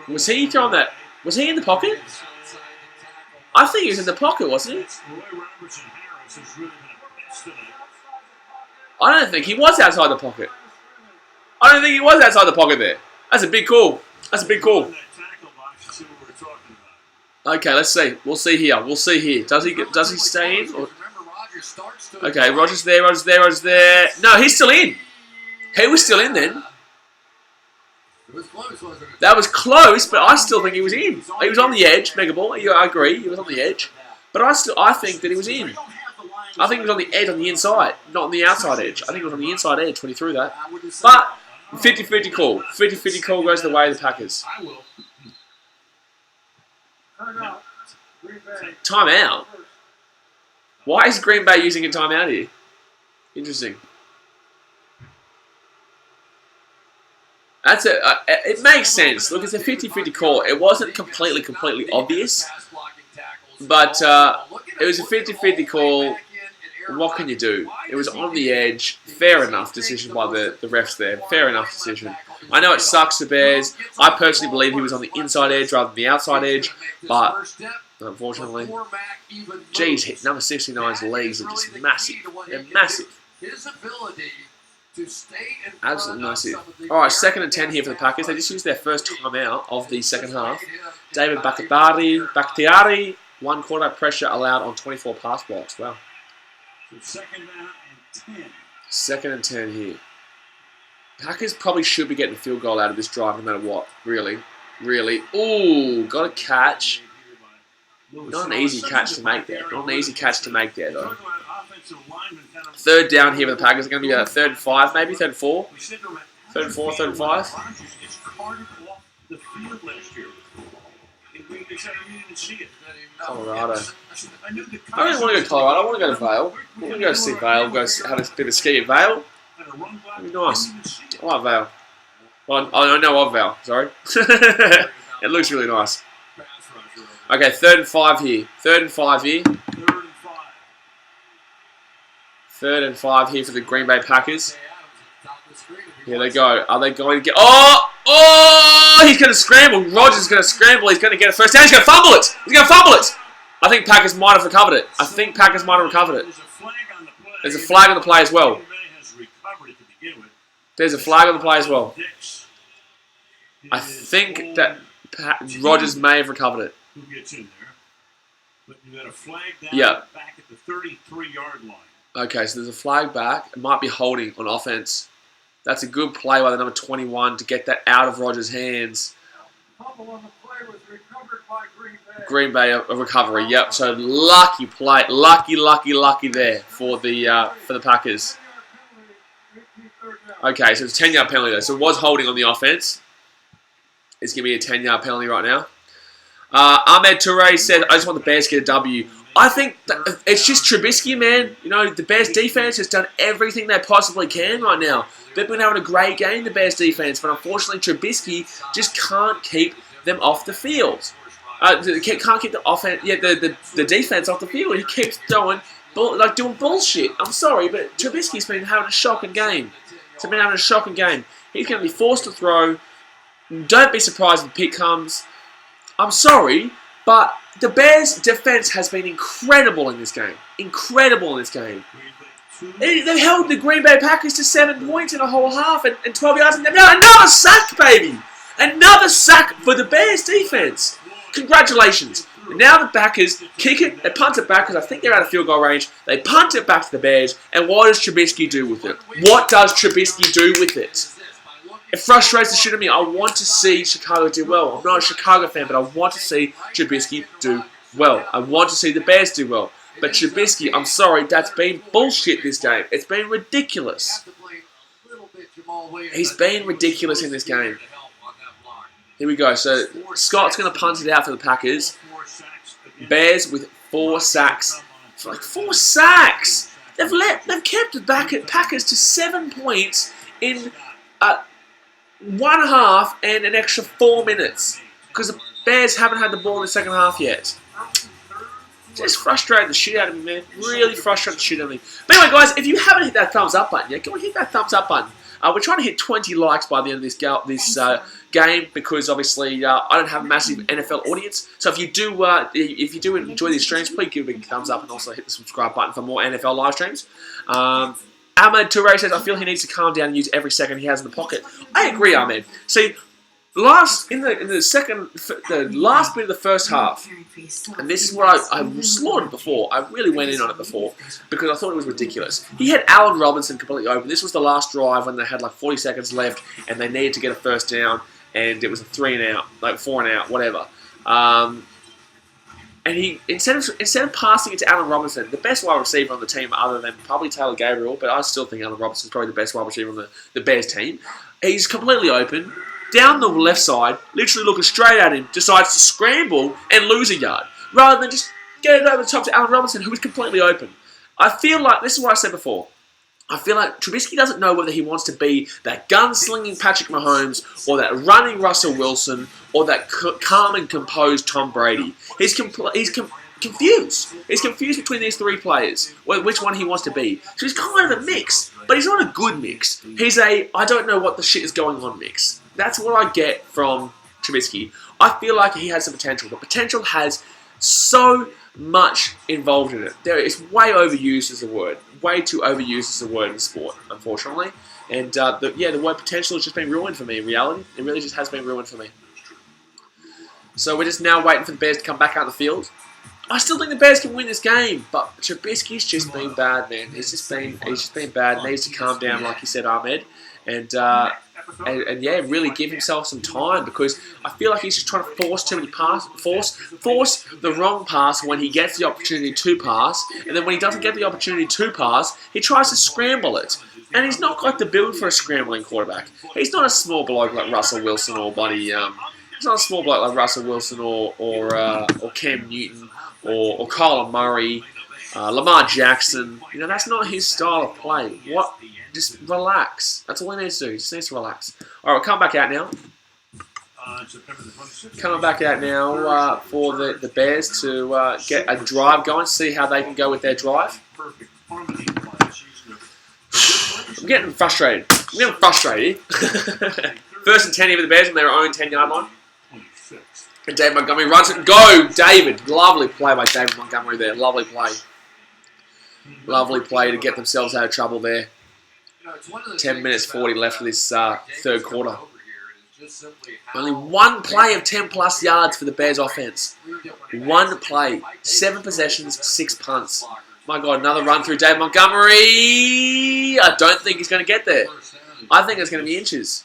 Was he throwing that? Was he in the pocket? I think he was in the pocket, wasn't he? I don't think he was outside the pocket. I don't think he was outside the pocket there. That's a big call. That's a big call. Okay, let's see. We'll see here. We'll see here. Does he stay in? Or? Okay, Rodgers there. Rodgers there. Rodgers there. No, he's still in. He was still in then. That was close, but I still think he was in. He was on the edge, Mega Ball. I agree, he was on the edge, but I think that he was in. I think he was on the edge, on the inside, not on the outside edge. I think he was on the inside edge when he threw that. But 50-50 call. 50-50 call goes the way of the Packers. Timeout. Why is Green Bay using a timeout here? Interesting. That's it. It makes sense. Look, it's a 50-50 call. It wasn't completely obvious, but it was a 50-50 call. What can you do? It was on the edge. Fair enough decision by the refs there. Fair enough decision. I know it sucks for Bears. I personally believe he was on the inside edge rather than the outside edge, but unfortunately, geez, number 69's legs are just massive. They're massive. Absolutely massive. Alright, 2nd and 10 here for the Packers. They just used their first timeout of the second half. David Bakhtiari, 1 quarterback pressure allowed on 24 pass blocks. Wow. So 2nd and 10. 2nd and 10 here. Packers probably should be getting a field goal out of this drive no matter what. Really. Ooh, got a catch. Not an easy catch to make there. Not an easy catch to make there, though. 3rd down here for the Packers. It's going to be a 3rd and 5, maybe 3rd and 4. 3rd and 4, 3rd and 5. Colorado. I don't want to go to Colorado. I want to go to Vail. I want to go to see Vail. Go have a bit of a ski at Vail. That'd be nice. I like Vail. Well, I know of Vail. Sorry. It looks really nice. Okay, 3rd and 5 here. 3rd and 5 here. 3rd and 5 here for the Green Bay Packers. Here they go. Are they going to get... Oh! He's going to scramble. Rodgers is going to scramble. He's going to get it first down. He's going to fumble it. I think Packers might have recovered it. There's a flag on the play as well. I think that Rodgers may have recovered it. Who gets in there? But you got a flag down back at the 33-yard line. Okay, so there's a flag back. It might be holding on offense. That's a good play by the number 21 to get that out of Rodgers' hands. Fumble on the play was recovered by Green Bay, a recovery. Yep. So lucky play, lucky there for the Packers. Okay, so it's a 10-yard penalty there. So it was holding on the offense. It's gonna be a 10-yard penalty right now. Ahmed Toure said, I just want the Bears to get a W. I think that it's just Trubisky, man. You know, the Bears defense has done everything they possibly can right now. They've been having a great game, the Bears defense, but unfortunately Trubisky just can't keep them off the field. Can't keep the offense, the defense off the field. He keeps doing bullshit. I'm sorry, but Trubisky's been having a shocking game. He's going to be forced to throw. Don't be surprised when Pitt comes. I'm sorry, but the Bears' defense has been incredible in this game. They held the Green Bay Packers to 7 points in a whole half and 12 yards. And now another sack, baby! Another sack for the Bears' defense. Congratulations. And now the Packers kick it. They punt it back because I think they're out of field goal range. They punt it back to the Bears. And what does Trubisky do with it? It frustrates the shit out of me. I want to see Chicago do well. I'm not a Chicago fan, but I want to see Trubisky do well. I want to see the Bears do well. But Trubisky, I'm sorry, that's been bullshit this game. It's been ridiculous. He's been ridiculous in this game. Here we go. So Scott's going to punt it out for the Packers. Bears with 4 sacks. 4 sacks! They've kept the Packers to 7 points in 1 half and an extra 4 minutes because the Bears haven't had the ball in the second half yet. just frustrated the shit out of me, man. Really frustrated the shit out of me. But anyway, guys, if you haven't hit that thumbs up button yet, go and hit that thumbs up button. We're trying to hit 20 likes by the end of this game because obviously I don't have a massive NFL audience. So if you do enjoy these streams, please give it a big thumbs up and also hit the subscribe button for more NFL live streams. Ahmed Toure says, I feel he needs to calm down and use every second he has in the pocket. I agree, Ahmed. See, the last bit of the first half, and this is what I slaughtered before. I really went in on it before because I thought it was ridiculous. He had Allen Robinson completely open. This was the last drive when they had like 40 seconds left and they needed to get a first down, and it was a 3 and out, like 4 and out, whatever. And he instead of passing it to Allen Robinson, the best wide receiver on the team other than probably Taylor Gabriel, but I still think Allen Robinson's probably the best wide receiver on the Bears team. He's completely open. Down the left side, literally looking straight at him, decides to scramble and lose a yard, rather than just get it over the top to Allen Robinson, who was completely open. I feel like, this is what I said before, I feel like Trubisky doesn't know whether he wants to be that gunslinging Patrick Mahomes, or that running Russell Wilson, or that calm and composed Tom Brady. He's confused. He's confused between these three players, which one he wants to be. So he's kind of a mix, but he's not a good mix. He's a, I don't know what the shit is going on mix. That's what I get from Trubisky. I feel like he has some potential. The potential has so much involved in it. It's way overused as a word. Way too overused as a word in sport, unfortunately. And the word potential has just been ruined for me in reality. It really just has been ruined for me. So we're just now waiting for the Bears to come back out on the field. I still think the Bears can win this game, but Trubisky's just been bad, man. He's just been bad. Needs to calm down, like you said, Ahmed. And yeah, really give himself some time, because I feel like he's just trying to force too many force the wrong pass when he gets the opportunity to pass, and then when he doesn't get the opportunity to pass, he tries to scramble it. And he's not got the build for a scrambling quarterback. He's not a small bloke like Russell Wilson or Buddy. He's not a small bloke like Russell Wilson or Cam Newton or Kyler Murray, Lamar Jackson. You know, that's not his style of play. Just relax. That's all he needs to do. He just needs to relax. All right, we'll come back out now. Coming back out now for the Bears to get a drive going, see how they can go with their drive. I'm getting frustrated. First and 10 here for the Bears on their own 10-yard line. And David Montgomery runs it. Go, David. Lovely play by David Montgomery there. Lovely play. Lovely play to get themselves out of trouble there. 10 minutes 40 left of this third quarter. Only one play of 10-plus yards for the Bears offense. One play. 7 possessions, 6 punts. My God, another run through David Montgomery. I don't think he's going to get there. I think it's going to be inches.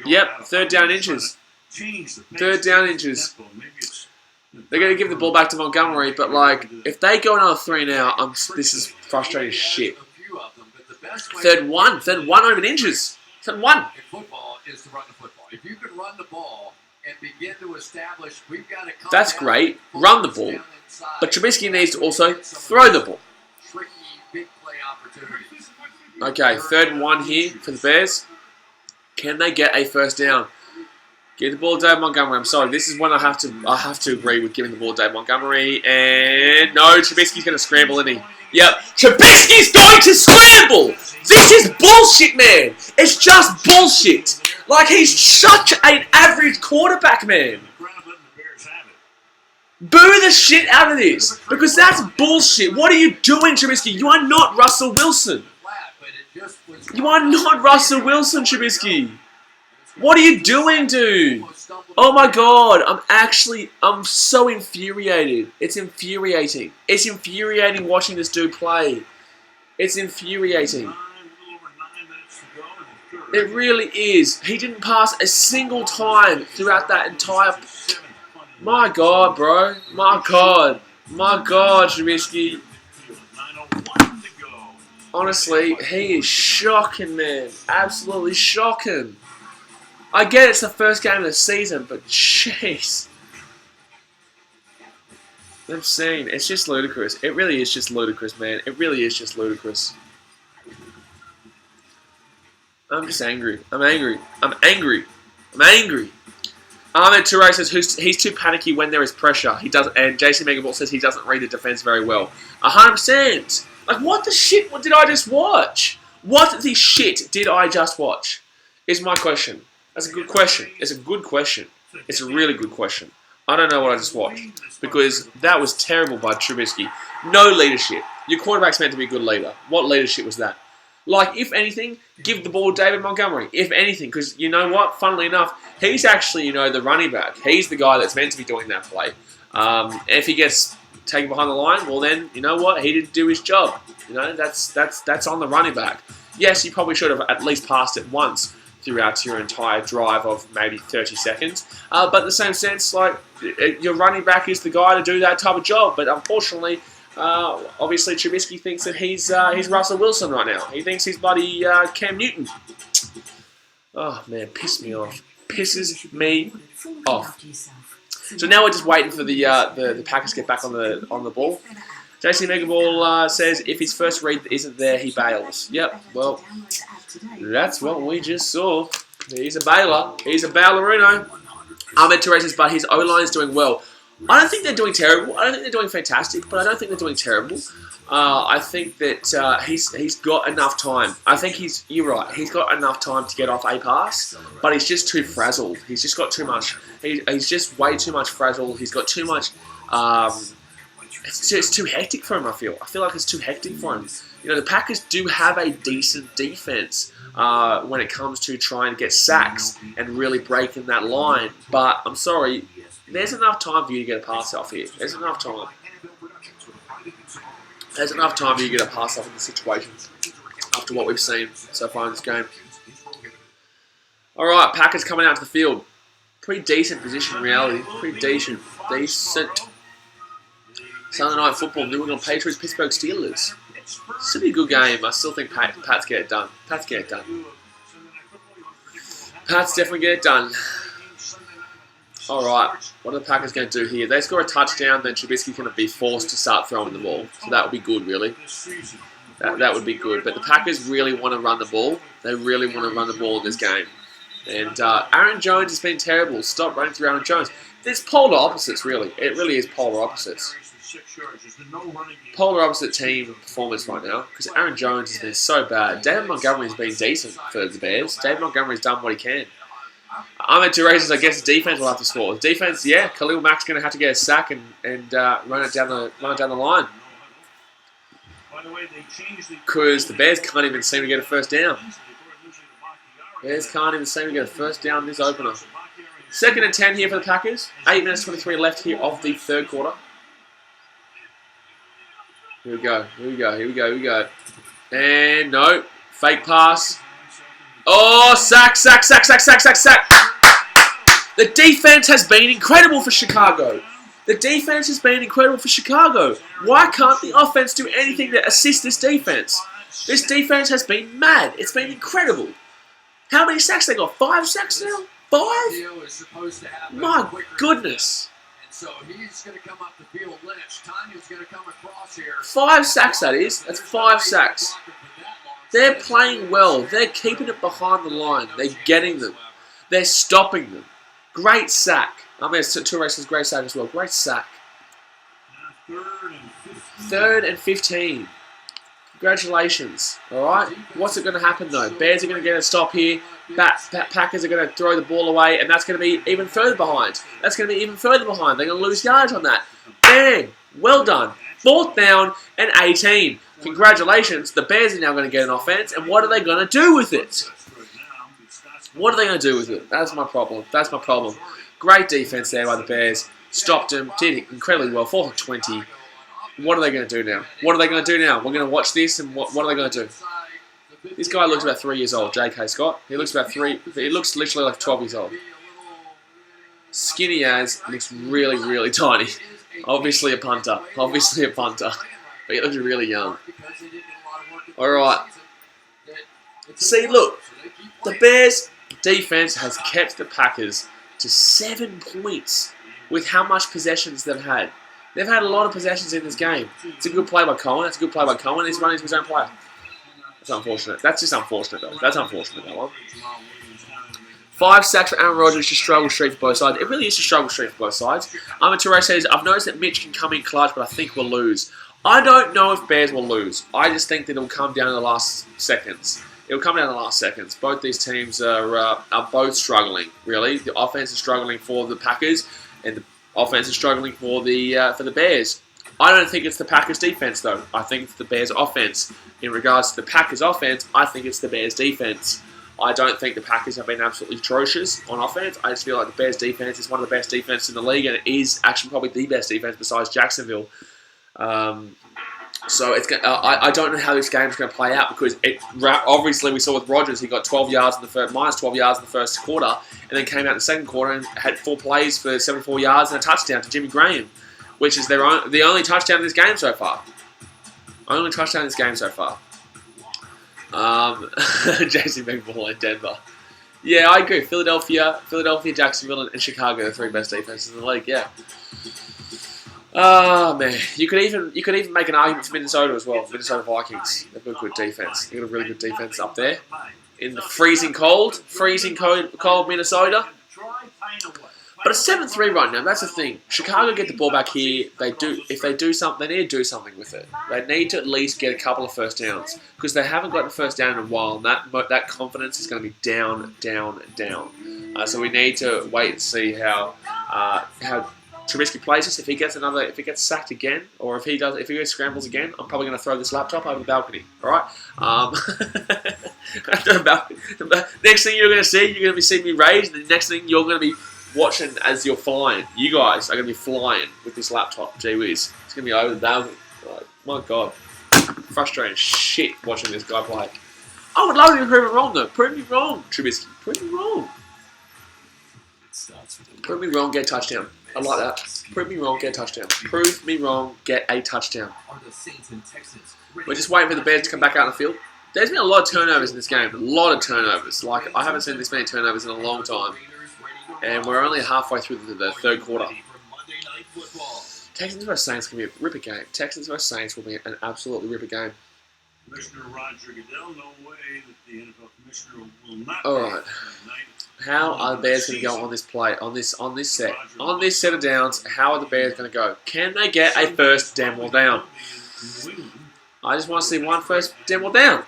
Yep, third down inches. Third down inches. They're going to give the ball back to Montgomery, but like, if they go another 3 now, this is frustrating as shit. Third one over inches. Third one. Football is to run the football. If you can run the ball and begin to establish, we've got to come. That's great. Run the ball, but Trubisky needs to also throw the ball. Tricky big play opportunities. Okay, 3rd and 1 here for the Bears. Can they get a first down? Give the ball to Dave Montgomery. I'm sorry, this is when I have to agree with giving the ball to Dave Montgomery. And no, Trubisky's going to scramble, isn't he? Yep, Trubisky's going to scramble! This is bullshit, man! It's just bullshit! Like, he's such an average quarterback, man! Boo the shit out of this! Because that's bullshit! What are you doing, Trubisky? You are not Russell Wilson! You are not Russell Wilson, Trubisky! What are you doing, dude? Oh my God, I'm so infuriated. It's infuriating. It's infuriating watching this dude play. It's infuriating. It really is. He didn't pass a single time throughout that entire... My God, bro. My God. My God, Trubisky. Honestly, he is shocking, man. Absolutely shocking. I get it's the first game of the season, but jeez. I'm saying, it's just ludicrous. It really is just ludicrous, man. It really is just ludicrous. I'm just angry. I'm angry. I'm angry. I'm angry. Ahmed Toure says he's too panicky when there is pressure. He does, and JC Megaball says he doesn't read the defense very well. 100%. Like, what the shit? What did I just watch? What the shit did I just watch? Is my question. That's a good question. It's a good question. It's a really good question. I don't know what I just watched because that was terrible by Trubisky. No leadership. Your quarterback's meant to be a good leader. What leadership was that? Like, if anything, give the ball to David Montgomery. If anything, because you know what? Funnily enough, he's actually, the running back. He's the guy that's meant to be doing that play. If he gets taken behind the line, well then, you know what? He didn't do his job. That's on the running back. Yes, you probably should have at least passed it once throughout your entire drive of maybe 30 seconds. But in the same sense, like, your running back is the guy to do that type of job. But unfortunately, obviously Trubisky thinks that he's Russell Wilson right now. He thinks he's bloody Cam Newton. Oh man, pisses me off. Pisses me off. So now we're just waiting for the Packers to get back on the ball. JC Megaball says if his first read isn't there, he bails. Yep, well, that's what we just saw. He's a bailer. He's a bailerino. Ahmed Toure says, but his O-line is doing well. I don't think they're doing terrible. I don't think they're doing fantastic, but I don't think they're doing terrible. I think that he's got enough time. I think you're right. He's got enough time to get off a pass, but he's just too frazzled. He's just got too much. He's just way too much frazzled. He's got too much. It's too hectic for him. I feel like it's too hectic for him. The Packers do have a decent defense when it comes to trying to get sacks and really breaking that line. But I'm sorry, there's enough time for you to get a pass off here. There's enough time. There's enough time for you to get a pass off in this situation after what we've seen so far in this game. All right, Packers coming out to the field. Pretty decent position in reality. Pretty decent. Sunday Night Football, New England Patriots, Pittsburgh Steelers. Should be a good game. I still think Pats get it done. Pats get it done. Pats definitely get it done. Alright, what are the Packers going to do here? They score a touchdown, then Trubisky's going to be forced to start throwing the ball. So that would be good, really. That would be good. But the Packers really want to run the ball. They really want to run the ball in this game. And Aaron Jones has been terrible. Stop running through Aaron Jones. It's polar opposites, really. It really is polar opposites. Polar opposite team performance right now because Aaron Jones has been so bad. David Montgomery's been decent for the Bears. David Montgomery's done what he can. Ahmed Toure says, I guess the defense will have to score. The defense, yeah, Khalil Mack's going to have to get a sack and run it down the line. Because the Bears can't even seem to get a first down. Bears can't even seem to get a first down in this opener. 2nd and 10 here for the Packers. 8 minutes 23 left here of the third quarter. Here we go. And no, fake pass. Oh, sack. The defense has been incredible for Chicago. Why can't the offense do anything to assist this defense? This defense has been mad. It's been incredible. How many sacks they got? 5 sacks now? 5? My goodness. So he's going to come up the field. Lynch. Tanya's going to come across here. 5 sacks, that is. That's 5 sacks. They're playing well. They're keeping it behind the line. They're getting them. They're stopping them. Great sack. I mean, Toure says great sack as well. Great sack. 3rd and 15. Congratulations. All right. What's it going to happen, though? Bears are going to get a stop here. Packers are going to throw the ball away, and that's going to be even further behind. They're going to lose yards on that. Bang! Well done. 4th down and 18. Congratulations. The Bears are now going to get an offense, and what are they going to do with it? That's my problem. Great defense there by the Bears. Stopped them. Did incredibly well. 4th and 20. What are they going to do now? We're going to watch this, and what are they going to do? This guy looks about 3 years old, J.K. Scott. He looks literally like 12 years old. Skinny as, looks really, really tiny. Obviously a punter. But he looks really young. Alright. See, look. The Bears' defense has kept the Packers to 7 points with how much possessions they've had. They've had a lot of possessions in this game. It's a good play by Cohen. He's running to his own player. That's unfortunate. That's just unfortunate, though. That one. 5 sacks for Aaron Rodgers, just struggle streak for both sides. It really is a struggle streak for both sides. Toure says, I've noticed that Mitch can come in clutch, but I think we'll lose. I don't know if Bears will lose. I just think that it'll come down to the last seconds. It'll come down to the last seconds. Both these teams are both struggling, really. The offense is struggling for the Packers, and the offense is struggling for the Bears. I don't think it's the Packers' defense, though. I think it's the Bears' offense. In regards to the Packers' offense, I think it's the Bears' defense. I don't think the Packers have been absolutely atrocious on offense. I just feel like the Bears' defense is one of the best defenses in the league, and it is actually probably the best defense besides Jacksonville. So it's I don't know how this game's going to play out because obviously we saw with Rodgers, he got 12 yards in the first, minus 12 yards in the first quarter, and then came out in the second quarter and had 4 plays for 74 yards and a touchdown to Jimmy Graham, which is the only touchdown in this game so far. Only touchdown in this game so far. JC McBall in Denver. Yeah, I agree. Philadelphia, Jacksonville, and Chicago are the 3 best defenses in the league. Yeah. Oh man, you could even make an argument for Minnesota as well. Minnesota Vikings. They've got a good defense. They've got a really good defense up there in the freezing cold Minnesota. But it's 7-3 right now. That's the thing. Chicago get the ball back here. If they do something, they need to do something with it. They need to at least get a couple of first downs because they haven't gotten a first down in a while, and that confidence is going to be down. So we need to wait and see how Trubisky plays us. If he gets sacked again, or if he scrambles again, I'm probably going to throw this laptop over the balcony. All right. Next thing you're going to be seeing me rage, and the next thing you're going to be watching as you're flying. You guys are going to be flying with this laptop. Gee whiz. It's going to be over the balcony. Like, my God. Frustrating shit watching this guy play. I would love to prove it wrong, though. Prove me wrong, Trubisky. Prove me wrong. Prove me wrong, get a touchdown. I like that. Prove me wrong, get a touchdown. Prove me wrong, get a touchdown. We're just waiting for the Bears to come back out on the field. There's been a lot of turnovers in this game. A lot of turnovers. Like, I haven't seen this many turnovers in a long time. And we're only halfway through the third quarter. Texans vs Saints can be a ripper game. Texans vs Saints will be an absolutely ripper game. Commissioner Roger Goodell, no way that the NFL commissioner will not. All right. How are the Bears going to go on this play, on this set of downs? How are the Bears going to go? Can they get a first damn well down? I just want to see one first damn well down.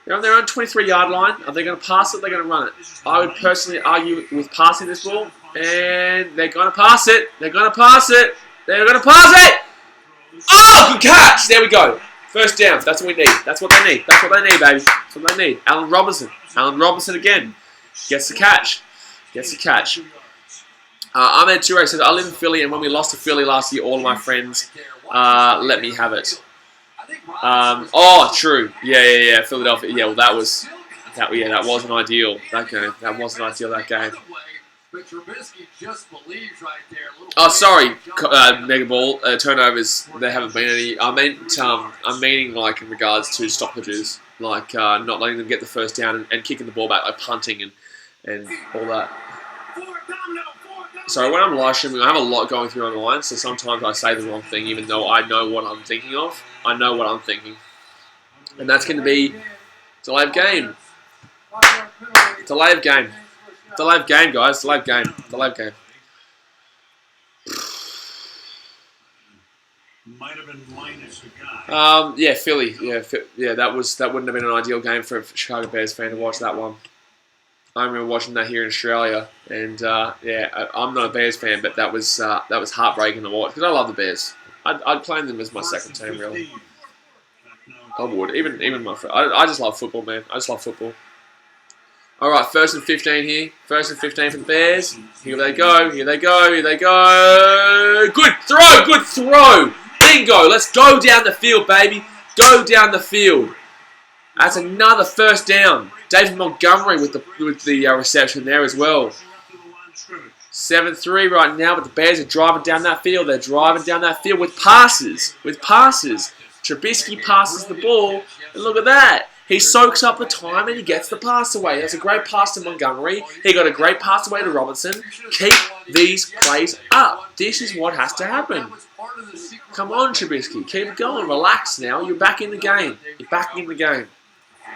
They're on their own 23-yard line. Are they going to pass it? They're going to run it. I would personally argue with passing this ball, and they're going to pass it. They're going to pass it. They're going to pass it. Oh, good catch! There we go. First down. That's what we need. That's what they need. That's what they need, baby. That's what they need. Allen Robinson. Allen Robinson again. Gets the catch. Gets the catch. Ahmed Toure says, I live in Philly, and when we lost to Philly last year, all of my friends let me have it. Oh, true. Yeah. Philadelphia. Yeah, well, that wasn't ideal. That wasn't ideal, that game. Oh, sorry, Mega Ball. Turnovers, there haven't been any. I'm meaning like in regards to stoppages, like not letting them get the first down and kicking the ball back, like punting and all that. So when I'm live streaming, I have a lot going through online, so sometimes I say the wrong thing even though I know what I'm thinking of. I know what I'm thinking. And that's going to be delay of game. Delay of game. Delay of game, guys. Delay of game. Delay of game. Might have been minus a guy. Yeah, Philly. Yeah, that wouldn't have been an ideal game for a Chicago Bears fan to watch that one. I remember watching that here in Australia, and I'm not a Bears fan, but that was heartbreaking to watch because I love the Bears. I'd play them as my second team, really. I would, even my. I just love football, man. I just love football. All right, 1st and 15 here. 1st and 15 for the Bears. Here they go. Here they go. Here they go. Good throw. Good throw. Bingo. Let's go down the field, baby. Go down the field. That's another first down. David Montgomery with the reception there as well. 7-3 right now, but the Bears are driving down that field. They're driving down that field with passes. Trubisky passes the ball, and look at that. He soaks up the time and he gets the pass away. That's a great pass to Montgomery. He got a great pass away to Robinson. Keep these plays up. This is what has to happen. Come on, Trubisky. Keep going. Relax now. You're back in the game. You're back in the game.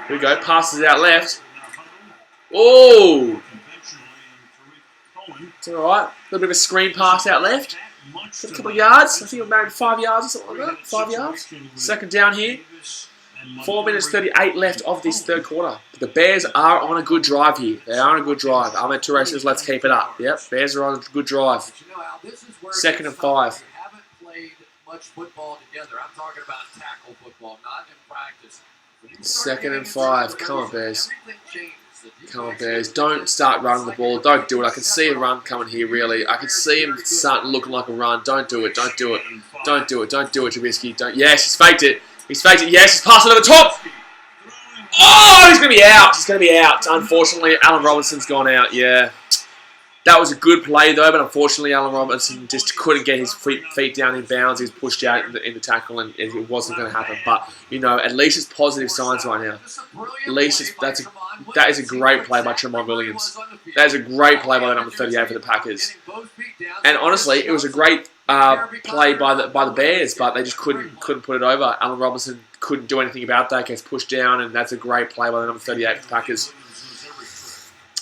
Here we go. Passes out left. Oh! It's alright. A little bit of a screen pass out left. Got a couple of yards. I think maybe 5 yards or something like that. 5 yards. Second down here. 4 minutes 38 left of this third quarter. The Bears are on a good drive here. They are on a good drive. Armand says, let's keep it up. Yep, Bears are on a good drive. Second and 5. Haven't played much football together. I'm talking about tackle football, not in practice. Second and 5. Come on, Bears. Come on, Bears. Don't start running the ball. Don't do it. I can see a run coming here, really. I can see him starting looking like a run. Don't do it. Don't do it. Don't do it. Don't do it, Trubisky. Don't. Yes, he's faked it. He's faked it. Yes, he's passed it over the top. Oh, he's going to be out. He's going to be out. Unfortunately, Allen Robinson's gone out. Yeah. That was a good play, though, but unfortunately, Allen Robinson just couldn't get his feet down in bounds. He was pushed out in the tackle, and it wasn't going to happen. But, you know, at least it's positive signs right now. At least that is a great play by Tremont Williams. That is a great play by the number 38 for the Packers. And honestly, it was a great play by the Bears, but they just couldn't put it over. Allen Robinson couldn't do anything about that. Gets pushed down, and that's a great play by the number 38 for the Packers.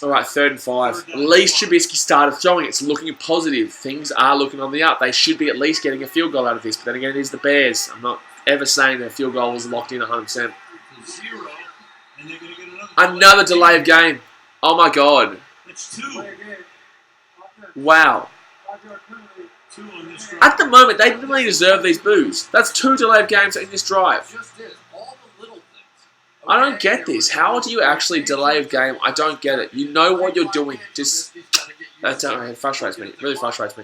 All right, 3rd and 5. At least Trubisky started throwing. It's looking positive. Things are looking on the up. They should be at least getting a field goal out of this. But then again, it is the Bears. I'm not ever saying that field goal was locked in 100%. Another delay of game. Oh, my God. Wow. At the moment, they didn't really deserve these boos. That's 2 delay of games in this drive. I don't get this. How do you actually delay a game? I don't get it. You know what you're doing. Just it frustrates me. It really frustrates me.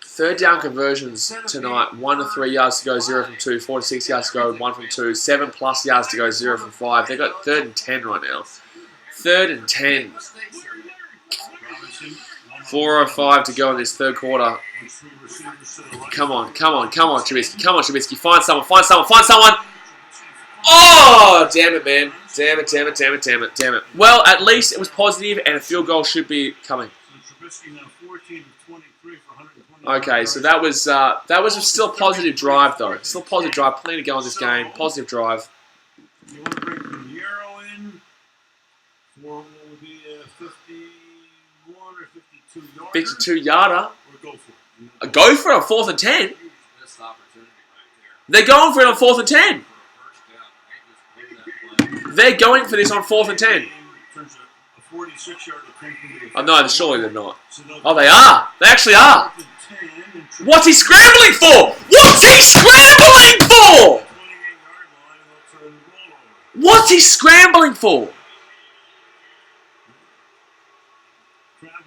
Third down conversions tonight. 1 to 3 yards to go, 0 from 2. 4 to 6 yards to go, 1 from 2. 7+ yards to go, 0 from 5. They've got 3rd and 10 right now. 3rd and 10. 4:05 to go in this third quarter. Come on, Trubisky. Come on, Trubisky. Find someone. Oh, damn it, man. Damn it. Well, at least it was positive, and a field goal should be coming. Okay, so that was still a positive drive, though. Still a positive drive. Plenty to go in this game. Positive drive. You want to bring Pinheiro in for what would be a 51 or 52 yarder. 52-yarder? Or go for it. Go for it on 4th and 10. They're going for it on 4th and 10. They're going for this on 4th and 10. Oh, no, surely they're not. Oh, they are. They actually are. What's he scrambling for? What's he scrambling for? What's he scrambling for?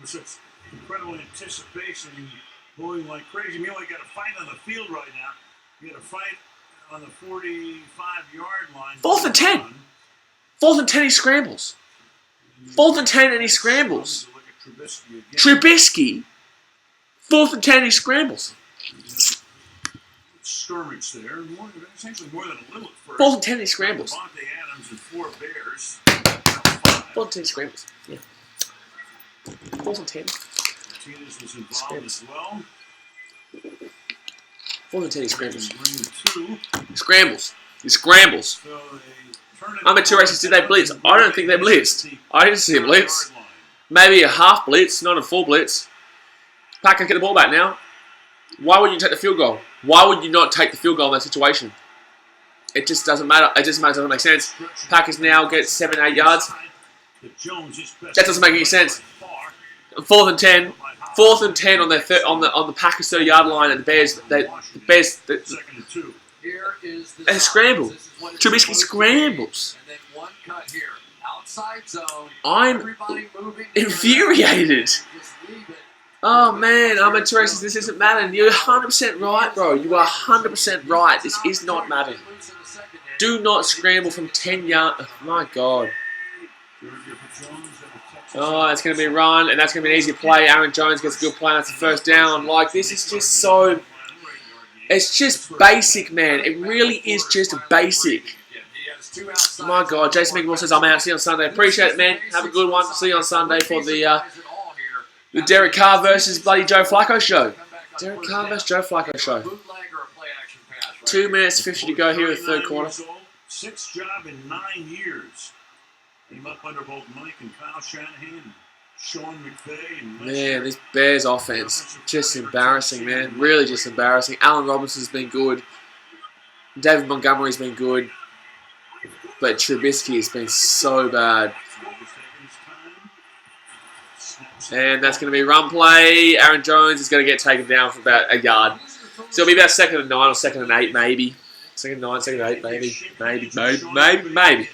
Such incredible anticipation, going like crazy. You only got to fight on the field right now. You got to fight on the 45-yard line. 4th and 10. 4th and 10, he scrambles. 4th and 10, and he scrambles. Trubisky. 4th and 10, he scrambles. Skirmish there. Essentially more than a little at first. 4th and 10, he scrambles. Devontae Adams and 4 Bears. 4th and 10, he scrambles. Yeah. 4th and 10. Martinez was involved as well. 4th and 10, he scrambles. Scrambles. He scrambles. I'm a two-races. Did they blitz? I don't think they blitzed. I didn't see a blitz. Maybe a half blitz, not a full blitz. Packers get the ball back now. Why would you take the field goal? Why would you not take the field goal in that situation? It just doesn't matter. It just doesn't make sense. Packers now get 7-8 yards. That doesn't make any sense. 4th and 10. 4th and 10 on the Packers 30-yard line, and the Bears they scramble. Trubisky scrambles. I'm infuriated. Oh man, I'm interested. This isn't Madden. You're 100% right, bro. You are 100% right. This is not Madden. Do not scramble from 10 yards. Oh, my God. Oh, it's going to be a run, and that's going to be an easy play. Aaron Jones gets a good play, and that's the first down. Like, this is just so... It's just basic, man. It really is just basic. Oh my God. Jason McMillan says, I'm out. See you on Sunday. Appreciate it, man. Have a good one. See you on Sunday for the Derek Carr versus bloody Joe Flacco show. Derek Carr versus Joe Flacco show. 2 minutes 50 to go here in the third quarter. 6th job in 9 years. Came up under both Mike and Kyle Shanahan and Sean McVay. And Man, this Bears offense, just embarrassing, man. Really just embarrassing. Allen Robinson's been good. David Montgomery's been good. But Trubisky has been so bad. And that's going to be run play. Aaron Jones is going to get taken down for about a yard. So it'll be about 2nd and 9 or 2nd and 8, maybe. 2nd and 9, 2nd and 8, maybe.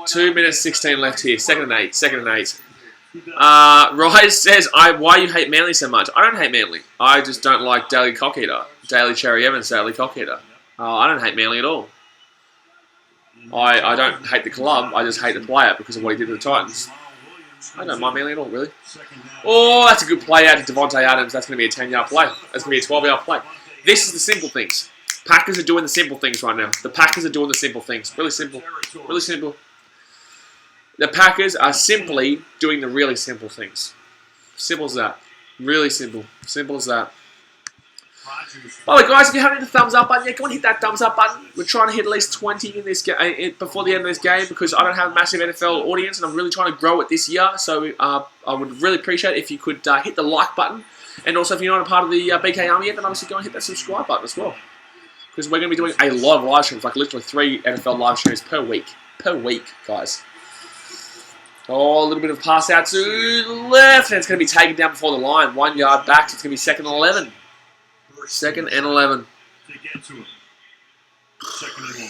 2 minutes 16 left here. 2nd and 8. 2nd and 8. Rise says, why you hate Manly so much? I don't hate Manly. I just don't like Daly Cockeater. Daly Cherry Evans, Daly Cockeater. I don't hate Manly at all. I don't hate the club. I just hate the player because of what he did to the Titans. I don't mind Manly at all, really. Oh, that's a good play out to Devontae Adams. That's going to be a 10-yard play. That's going to be a 12-yard play. This is the simple things. Packers are doing the simple things right now. The Packers are doing the simple things. Really simple. Really simple. The Packers are simply doing the really simple things. Simple as that. Really simple. Simple as that. By the way, guys, if you haven't hit the thumbs up button yet, go and hit that thumbs up button. We're trying to hit at least 20 in this before the end of this game because I don't have a massive NFL audience and I'm really trying to grow it this year. So I would really appreciate it if you could hit the like button. And also, if you're not a part of the BKRmy yet, then obviously go and hit that subscribe button as well. Because we're going to be doing a lot of live streams, like literally 3 NFL live streams per week. Per week, guys. Oh, a little bit of pass out to the left. And it's going to be taken down before the line. 1 yard back. So it's going to be 2nd and 11. 2nd and 11. To get to him. 2nd and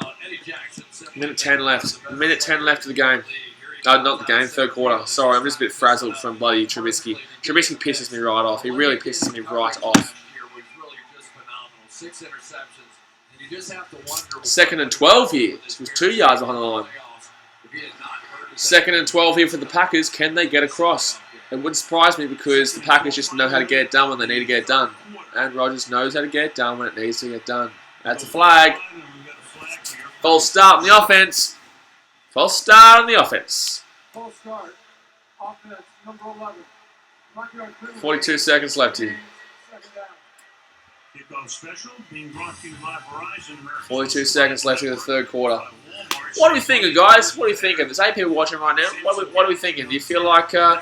1. Minute 10 left. Minute 10 left of the game. Not the game, 3rd quarter. Sorry, I'm just a bit frazzled from bloody Trubisky. Trubisky pisses me right off. He really pisses me right off. 2nd and 12 here. This was 2 yards behind the line. 2nd and 12 here for the Packers. Can they get across? It wouldn't surprise me because the Packers just know how to get it done when they need to get it done. And Rodgers knows how to get it done when it needs to get done. That's a flag. False start on the offense. False start on the offense. 42 seconds left here. 42 seconds left in the 3rd quarter. What are we thinking, guys? What are we thinking? There's 8 people watching right now. What are we thinking? Do you feel like the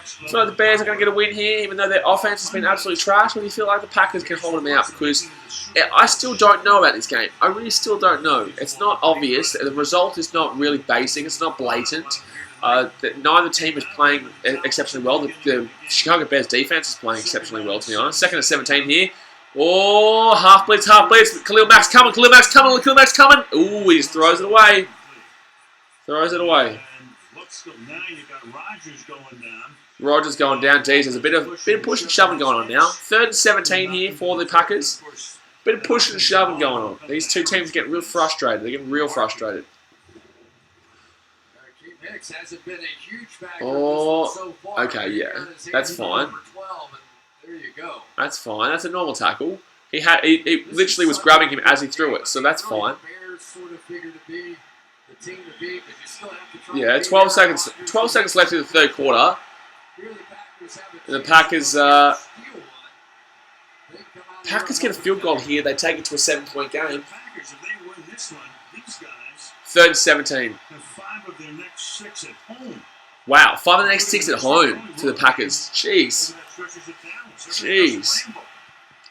Bears are going to get a win here, even though their offense has been absolutely trash? Or do you feel like the Packers can hold them out? Because I still don't know about this game. I really still don't know. It's not obvious. The result is not really basic. It's not blatant. Neither team is playing exceptionally well. The Chicago Bears defense is playing exceptionally well, to be honest. 2nd and 17 here. Oh, half blitz. Khalil Mack's coming. Ooh, he just throws it away. Throws it away. Now you got Rodgers going down. Rodgers going down. Geez, there's a bit of push and shoving going on now. 3rd and 17 here for the Packers. Bit of push and shoving going on. These two teams get real frustrated. They're getting real frustrated. Oh, okay, yeah. That's fine. That's fine. That's a normal tackle. He literally was grabbing him as he threw it, so that's fine. Yeah, 12 seconds. 12 seconds left in the 3rd quarter. And the Packers get a field goal here. They take it to a 7-point game. 3rd and 17. Wow, 5 of the next 6 at home to the Packers. Jeez.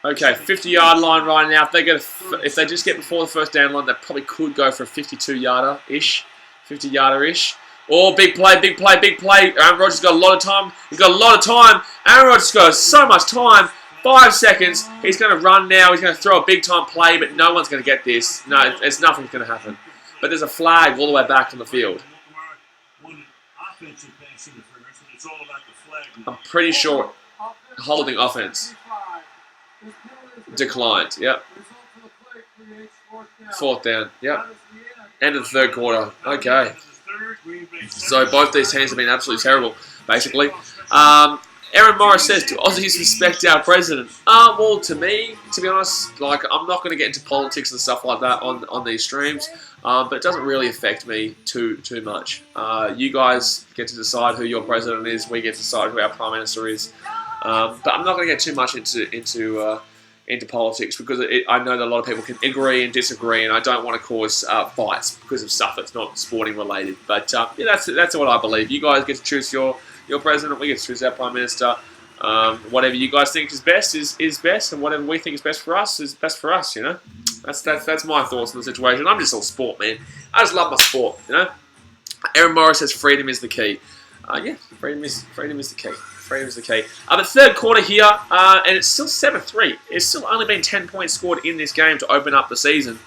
Okay, 50-yard line right now. If they just get before the 1st down line, they probably could go for a 52-yarder-ish. 50-yarder-ish. Oh, big play. Aaron Rodgers got a lot of time. Aaron Rodgers got so much time. 5 seconds. He's going to run now. He's going to throw a big-time play, but no one's going to get this. No, nothing's going to happen. But there's a flag all the way back on the field. I'm pretty sure holding offense declined. Yep. 4th down. Yep. End of the 3rd quarter. Okay. So both these teams have been absolutely terrible, basically. Aaron Morris says, do Aussies respect our president? Well, to me, to be honest, like, I'm not going to get into politics and stuff like that on these streams, but it doesn't really affect me too much. You guys get to decide who your president is. We get to decide who our prime minister is. But I'm not going to get too much into into politics because I know that a lot of people can agree and disagree, and I don't want to cause fights because of stuff that's not sporting related. But yeah, that's what I believe. You guys get to choose your president. We get to choose our prime minister. Whatever you guys think is best is best, and whatever we think is best for us is best for us. You know, that's my thoughts on the situation. I'm just all sport, man. I just love my sport. You know, Aaron Morris says freedom is the key. Yeah, freedom is the key. Freedom is the key. The third quarter here, and it's still 7-3. It's still only been 10 points scored in this game to open up the season.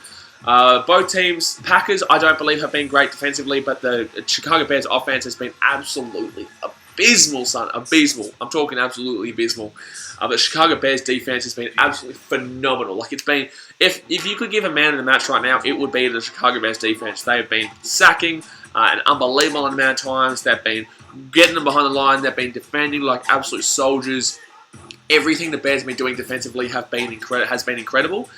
Both teams, Packers, I don't believe have been great defensively, but the Chicago Bears offense has been absolutely abysmal, son. Abysmal. I'm talking absolutely abysmal. The Chicago Bears defense has been absolutely phenomenal. Like it's been, if you could give a man in the match right now, it would be the Chicago Bears defense. They have been sacking an unbelievable amount of times. They've been getting them behind the line. They've been defending like absolute soldiers. Everything the Bears have been doing defensively has been incredible.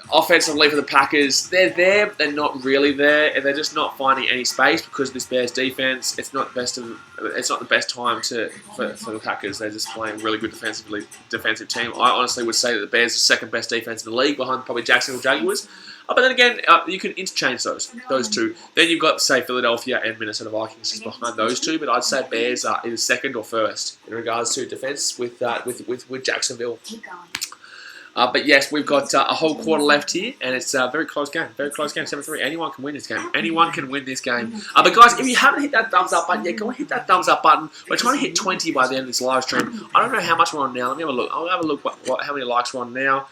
Offensively for the Packers, they're there, but they're not really there, and they're just not finding any space because of this Bears defense. It's not the best time for the Packers. They're just playing really good defensive team. I honestly would say that the Bears are the second best defense in the league, behind probably Jacksonville Jaguars. But then again, you can interchange those two. Then you've got, say, Philadelphia and Minnesota Vikings just behind those two. But I'd say Bears are either second or first in regards to defense with Jacksonville. But yes, we've got a whole quarter left here, and it's a very close game. Very close game, 7-3. Anyone can win this game. Anyone can win this game. But guys, if you haven't hit that thumbs up button yet, go and hit that thumbs up button. We're trying to hit 20 by the end of this live stream. I don't know how much we're on now. Let me have a look. I'll have a look how many likes we're on now.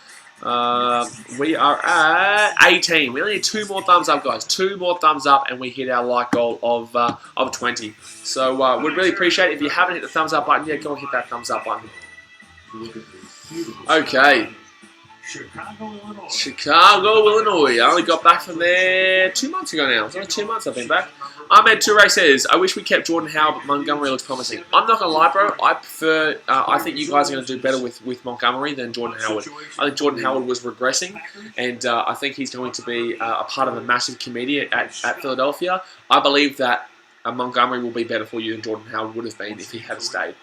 We are at 18. We only need 2 more thumbs up, guys. 2 more thumbs up, and we hit our like goal of 20. So we'd really appreciate it if you haven't hit the thumbs up button yet. Go and hit that thumbs up button. Okay. Chicago, Illinois. I only got back from there 2 months ago now. It's only 2 months I've been back. Ahmed Toure says, I wish we kept Jordan Howard, but Montgomery looks promising. I'm not going to lie, bro. I think you guys are going to do better with Montgomery than Jordan Howard. I think Jordan Howard was regressing, and I think he's going to be a part of a massive committee at Philadelphia. I believe that Montgomery will be better for you than Jordan Howard would have been if he had stayed.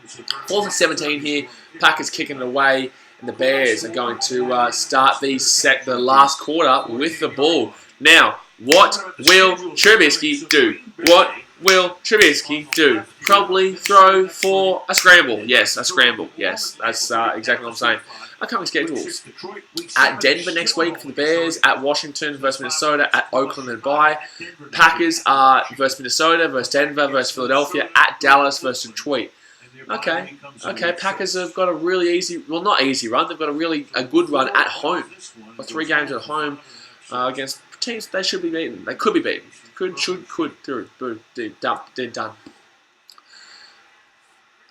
4th and 17 here. Packers kicking it away. And the Bears are going to start the last quarter with the ball. Now, what will Trubisky do? What will Trubisky do? Probably throw for a scramble. Yes, a scramble. Yes, that's exactly what I'm saying. Upcoming schedules. At Denver next week for the Bears. At Washington versus Minnesota. At Oakland and bye. Packers are versus Minnesota, versus Denver, versus Philadelphia. At Dallas versus Detroit. Okay. Packers have got a really easy, well, not easy run. They've got a good run at home. Got 3 games at home against teams they should be beaten. They could be beaten. Could, through. Boom, done.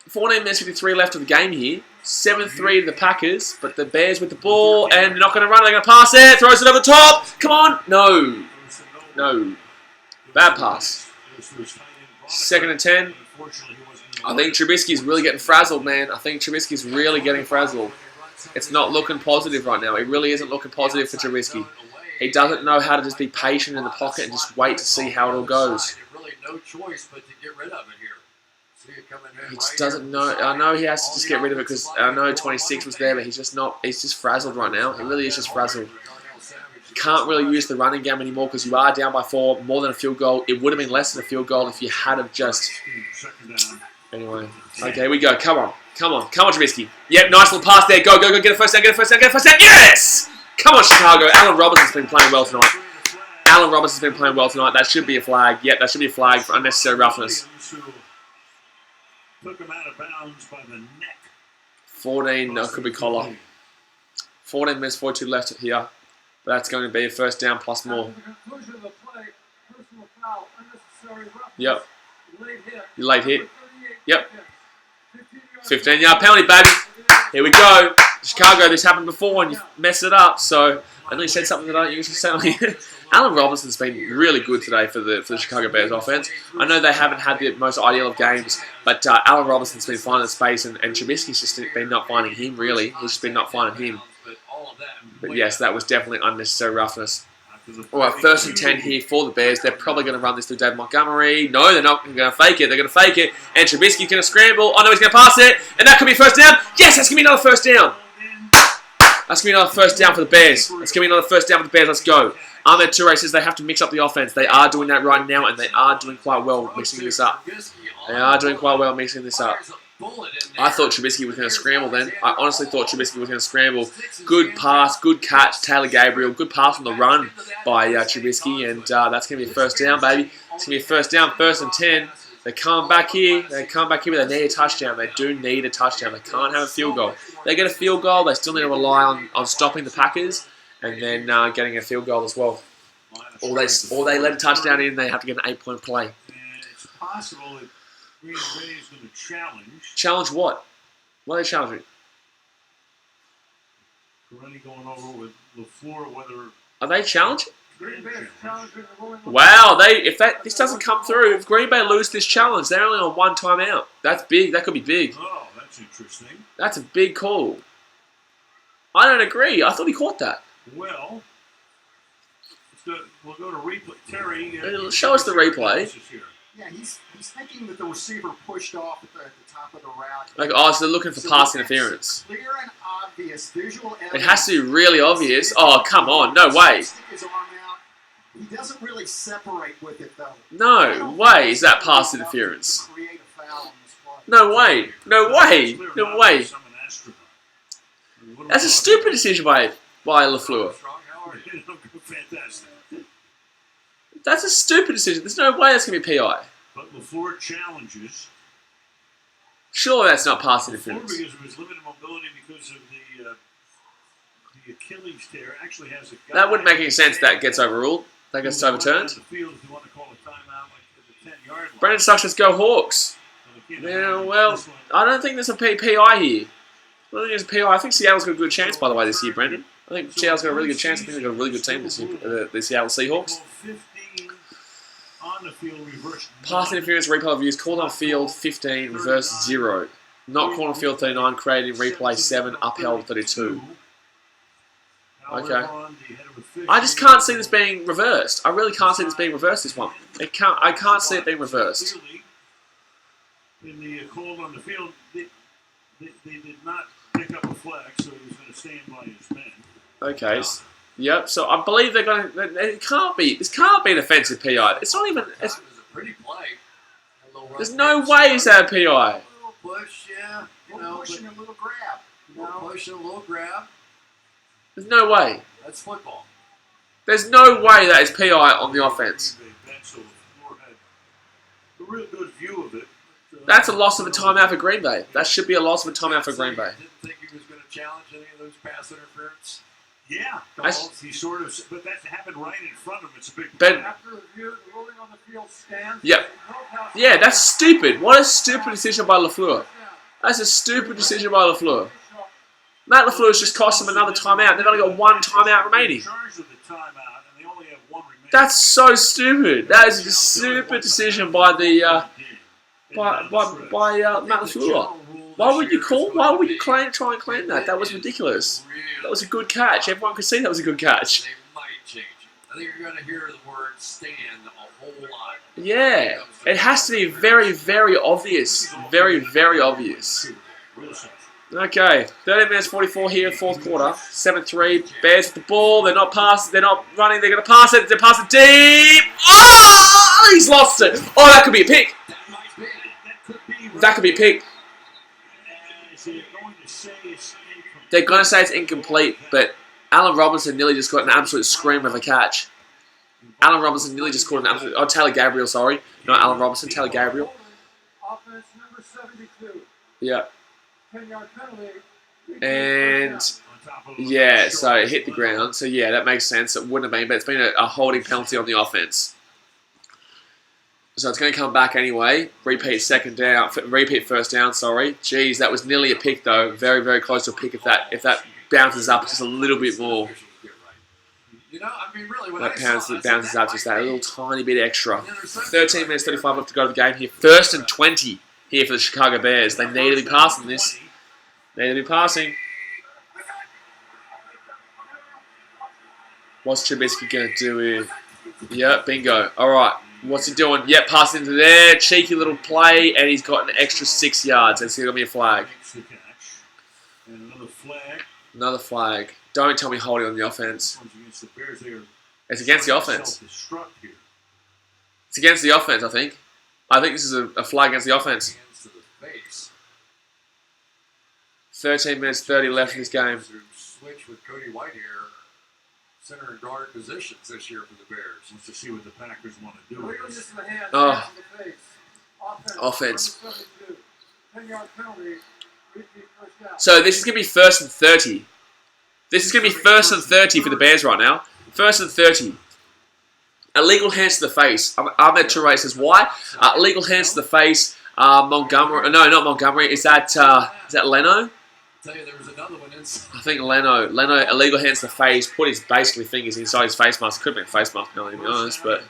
14 minutes 53 left of the game here. 7-3 to the Packers, but the Bears with the ball, and they're not going to run. They're going to pass it. Throws it over the top. Come on. No. Bad pass. 2nd and 10. I think Trubisky's really getting frazzled, man. I think Trubisky's really getting frazzled. It's not looking positive right now. It really isn't looking positive for Trubisky. He doesn't know how to just be patient in the pocket and just wait to see how it all goes. He just doesn't know. I know he has to just get rid of it because I know 26 was there, but he's just not. He's just frazzled right now. He really is just frazzled. You can't really use the running game anymore because you are down by 4, more than a field goal. It would have been less than a field goal if you had have just. Anyway, okay, we go. Come on, Trubisky. Yep, nice little pass there. Go, get a first down, Yes! Come on, Chicago. Allen Robinson's been playing well tonight. That should be a flag. Yep, that should be a flag for unnecessary roughness. Took him out of bounds by the neck. 14, no, could be collar. 14 minutes, 42 left here. But that's going to be a first down plus more. Yep. Late hit. Yep. 15-yard penalty, baby. Here we go. Chicago, this happened before and you messed it up. So I nearly said something that I don't usually say. Allen Robinson's been really good today for the Chicago Bears offense. I know they haven't had the most ideal of games, but Allen Robinson's been finding space, and Trubisky's just been not finding him, really. He's just been not finding him. But yes, that was definitely unnecessary roughness. All right, 1st and 10 here for the Bears. They're probably going to run this through David Montgomery. No, they're not going to fake it. They're going to fake it. And Trubisky's going to scramble. Oh, no, he's going to pass it. And that could be first down. Yes, that's going to be another first down. That's going to be another first down for the Bears. That's going to be another first down for the Bears. Let's go. Ahmed Toure says they have to mix up the offense. They are doing that right now, and they are doing quite well mixing this up. They are doing quite well mixing this up. I thought Trubisky was going to scramble then. I honestly thought Trubisky was going to scramble. Good pass, good catch, Taylor Gabriel. Good pass on the run by Trubisky, and that's going to be a first down, baby. It's going to be a first down, 1st and 10. They come back here. They come back here, but they need a touchdown. They do need a touchdown. They can't have a field goal. They get a field goal. They still need to rely on stopping the Packers and then getting a field goal as well. Or they let a touchdown in, they have to get an 8-point play. And it's possible that Green Bay is going to challenge. Challenge what? What are they challenging? Corelli going over with LaFleur, whether... Are they challenging? Green Bay is challenging the ruling. Wow, this doesn't come through, if Green Bay lose this challenge, they're only on 1 timeout. That's big. That could be big. Oh, that's interesting. That's a big call. I don't agree. I thought he caught that. Well, we'll go to replay. Terry, show us the replay. Yeah, he's thinking that the receiver pushed off at the top of the route. Like, oh, so they're looking for pass interference. Clear and obvious visual It has to be really obvious. Oh, come on. No way. Stick his arm out. He doesn't really separate with it, though. No way is that pass interference. Create a foul on this play. No way. No way. No way. That's a stupid decision by LaFleur. Fantastic. That's a stupid decision. There's no way that's going to be PI. But LaFleur challenges. Sure, that's not pass LaFleur, interference. because of his limited mobility because of the Achilles tear, actually has a guy. That wouldn't make any sense. That gets overruled. That gets overturned. The field, if you want to call a timeout, like at the 10-yard line. Brendan Sucks, let's go Hawks. Yeah, well, I don't think there's a PI here. I don't think there's a PI. I think Seattle's got a good chance, by the way, this year, Brendan. I think Seattle's got a really good chance. I think they've got a really good team this year, the Seattle Seahawks. On the field, reverse Pass interference replay of views. Called on field 15, reverse 0. Not called on field 39, created in replay 7, upheld 32. Okay. I just can't see this being reversed. I really can't see this being reversed, this one. I can't see it being reversed. In the call on the field, they did not pick up a flag, so he was going to stand by his men. Okay. Yep. So I believe they're going to. It can't be. This can't be an offensive PI. It's not even. It's, It was a pretty play. there's no way is that a PI. A little push, yeah. A little push and a little grab. A little push and a little grab. There's no way. That's football. There's no way that is PI on the offense. A real good view of it. That's a loss of a timeout for Green Bay. That should be a loss of a timeout for Green Bay. Didn't think he was going to challenge any of those pass interference. Yeah, That's- he sort of, but that happened right in front of him. It's a big. But After the view, the ruling on the field stands. Yep. Yeah, that's stupid. What a stupid decision by LaFleur. That's a stupid decision by LaFleur. Matt LaFleur's just cost them another timeout. They've only got 1 timeout remaining. Charged with the timeout, and they only have 1 remaining. That's so stupid. That is a stupid decision by the by Matt LaFleur. Why would you try and claim that? That was ridiculous. That was a good catch. Everyone could see that was a good catch. They might change it. I think you're going to hear the word stand a whole lot. Yeah. It has to be very, very obvious. Very, very obvious. Okay. 13 minutes 44 here, 4th quarter. 7-3. Bears with the ball. They're not passing. They're not running. They're going to pass it. They're passing deep. Oh! He's lost it. Oh, that could be a pick. That could be a pick. They're going to say it's incomplete, but Allen Robinson nearly just got an absolute scream of a catch. Allen Robinson nearly just caught an absolute... Oh, Taylor Gabriel, sorry. Not Allen Robinson, Taylor Gabriel. Offense number 72. Yeah. 10-yard penalty. And... yeah, so it hit the ground. So, yeah, that makes sense. It wouldn't have been, but it's been a holding penalty on the offense. So it's going to come back anyway. Repeat first down, sorry. Jeez, that was nearly a pick, though. Very, very close to a pick if that bounces up just a little bit more. You know, I mean, really, when That I saw it, bounces up just that little tiny bit extra. And then there's something 13 like minutes, that. 35 left to go to the game here. 1st and 20 here for the Chicago Bears. They need to be passing this. They need to be passing. What's Trubisky going to do here? Yeah, bingo. All right. What's he doing? Yeah, pass into there. Cheeky little play, and he's got an extra 6 yards. It's going to be a flag. And another flag. Another flag. Don't tell me holding on the offense. It's against the offense. It's against the offense, I think. I think this is a flag against the offense. 13 minutes 30 left in this game. Switch with Cody Whitehair, center and guard positions this year for the Bears. Let's just see what the Packers want to do. Oh. Offense. So this is going to be 1st and 30. This is going to be 1st and 30 for the Bears right now. 1st and 30. Illegal hands to the face. Ahmed Toure says, why? Illegal hands to the face. Montgomery. No, not Montgomery. Is that Leno? Tell you there was another one I think Leno, illegal hands to the face, put his basically fingers inside his face mask. Could have been a face mask, no, to be honest, but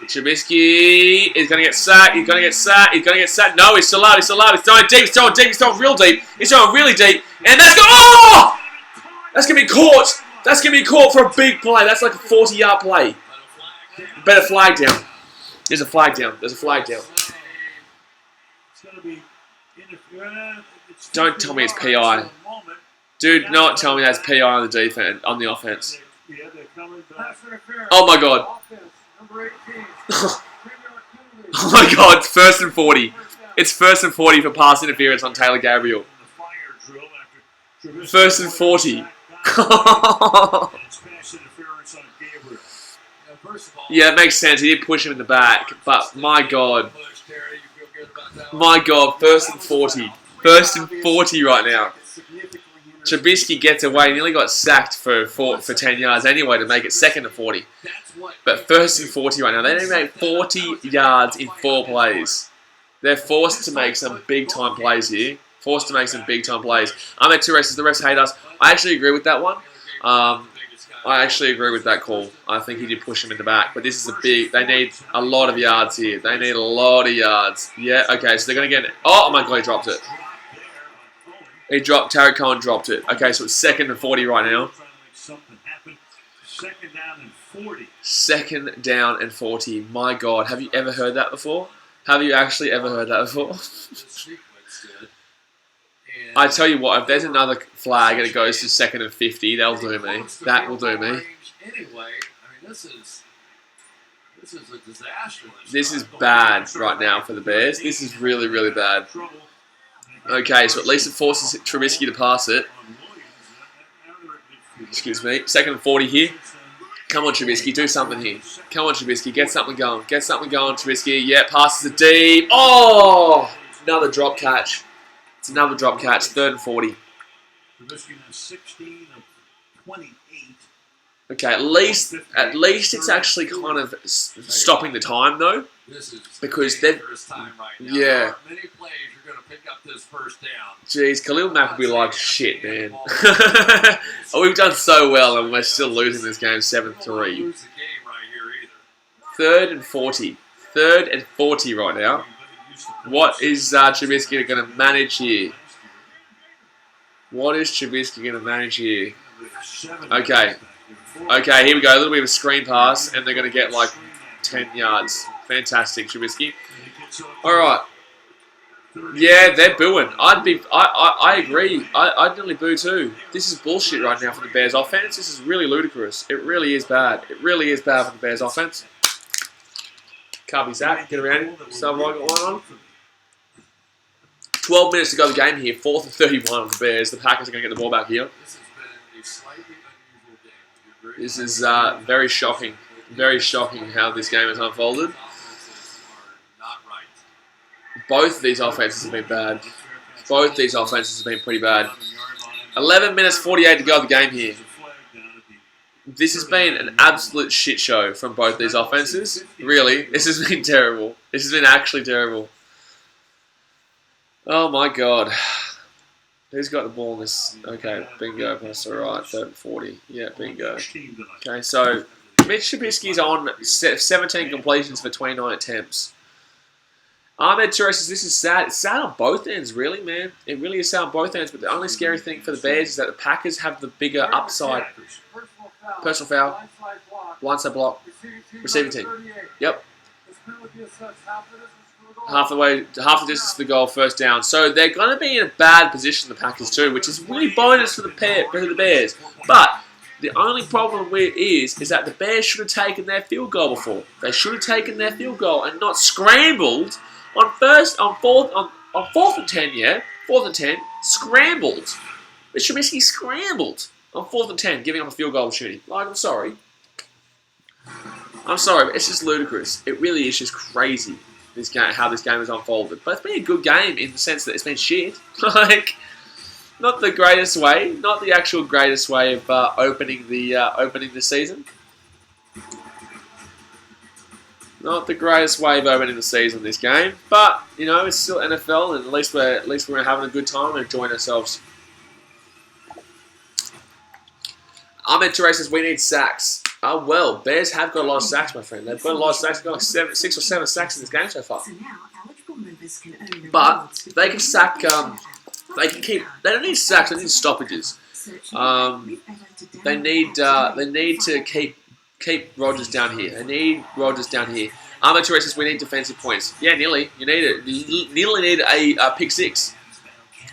Trubisky is going to get sacked, he's going to get sacked, he's going to get sacked. No, he's still out, he's still out, he's going deep, he's going deep, he's going real deep, he's going really deep, and that's going, oh! That's going to be caught, that's going to be caught for a big play, that's like a 40-yard play. Better flag down. There's a flag down, there's a flag down. It's going to be Don't tell me it's PI. Dude, not tell me that's PI on the defense, on the offense. Oh my god. Oh my god, it's 1st and 40. It's 1st and 40 for pass interference on Taylor Gabriel. 1st and 40. Yeah, it makes sense. He did push him in the back, but my god. My god, 1st and 40. 1st and 40 right now. Trubisky gets away. He nearly got sacked for 10 yards anyway to make it 2nd and 40. But 1st and 40 right now. They only made 40 yards in 4 plays. They're forced to make some big-time plays here. Forced to make some big-time plays. Ahmed Toure says the refs hate us. I actually agree with that one. I actually agree with that call. I think he did push him in the back. But this is a big... They need a lot of yards here. They need a lot of yards. Yeah, okay, so they're going to get... Oh my god, he dropped it. He dropped... Tarek Cohen dropped it. Okay, so it's 2nd and 40 right now. 2nd down and 40. 2nd down and 40. My god, have you ever heard that before? Have you actually ever heard that before? I tell you what, if there's another flag and it goes to 2nd and 50, that'll do me. That will do me. Anyway, I mean, this is a disaster. This is bad right now for the Bears. This is really, really bad. Okay, so at least it forces Trubisky to pass it. Excuse me. 2nd and 40 here. Come on, Trubisky, do something here. Come on, Trubisky, get something going. Get something going, Trubisky. Yeah, passes it deep. Oh! Another drop catch. It's another drop catch. 3rd and 40. Trubisky now 16 of 28. Okay, at least it's actually kind of stopping the time though, because they've yeah. Many plays you're going to pick up this 1st down. Jeez, Khalil Mack will be like, shit, man. We've done so well and we're still losing this game 7-3. 3rd and 40. 3rd and 40 right now. What is Trubisky going to manage here? What is Trubisky going to manage here? Okay. Okay, here we go. A little bit of a screen pass, and they're going to get like 10 yards. Fantastic, Trubisky. All right. Yeah, they're booing. I agree. I'd nearly boo too. This is bullshit right now for the Bears offense. This is really ludicrous. It really is bad. It really is bad for the Bears offense. Can't be sacked. Get around it. So I got one on. 12 minutes to go the game here. 4th and 31 on the Bears. The Packers are going to get the ball back here. This is very shocking. Very shocking how this game has unfolded. Both of these offenses have been bad. Both these offenses have been pretty bad. 11 minutes 48 to go the game here. This has been an absolute shit show from both these offenses. Really, this has been terrible. This has been actually terrible. Oh my god. Who's got the ball in this? Okay, bingo. That's alright. 3rd and 40. Yeah, bingo. Okay, so Mitch Trubisky's on 17 completions for 29 attempts. Ahmed Toure says this is sad. It's sad on both ends, really, man. It really is sad on both ends. But the only scary thing for the Bears is that the Packers have the bigger upside. Personal foul. Blindside block. Receiving team. Yep. Half the distance to the goal, first down. So they're going to be in a bad position, the Packers too, which is really bonus for the Bears. But the only problem is that the Bears should have taken their field goal before. They should have taken their field goal and not scrambled on fourth and 10. Yeah, 4th and 10, scrambled. They should basically scrambled on 4th and 10, giving up a field goal opportunity. Like, I'm sorry, but it's just ludicrous. It really is just crazy. This game, how this game has unfolded, but it's been a good game in the sense that it's been shit. Like, not the greatest way, not the actual greatest way of opening the season. Not the greatest way of opening the season, this game, but you know it's still NFL, and at least we're having a good time and enjoying ourselves. Ahmed Toure says we need sacks. Oh well, Bears have got a lot of sacks, my friend. They've got a lot of sacks. They've got like 6 or 7 sacks in this game so far. But they can sack. They can keep. They don't need sacks. They need stoppages. They need to keep Rodgers down here. They need Rodgers down here. Ahmed Toure says we need defensive points. Yeah, nearly. You need it. You nearly need a pick 6.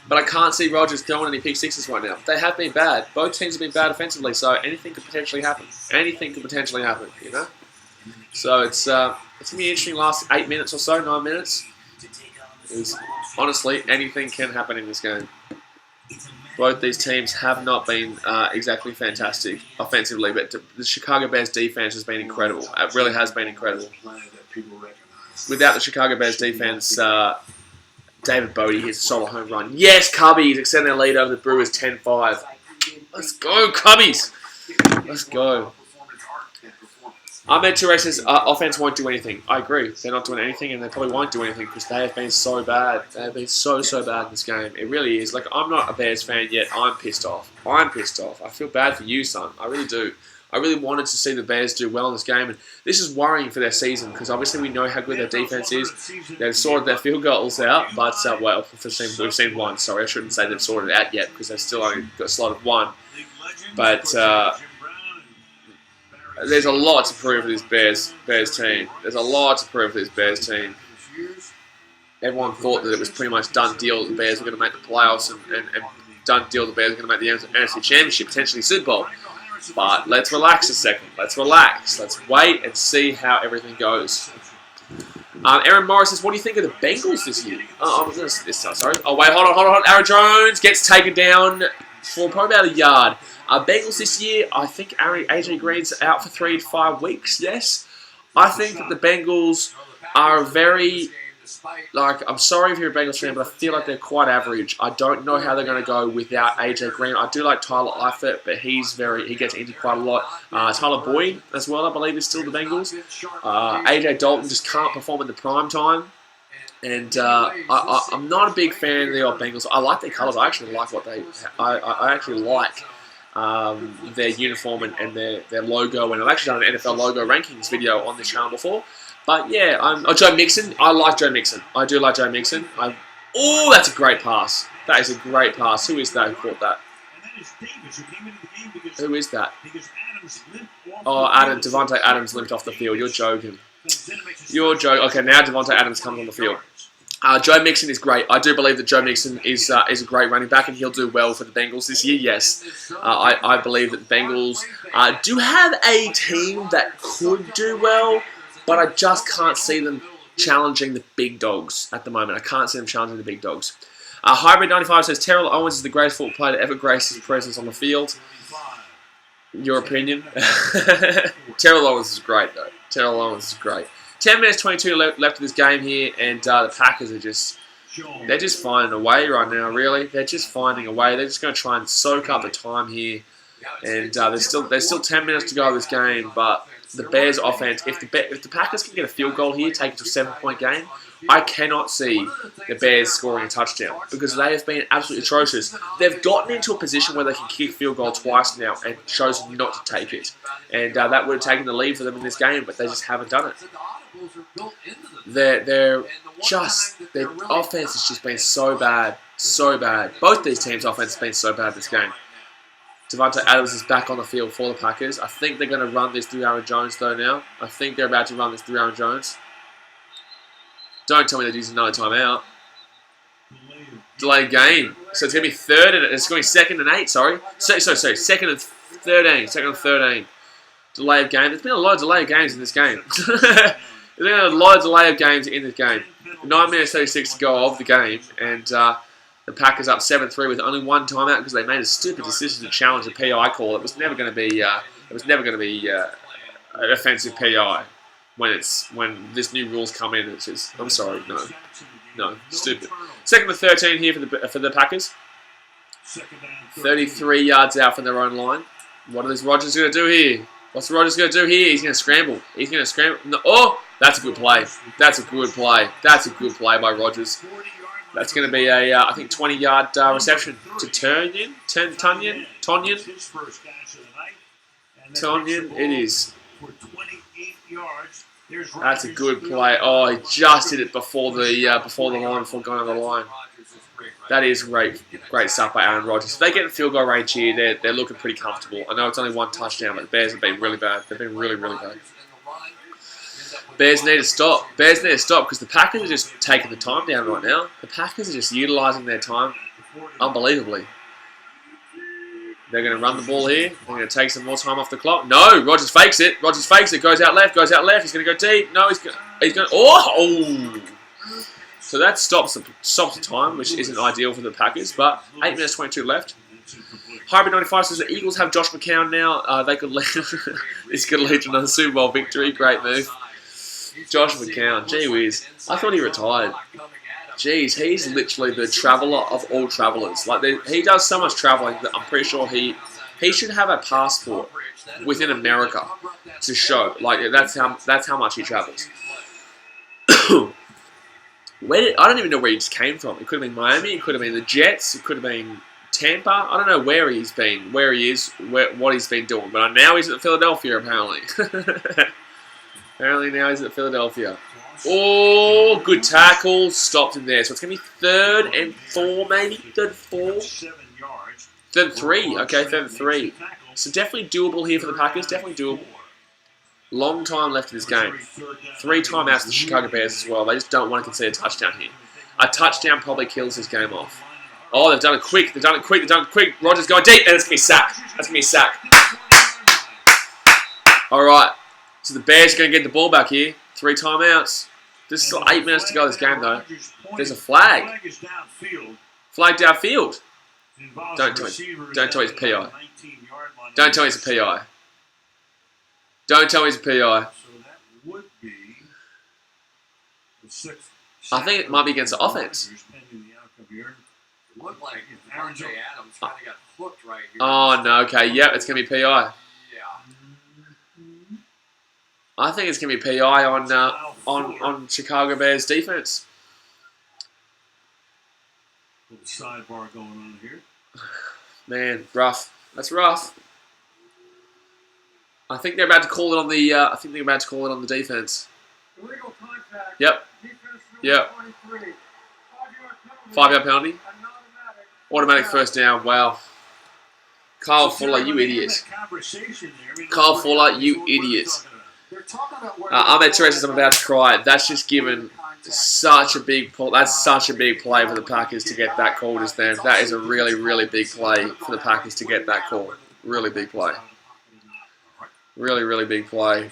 But I can't see Rodgers throwing any pick 6s right now. They have been bad. Both teams have been bad offensively, so anything could potentially happen. Anything could potentially happen, you know? So it's going to be interesting last 8 minutes or so, 9 minutes. Honestly, anything can happen in this game. Both these teams have not been exactly fantastic offensively, but the Chicago Bears defense has been incredible. It really has been incredible. Without the Chicago Bears defense, David Bodie hits a solo home run. Yes, Cubbies extend their lead over the Brewers 10-5. Let's go, Cubbies! Let's go. Ahmed Toure says offense won't do anything. I agree. They're not doing anything, and they probably won't do anything because they have been so bad. They have been so bad in this game. It really is. Like, I'm not a Bears fan yet. I'm pissed off. I feel bad for you, son. I really do. I really wanted to see the Bears do well in this game, and this is worrying for their season because obviously we know how good their defense is. They've sorted their field goals out, but well, we've seen one. Sorry, I shouldn't say they've sorted it out yet because they've still only got slotted one. But there's a lot to prove for this Bears team. There's a lot to prove for this Bears team. Everyone thought that it was pretty much done deal that the Bears were going to make the playoffs and done deal the Bears were going to make the NFC Championship, potentially Super Bowl. But let's relax a second. Let's relax. Let's wait and see how everything goes. Aaron Morris says, what do you think of the Bengals this year? Sorry. Oh, wait, hold on. Aaron Jones gets taken down for probably about a yard. Bengals this year, I think AJ Green's out for 3 to 5 weeks, yes. I think that the Bengals are very... I'm sorry if you're a Bengals fan, but I feel like they're quite average. I don't know how they're going to go without AJ Green. I do like Tyler Eifert, but he gets injured quite a lot. Tyler Boyd as well, I believe, is still the Bengals. AJ Dalton just can't perform in the prime time. And I'm not a big fan of the old Bengals. I like their colours. I actually like what I actually like their uniform and their logo. And I've actually done an NFL logo rankings video on this channel before. But yeah, Joe Mixon. I like Joe Mixon. I do like Joe Mixon. Oh, that's a great pass. That is a great pass. Who is that who caught that? Who is that? Oh, Devontae Adams limped off the field. You're joking. Okay, now Devontae Adams comes on the field. Joe Mixon is great. I do believe that Joe Mixon is a great running back, and he'll do well for the Bengals this year. Yes, I believe that the Bengals do have a team that could do well, but I just can't see them challenging the big dogs at the moment. I can't see them challenging the big dogs. Hybrid95 says, Terrell Owens is the greatest football player to ever grace his presence on the field. Your opinion? Terrell Owens is great, though. Terrell Owens is great. 10 minutes 22 left of this game here, and the Packers are they're just finding a way right now, really. They're just finding a way. They're just going to try and soak up the time here. And there's still 10 minutes to go of this game, but the Bears' offense, if the Packers can get a field goal here, take it to a 7-point game, I cannot see the Bears scoring a touchdown because they have been absolutely atrocious. They've gotten into a position where they can kick field goal twice now and chosen not to take it. And that would have taken the lead for them in this game, but they just haven't done it. Their offense has just been so bad. Both these teams' offense has been so bad this game. Devontae Adams is back on the field for the Packers. I think they're going to run this through Aaron Jones, though, now. I think they're about to run this through Aaron Jones. Don't tell me they're using another timeout. Delayed game. So it's going to be third, and it's going to be second and 8, sorry. Sorry, second and 13. Second and 13. Delay of game. There's been a lot of delay of games in this game. There's been a lot of delay of games in this game. 9 minutes 36 to go of the game, and the Packers up 7-3 with only one timeout because they made a stupid decision to challenge a PI call. It was never going to be. An offensive PI when this new rules come in. It's just, I'm sorry, no, stupid. Second and 13 here for the Packers. 33 yards out from their own line. What is Rodgers going to do here? What's Rodgers going to do here? He's going to scramble. No, oh, that's a good play. That's a good play by Rodgers. That's going to be a, I think, 20-yard reception to Tunyon. It is. That's a good play. Oh, he just did it before the line, before going over the line. That is great stuff by Aaron Rodgers. If they get in field goal range here, they're looking pretty comfortable. I know it's only one touchdown, but the Bears have been really bad. They've been really, really bad. Bears need to stop. Because the Packers are just taking the time down right now. The Packers are just utilising their time unbelievably. They're going to run the ball here. They're going to take some more time off the clock. No, Rodgers fakes it. Goes out left. He's going to go deep. No, he's going. Oh! So that stops the time, which isn't ideal for the Packers. But 8 minutes 22 left. Hybrid 95 says the Eagles have Josh McCown now. They could lead. This could lead to another Super Bowl victory. Great move. Josh McCown. Gee whiz. I thought he retired. Jeez, he's literally the traveller of all travellers. Like he does so much travelling that I'm pretty sure he should have a passport within America to show. Like that's how much he travels. I don't even know where he just came from. It could have been Miami. It could have been the Jets. It could have been Tampa. I don't know where he's been, where he is, what he's been doing. But now he's at Philadelphia, apparently. Apparently now he's at Philadelphia. Oh, good tackle. Stopped him there. So it's going to be 3rd and 4, maybe? 3rd and 4? 3rd and 3. Okay, 3rd and 3. So definitely doable here for the Packers. Definitely doable. Long time left in this game. 3 timeouts for the Chicago Bears as well. They just don't want to concede a touchdown here. A touchdown probably kills this game off. Oh, they've done it quick. Rodgers going deep, and it's going to be sacked. That's going to be sacked. All right. So the Bears are going to get the ball back here. 3 timeouts. There's still 8 minutes to go in this game, though. There's a flag. Flag downfield. Don't tell me it's PI. Don't tell me it's a PI. Don't tell me it's a PI. I think it might be against the offense. It looked like Adams kind of got hooked right here. Oh, no. Okay. Yep, it's going to be PI. Yeah. I think it's going to be PI on Chicago Bears defense. Little sidebar going on here. Man, rough. That's rough. I think they're about to call it on the. I think they're about to call it on the defense. Illegal contact. Yep. Yep. 5-yard penalty. Automatic first down. Wow. Kyle Fuller, you idiot. Kyle Fuller, you idiot. Ahmed Torres, I'm about to cry. That's just given such a big pull. That's such a big play for the Packers to get that call just then. That is a really, really big play for the Packers to get that call. Really big play. Really, really big play.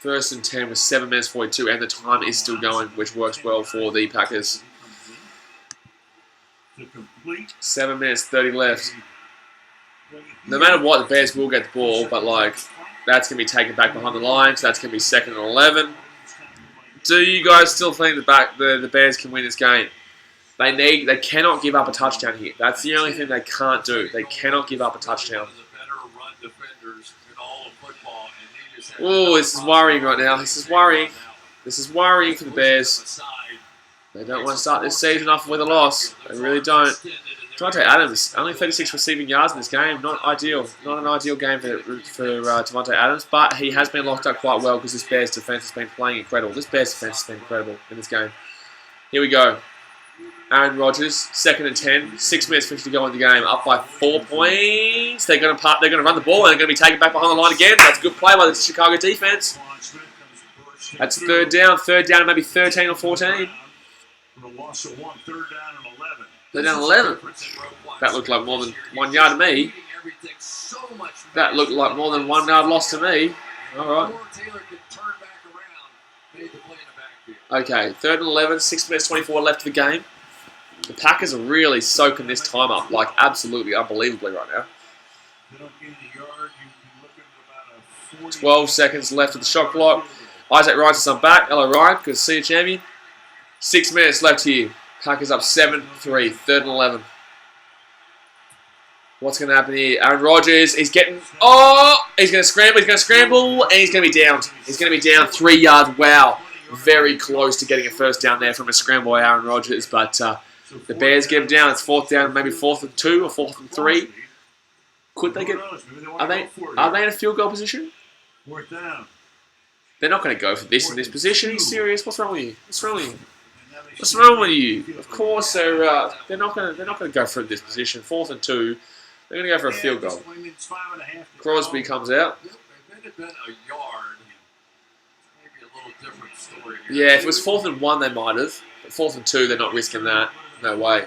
1st and 10 with 7 minutes 42, and the time is still going, which works well for the Packers. 7 minutes 30 left. No matter what, the Bears will get the ball, but like that's going to be taken back behind the line, so that's going to be 2nd and 11. Do you guys still think the Bears can win this game? They cannot give up a touchdown here. That's the only thing they can't do. They cannot give up a touchdown. Oh, this is worrying right now. This is worrying. This is worrying for the Bears. They don't want to start this season off with a loss. They really don't. Devontae Adams, only 36 receiving yards in this game. Not ideal. Not an ideal game for Devontae Adams, but he has been locked up quite well because this Bears defense has been playing incredible. This Bears defense has been incredible in this game. Here we go. Aaron Rodgers, 2nd and 10. 6 minutes 50 to go in the game. Up by 4 points. They're going to run the ball and they're going to be taken back behind the line again. That's a good play by the Chicago defense. That's third down maybe 13 or 14. For a loss of 1, 3rd down and 11. They're down 11. That looked like more than 1 yard to me. That looked like more than 1 yard loss to me. All right. Okay, 3rd and 11, 6 minutes 24 left of the game. The Packers are really soaking this time up, like absolutely unbelievably right now. 12 seconds left of the shot clock. Isaac Ryan's on back. Hello Ryan, good to see you, champion. 6 minutes left here. Packers up 7-3, 3rd and 11. What's going to happen here? Aaron Rodgers, he's getting... Oh! He's going to scramble, and he's going to be down. He's going to be down 3 yards. Wow. Very close to getting a first down there from a scramble by Aaron Rodgers, but the Bears get him down. It's 4th down, maybe 4th and 2 or 4th and 3. Could they get... Are they in a field goal position? 4th down. They're not going to go for this in this position. Are you serious? What's wrong with you? What's wrong with you? What's wrong with you? Of course, they're not going to go for this position. 4th and 2. They're going to go for a field goal. Crosby comes out. If it had been a yard, maybe a little different story. Yeah, if it was 4th and 1, they might have. But 4th and 2, they're not risking that. No way.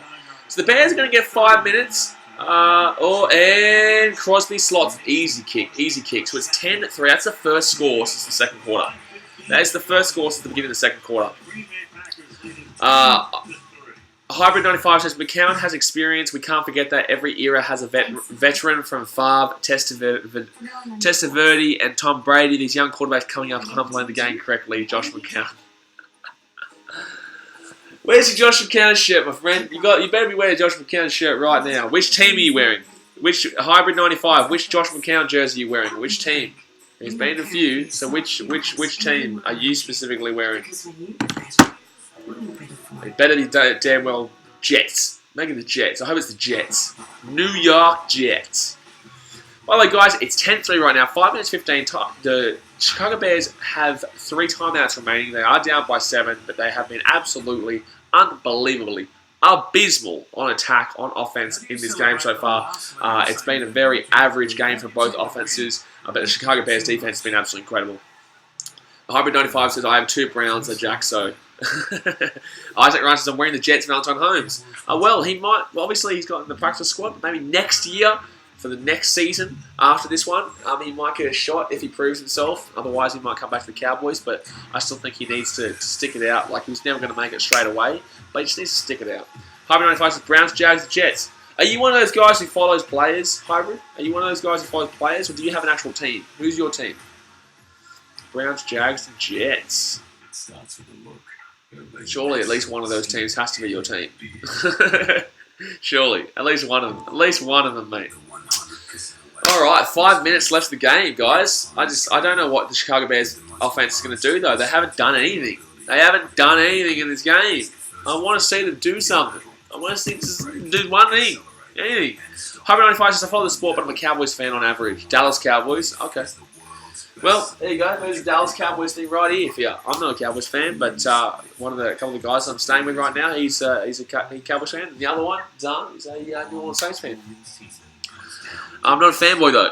So the Bears are going to get 5 minutes. And Crosby slots easy kick. So it's 10-3. That's the first score since the second quarter. That is the first score since the beginning of the second quarter. Hybrid 95 says, McCown has experience. We can't forget that. Every era has a veteran from Favre, Testaverde, and Tom Brady. These young quarterbacks coming up and playing the game correctly. Josh McCown. Where's your Josh McCown shirt, my friend? You better be wearing a Josh McCown shirt right now. Which team are you wearing? Which Hybrid 95? Which Josh McCown jersey are you wearing? Which team? There's been a few. So which team are you specifically wearing? It better be damn well Jets. Make it the Jets. I hope it's the Jets. New York Jets. By the way, guys, it's 10-3 right now. 5 minutes 15. The Chicago Bears have 3 timeouts remaining. They are down by 7, but they have been absolutely, unbelievably abysmal on attack, on offense in this game so far. It's been a very average game for both offenses, but the Chicago Bears defense has been absolutely incredible. Hybrid 95 says, I have 2 Browns, a Jack so. Isaac Ryan says, I'm wearing the Jets Valentine Holmes. Well, he might, obviously he's got in the practice squad, but maybe next year, for the next season after this one, he might get a shot if he proves himself. Otherwise, he might come back to the Cowboys, but I still think he needs to stick it out. Like, he's never going to make it straight away, but he just needs to stick it out. Hybrid 95 says, Browns, Jags, Jets. Are you one of those guys who follows players, Hybrid? Are you one of those guys who follows players, or do you have an actual team? Who's your team? Browns, Jags, and Jets. It starts with a look. Surely at least one of those teams has to be your team. Surely. At least one of them. At least one of them, mate. Alright, 5 minutes left of the game, guys. I don't know what the Chicago Bears offense is going to do, though. They haven't done anything. They haven't done anything in this game. I want to see them do something. I want to see them do one thing. Anything. Hybrid 95 says, I follow the sport, but I'm a Cowboys fan on average. Dallas Cowboys. Okay. Well, there you go. There's a Dallas Cowboys thing right here for you. I'm not a Cowboys fan, but a couple of the guys I'm staying with right now, he's a Cowboys fan. And the other one, Zahn, is a New Orleans Saints fan. I'm not a fanboy though.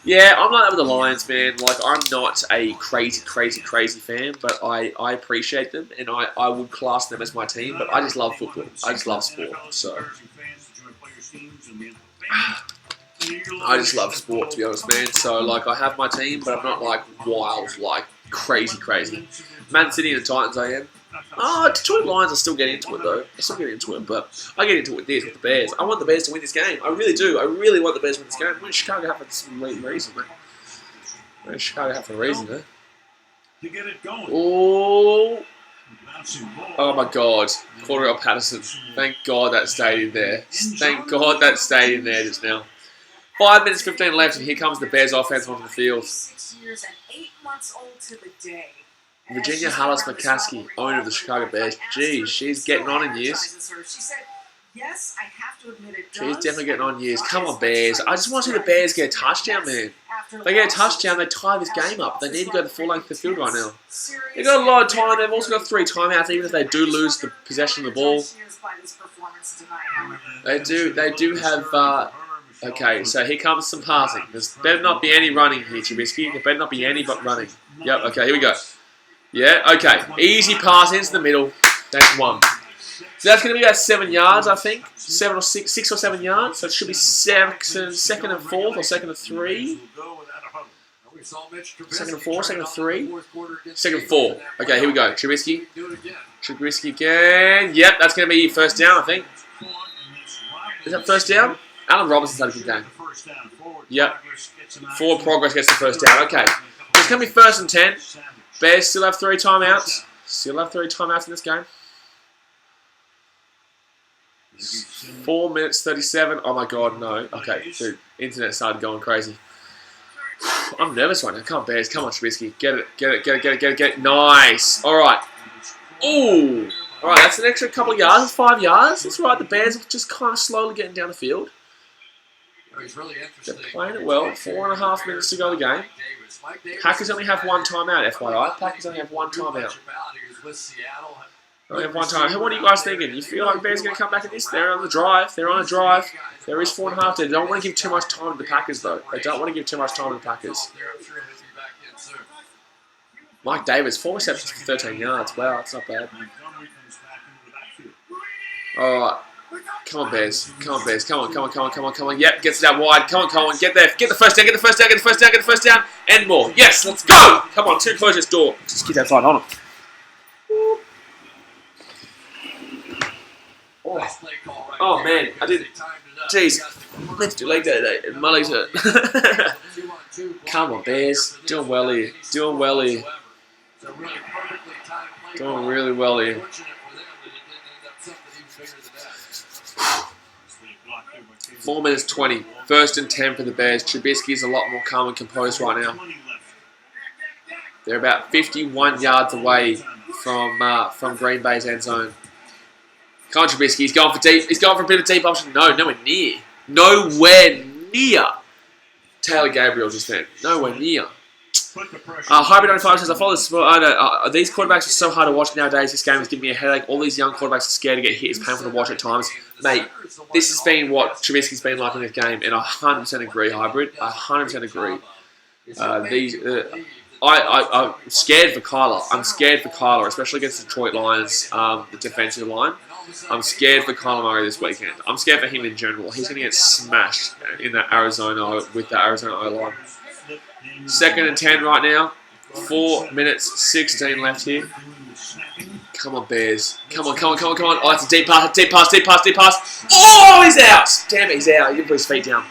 Yeah, I'm like that with the Lions, man. Like, I'm not a crazy fan, but I appreciate them, and I would class them as my team. But I just love football. I just love sport. So. I just love sport, to be honest, man. So, like, I have my team, but I'm not, like, wild, like, crazy. Man City and the Titans, I am. Detroit Lions, I still get into it, though. I still get into it, but I get into it with the Bears. I want the Bears to win this game. I really do. I really want the Bears to win this game. Why does Chicago have for some reason, man? Why does Chicago have for a reason, man? To get it going. Oh my God. Cordell Patterson. Thank God that stayed in there. Thank God that stayed in there just now. 5 minutes 15 left, and here comes the Bears offense onto the field. 6 years and 8 months old to the day. Virginia Hollis McCaskey, owner of the Chicago Bears. Geez, she's getting on in years. She said Yes, I have to admit it does. He's definitely getting on years. Come on, Bears. I just want to see the Bears get a touchdown, man. If they get a touchdown, they tie this game up. They need to go the full length of the field right now. They've got a lot of time. They've also got 3 timeouts, even if they do lose the possession of the ball. They do have... okay, so here comes some passing. There's better not be any running here, Trubisky. There better not be any but running. Yep, okay, here we go. Yeah, okay. Easy pass into the middle. That's 1. So that's going to be about 7 yards, I think. 7 or 6 or 7 yards. So it should be second and 4th or second and 3. Second and 4, second and 3. Second and 4. Okay, here we go. Trubisky. Trubisky again. Yep, that's going to be first down, I think. Is that first down? Allen Robinson's had a good game. Yep. Forward progress gets the first down. Okay. It's going to be first and 10. Bears still have 3 timeouts. Still have 3 timeouts in this game. 4 minutes 37. Oh my god, no. Okay, dude. Internet started going crazy. I'm nervous right now. Come on, Bears. Come on, Trubisky. Get it. Get it. Get it. Get it. Get it. Get it. Nice. Alright. Ooh. Alright, that's an extra couple of yards. That's 5 yards. That's right. The Bears are just kind of slowly getting down the field. They're playing it well. 4.5 minutes to go in the game. Packers only have 1 timeout, FYI. Packers only have 1 timeout. Only have 1 time. What are you guys thinking? You feel like Bears are going to come back in this? They're on the drive. They're on a drive. There is 4.5. They don't want to give too much time to the Packers, though. They don't want to give too much time to the Packers. Mike Davis, 4 receptions for 13 yards. Wow, that's not bad. Alright. Come on, Bears. Come on, Bears. Come on, come on, come on, come on, come on. Yep, gets it out wide. Come on, Colin. Get there. Get the first down. Get the first down. Get the first down. Get the first down. And more. Yes, let's go. Come on, 2 close this door. Just keep that side on. Oh man, I didn't. Jeez, I meant to do leg day today. My legs hurt. Come on, Bears. Doing well here. Doing well here. Doing really well here. 4 minutes 20. First and 10 for the Bears. Trubisky's a lot more calm and composed right now. They're about 51 yards away from Green Bay's end zone. Come on, Trubisky. He's going for deep. He's going for a bit of deep option. No, nowhere near. Nowhere near. Taylor Gabriel just then. Nowhere near. Hybrid 95 says, I follow this. These quarterbacks are so hard to watch nowadays. This game is giving me a headache. All these young quarterbacks are scared to get hit. It's painful to watch at times. Mate, this has been what Trubisky's been like in this game, and I 100% agree, Hybrid. I 100% agree. I'm scared for Kyler. I'm scared for Kyler, especially against the Detroit Lions, the defensive line. I'm scared for Kyler Murray this weekend. I'm scared for him in general. He's going to get smashed in that Arizona with the Arizona O-line. Second and 10 right now. 4 minutes 16 left here. Come on, Bears. Come on, come on, come on, come on. Oh, it's a deep pass, deep pass, deep pass, deep pass. Oh, he's out. Damn it, he's out. He didn't put his feet down.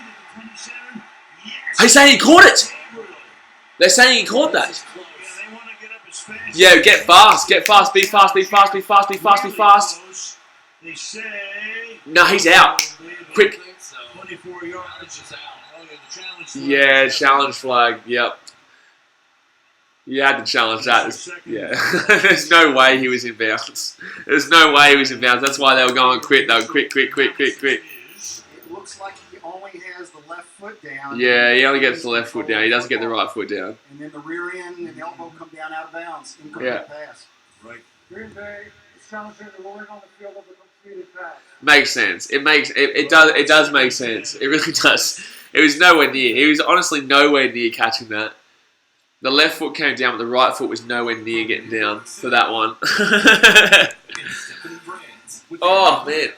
He's saying he caught it. They're saying he caught that. Yeah, get fast, be fast, be fast, be fast, be fast, be fast. No, he's out. Quick. Yeah, challenge flag. Yep. You had to challenge that. Yeah. There's no way he was in bounds. There's no way he was in bounds. That's why they were going quick. They were quick. It looks like he only has the left foot down. Yeah, he only gets the left foot down. He doesn't get the right foot down. And then the rear end and the elbow come down out of bounds. Incomplete pass. Right. Green Bay is challenging the rolling on the field of a completed pass. Makes sense. It does make sense. It really does. It was nowhere near. He was honestly nowhere near catching that. The left foot came down, but the right foot was nowhere near getting down for that one. Oh, man.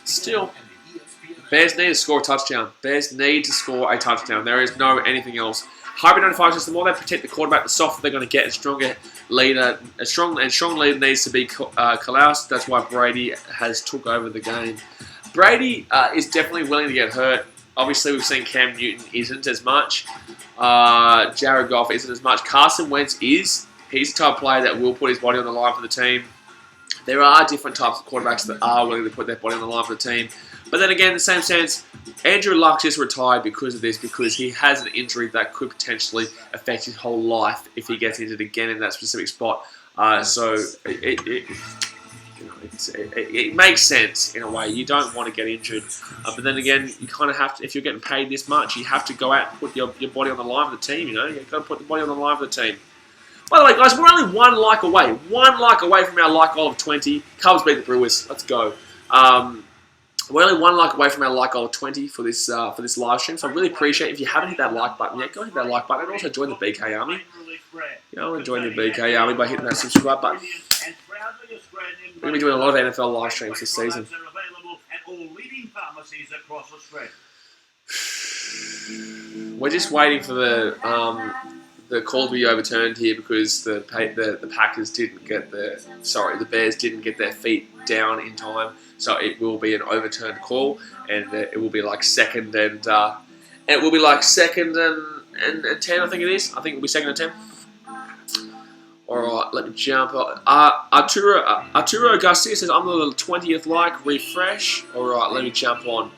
Still, Bears need to score a touchdown. Bears need to score a touchdown. There is no anything else. Hybrid 95 says the more they protect the quarterback, the softer they're going to get. A stronger leader, a strong leader needs to be Kalaus. That's why Brady has took over the game. Brady is definitely willing to get hurt. Obviously, we've seen Cam Newton isn't as much. Jared Goff isn't as much. Carson Wentz is. He's the type of player that will put his body on the line for the team. There are different types of quarterbacks that are willing to put their body on the line for the team. But then again, in the same sense, Andrew Luck just retired because of this, because he has an injury that could potentially affect his whole life if he gets injured again in that specific spot. So it makes sense in a way. You don't want to get injured, but then again, you kind of have to. If you're getting paid this much, you have to go out and put your body on the line for the team. You know, you've got to put the body on the line for the team. By the way, guys, we're only one like away from our like goal of 20. Cubs beat the Brewers. Let's go. We're only one like away from our like goal of 20 for this live stream. So I really appreciate it. If you haven't hit that like button yet, go hit that like button, and also join the BKRmy. Join the BKRmy by hitting that subscribe button. We're going to be doing a lot of NFL live streams this season. We're just waiting for the call to be overturned here because the Packers didn't get the Bears didn't get their feet down in time, so it will be an overturned call, and it will be like second and 10. I think it is. I think it will be second and 10. Alright, let me jump on. Arturo Garcia says, I'm the 20th like, refresh. Alright, let me jump on.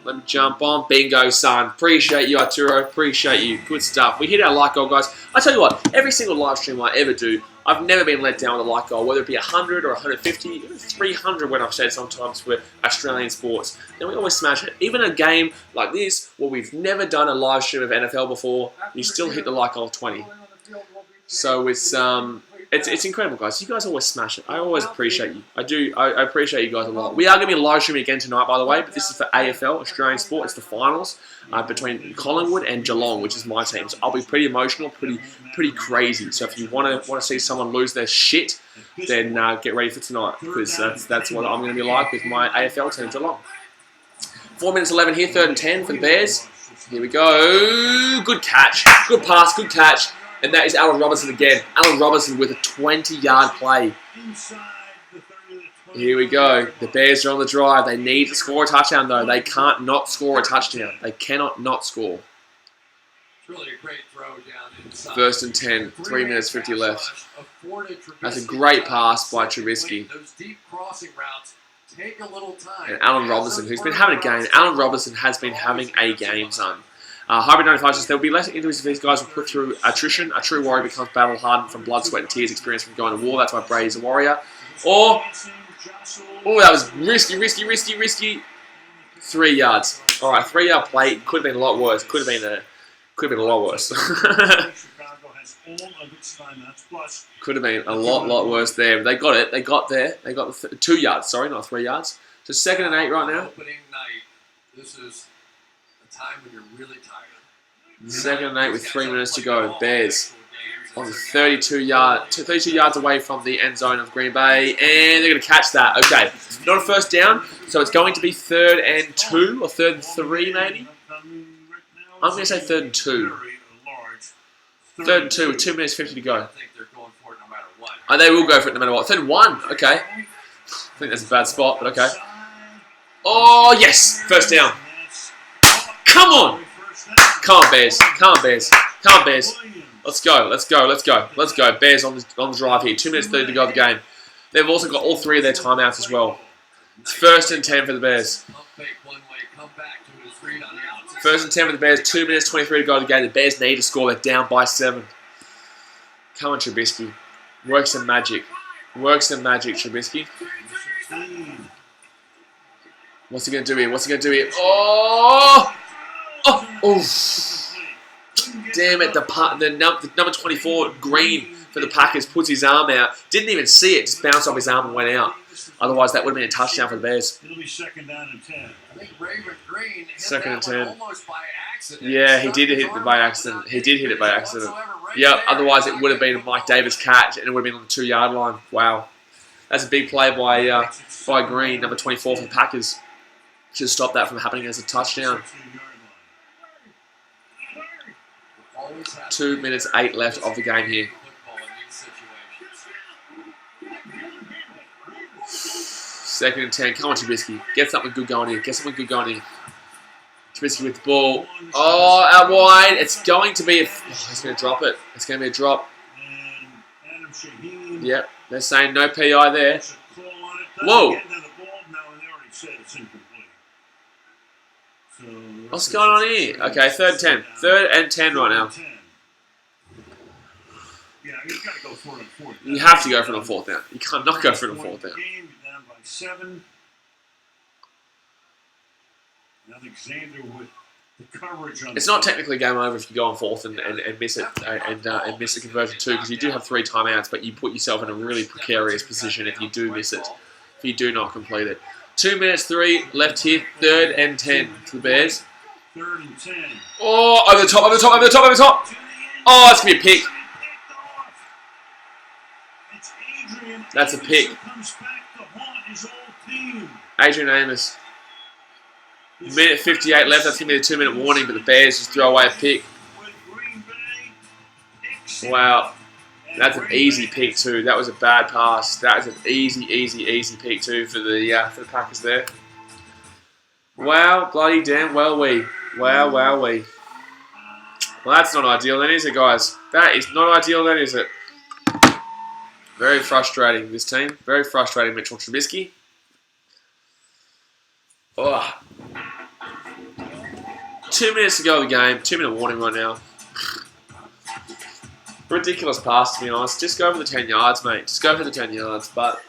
Bingo, son. Appreciate you, Arturo. Appreciate you. Good stuff. We hit our like goal, guys. I tell you what, every single live stream I ever do, I've never been let down with a like goal, whether it be 100 or 150, even 300 when I've said sometimes for Australian sports. Then we always smash it. Even a game like this, where we've never done a live stream of NFL before, you still hit the like goal of 20. So it's incredible, guys. You guys always smash it. I always appreciate you. I do. I appreciate you guys a lot. We are going to be live streaming again tonight, by the way, but this is for AFL, Australian Sport. It's the finals between Collingwood and Geelong, which is my team. So I'll be pretty emotional, pretty crazy. So if you want to see someone lose their shit, then get ready for tonight, because that's what I'm going to be like with my AFL team, Geelong. 4 minutes 11 here, 3rd and 10 for the Bears. Here we go. Good catch. Good pass. Good catch. And that is Allen Robinson again. Allen Robinson with a 20-yard play. Here we go. The Bears are on the drive. They need to score a touchdown, though. They can't not score a touchdown. They cannot not score. It's really a great throw down inside. 1st and 10. 3 minutes 50 left. That's a great pass by Trubisky. Those deep crossing routes take a little time. And Allen Robinson, who's been having a game. Allen Robinson has been having a game, son. Hybrid 95 says there will be less injuries if these guys will put through attrition. A true warrior becomes battle hardened from blood, sweat, and tears experienced from going to war. That's why Brady is a warrior. Or, that was risky. 3 yards. All right, 3-yard play could have been a lot worse. Could have been a lot worse. Could have been a lot worse there. But they got it. They got there. They got the 2 yards. Sorry, not 3 yards. So 2nd and 8 right now. Opening night. This is time when you're really tired. 2nd and 8 with 3 minutes to go. Bears on 32 yards away from the end zone of Green Bay, and they're going to catch that. Okay, not a first down, so it's going to be 3rd and 2 or 3rd and 3 maybe. I'm going to say 3rd and 2. 3rd and 2 with 2 minutes 50 to go. I think they're going for it no matter what. Oh, they will go for it no matter what. 3rd and 1. Okay, I think that's a bad spot, but okay. Oh yes, first down. Come on! Come on, Bears. Let's go. Bears on the drive here. 2 minutes 30 to go of the game. They've also got all 3 of their timeouts as well. It's 1st and 10 for the Bears. 1st and 10 for the Bears. 2 minutes 23 to go of the game. The Bears need to score. They're down by 7. Come on, Trubisky. Work some magic, Trubisky. What's he going to do here? Oh! Damn it, the number 24, Green, for the Packers, puts his arm out. Didn't even see it, just bounced off his arm and went out. Otherwise, that would have been a touchdown for the Bears. It'll be 2nd down and 10. I think Raymond Green hit 2nd and 10. Almost by accident. Yeah, he did hit it by accident. Yep, otherwise it would have been a Mike Davis catch, and it would have been on the 2-yard line. Wow. That's a big play by Green, number 24 for the Packers. Should stop that from happening as a touchdown. 2 minutes 8 left of the game here. 2nd and 10. Come on, Trubisky. Get something good going here. Trubisky with the ball. Oh, out wide. It's going to be he's going to drop it. It's going to be a drop. Yep. They're saying no PI there. Whoa. So What's going on here? Okay, 3rd and 10. 3rd and 10 right now. Yeah, you got to go for it on 4th. You have to go for it on 4th down. You can't not go for it on 4th down. Game down by 7. Alexander with the coverage on. It's not technically game over if you go on 4th and miss it and miss the conversion too, because you do have 3 timeouts, but you put yourself in a really precarious position if you do miss it, if you do not complete it. 2 minutes 3 left here. 3rd and 10 to the Bears. 3rd and 10. Oh, over the top, over the top, over the top, over the top. Oh, it's gonna be a pick. That's a pick. Adrian Amos. Minute 58 left. That's going to be a 2-minute warning, but the Bears just throw away a pick. Wow. That's an easy pick too. That was a bad pass. That was an easy pick too for the Packers there. Wow, bloody damn well we. Wow, we. Well, that's not ideal then, is it, guys? That is not ideal then, is it? Very frustrating, this team. Very frustrating, Mitchell Trubisky. Oh. 2 minutes to go of the game. 2-minute warning right now. Ridiculous pass, to be honest. Just go for the 10 yards, mate. Just go for the 10 yards. But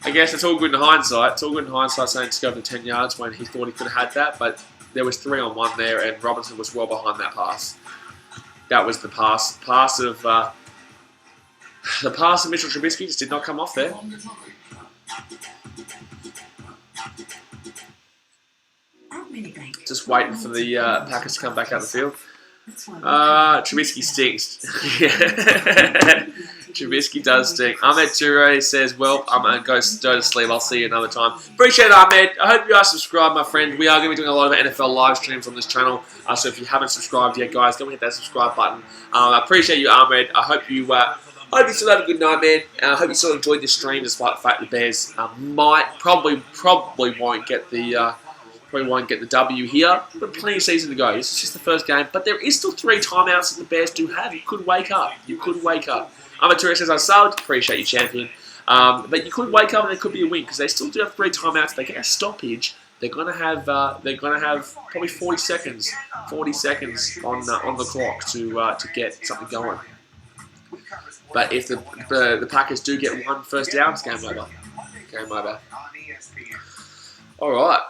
I guess it's all good in hindsight. It's all good in hindsight saying just go for the 10 yards when he thought he could have had that. But there was 3-on-1 there, and Robinson was well behind that pass. That was the pass. The pass of Mitchell Trubisky just did not come off there. Just waiting for the Packers to come back out the field. Trubisky stinks. Trubisky does stink. Ahmed Toure says, well, I'm going to go to sleep. I'll see you another time. Appreciate it, Ahmed. I hope you are subscribed, my friend. We are going to be doing a lot of NFL live streams on this channel. So if you haven't subscribed yet, guys, don't hit that subscribe button. I appreciate you, Ahmed. I hope you still have a good night, man. I hope you still enjoyed this stream, despite the fact the Bears probably won't get the W here, but plenty of season to go. This is just the first game, but there is still 3 timeouts that the Bears do have. You could wake up. Amateur says, I subbed. Appreciate you, champion. But you could wake up and there could be a win because they still do have 3 timeouts. They get a stoppage. They're gonna have probably 40 seconds on the clock to get something going. But if the Packers do get 1 first down, it's game over. Game over. All right.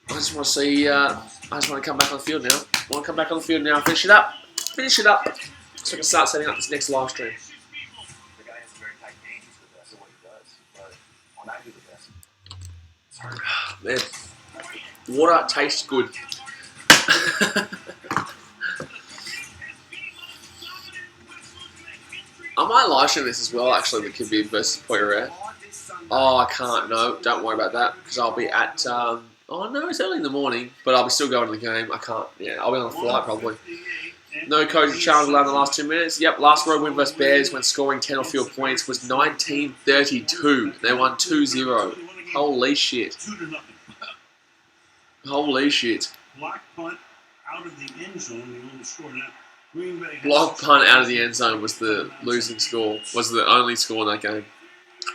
I just want to see. I just want to come back on the field now. Finish it up. So I can start setting up this next live stream. The guy has a very tight game. He's the best at what he does. But when I do the best, it's hard. Man, water tastes good. I might live stream this as well, actually, the Kid versus Poirier. Oh, I can't. No, don't worry about that, because I'll be at... oh, no, it's early in the morning, but I'll be still going to the game. I can't... Yeah, I'll be on a flight, probably. No coaching challenge allowed in the last 2 minutes. Yep, last road win versus Bears when scoring 10 or fewer points was 1932. They won 2-0. Holy shit. Holy shit. Block punt out of the end zone. They only scored now. Block punt out of the end zone was the losing score. Was the only score in that game.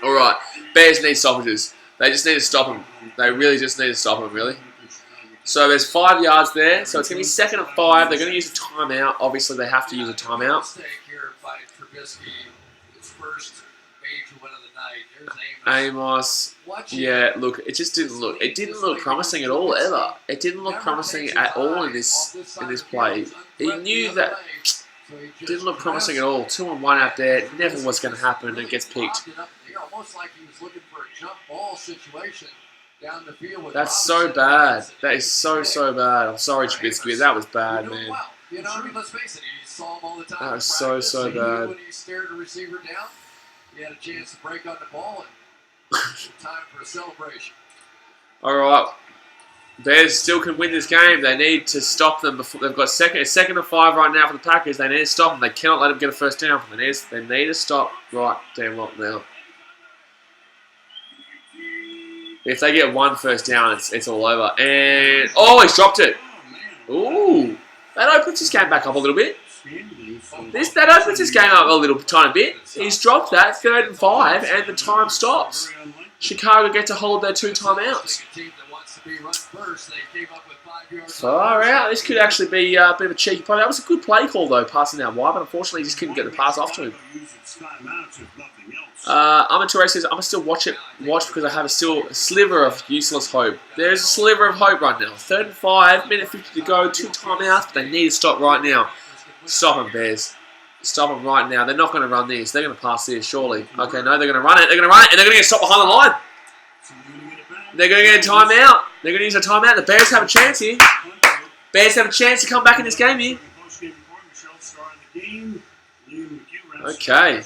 All right, Bears need stoppages. They just need to stop them. They really just need to stop them, really. So there's 5 yards there. So it's going to be 2nd and 5. They're going to use a timeout. Obviously, they have to use a timeout. Amos. Yeah, look, it just didn't look. It didn't look promising at all, ever. It didn't look promising at all in this play. He knew that. It didn't look promising at all. 2-on-1 out there. Never was going to happen. It gets picked. That's so bad. That is so bad. I'm sorry, Trubisky. That was bad, man. That was so bad. When he stared a receiver down, he had a chance to break on the ball and time for a celebration. All right. Bears still can win this game. They need to stop them before they've got second and 5 right now for the Packers. They need to stop them. They cannot let them get a first down. They need to stop right damn lot now. If they get 1 first down, it's all over. And oh, he's dropped it. Ooh, that opens his game back up a little bit. That opens his game up a little tiny bit. He's dropped that 3rd and 5, and the time stops. Chicago get to hold their 2 timeouts. be run first. They came up with 5 yards. Far out. This could actually be a bit of a cheeky play. That was a good play call, though, passing out wide, but unfortunately he just couldn't get the pass off to him. Amateur says, I'm going to still watch because I have a sliver of useless hope. There's a sliver of hope right now. 3rd and 5, minute 50 to go, 2 timeouts, but they need to stop right now. Stop them, Bears. Stop them right now. They're not going to run this. They're going to pass this, surely. Okay, no, they're going to run it. They're going to run it, and they're going to get stopped behind the line. They're going to get a timeout. They're going to use a timeout. The Bears have a chance here. Bears have a chance to come back in this game here. Okay.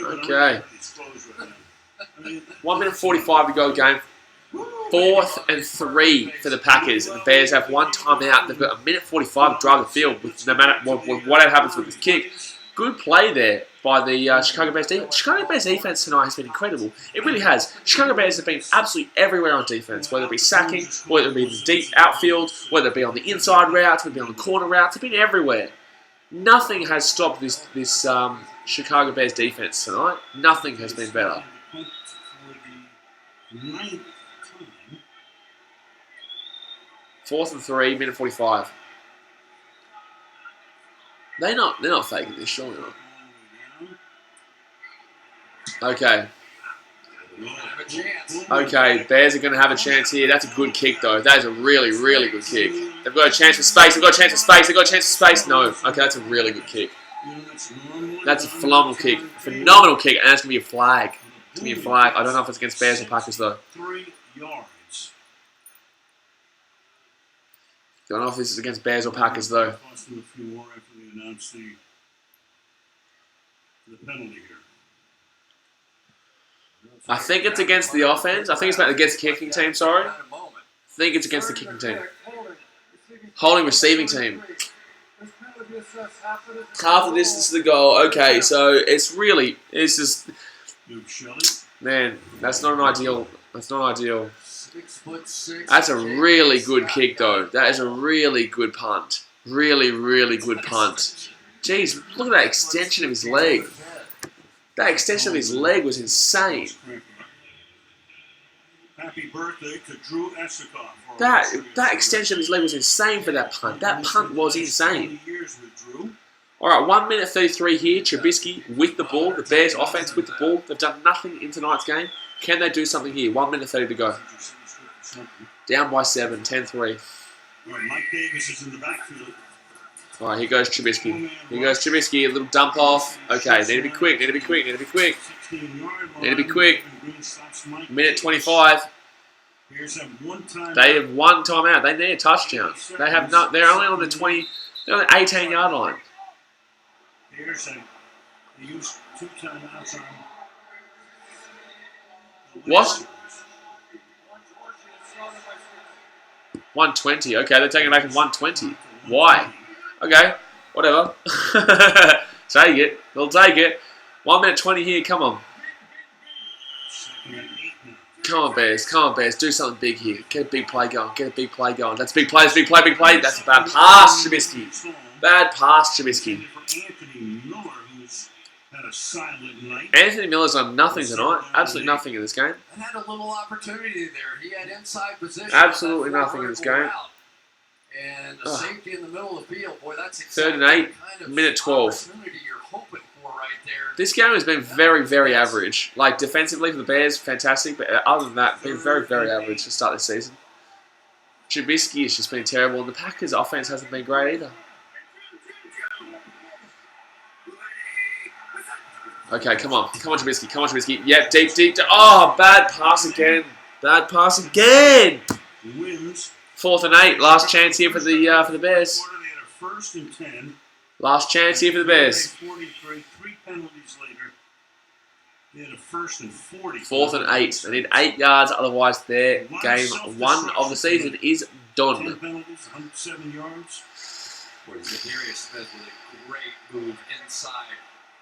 Okay. 1 minute 45 to go game. 4th and 3 for the Packers. And the Bears have 1 timeout. They've got a minute 45 to drive the field with no matter whatever happens with this kick. Good play there by the Chicago Bears defense. Chicago Bears defense tonight has been incredible. It really has. Chicago Bears have been absolutely everywhere on defense, whether it be sacking, whether it be in the deep outfield, whether it be on the inside routes, whether it be on the corner routes. They've been everywhere. Nothing has stopped this Chicago Bears defense tonight. Nothing has been better. 4th and 3, minute 45. They're not faking this, surely not. Okay. Okay, Bears are going to have a chance here. That's a good kick, though. That is a really, really good kick. They've got a chance for space. They've got a chance for space. They've got a chance for space. No. Okay, that's a really good kick. That's a phenomenal kick. Phenomenal kick, and that's going to be a flag. It's going to be a flag. I don't know if it's against Bears or Packers, though. 3 yards. Don't know if this is against Bears or Packers, though. Cost them a few more after they announced the penalty here. I think it's against the offense. I think it's against the kicking team, sorry. I think it's against the kicking team. Holding receiving team. Half the distance to the goal. Okay, so it's just... Man, that's not ideal. That's not ideal. 6'6". That's a really good kick, though. That is a really good punt. Really, really good punt. Jeez, look at that extension of his leg. That extension of his leg was insane. Happy birthday to Drew Esikoff. That extension of his leg was insane for that punt. That punt was insane. Alright, 1 minute 33 here. Trubisky with the ball. The Bears offense with the ball. They've done nothing in tonight's game. Can they do something here? 1 minute 30 to go. Down by 7, 10-3. Mike Davis is in the backfield. Alright, here goes Trubisky. Here goes Trubisky. A little dump off. Okay, need to be quick. Need to be quick. Need to be quick. Need to be quick. Minute 25. They have 1 timeout. They need a touchdown. They have not. They're only on the 20. They're on the 18-yard line. They used 2 timeouts on. What? 120. Okay, they're taking it back in 120. Why? Okay, whatever. Take it. They'll take it. 1 minute 20 here. Come on. Come on, Bears. Come on, Bears. Do something big here. Get a big play going. Get a big play going. That's a big play. That's a big play. Big play. That's a bad pass, Trubisky. Bad pass, Trubisky. Anthony Miller's done nothing tonight. Absolutely nothing in this game. And had a little opportunity there. He had inside position. Absolutely nothing in this game. And a safety in the middle of the field. Boy, that's 3rd and 8, minute 12. You're hoping for right there. This game has been very, very average. Like, defensively for the Bears, fantastic. But other than that, been very, very average to start this season. Trubisky has just been terrible. And the Packers' offense hasn't been great either. Okay, come on. Come on, Trubisky. Come on, Trubisky. Yep, deep, deep. Oh, bad pass again. Bad pass again. 4th and 8. Last chance here for the Bears. Last chance here for the Bears. 43, 3 penalties later. They had a 1st and 40. 4th and 8. They need 8 yards, otherwise their game 1 of the season is done. 10 penalties, 107 yards. Boy, Za'Darius Smith with a great move inside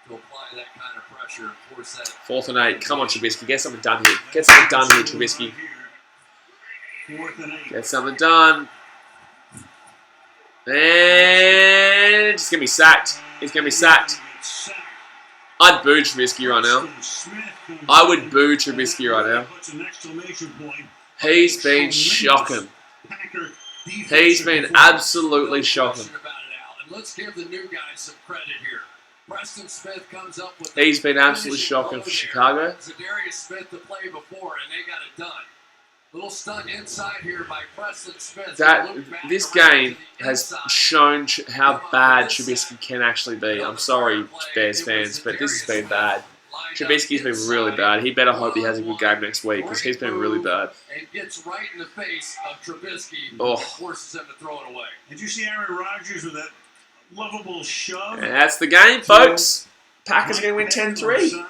to apply that kind of pressure. Force that. 4th and 8. Come on, Trubisky. Get something done here. Get something done here, Trubisky. 4th and 8. Get something done. And he's going to be sacked. He's going to be sacked. I'd boo Trubisky right now. I would boo Trubisky right now. He's been shocking. He's been absolutely shocking. Let's give the new guys some credit here. Preston Smith comes up with He's been absolutely shocking for Chicago. Zadarius Smith to play before, and they got it done. Little stunt inside here by Preston Smith. This game has shown how bad Trubisky can actually be. I'm sorry, Bears fans, but this has been bad. Trubisky's been really bad. He better hope he has a good game next week because he's been really bad. And gets right in the face of Trubisky and forces him to throw it away. Did you see Aaron Rodgers with that lovable shove? And that's the game, folks. Packers are going to win 10-3.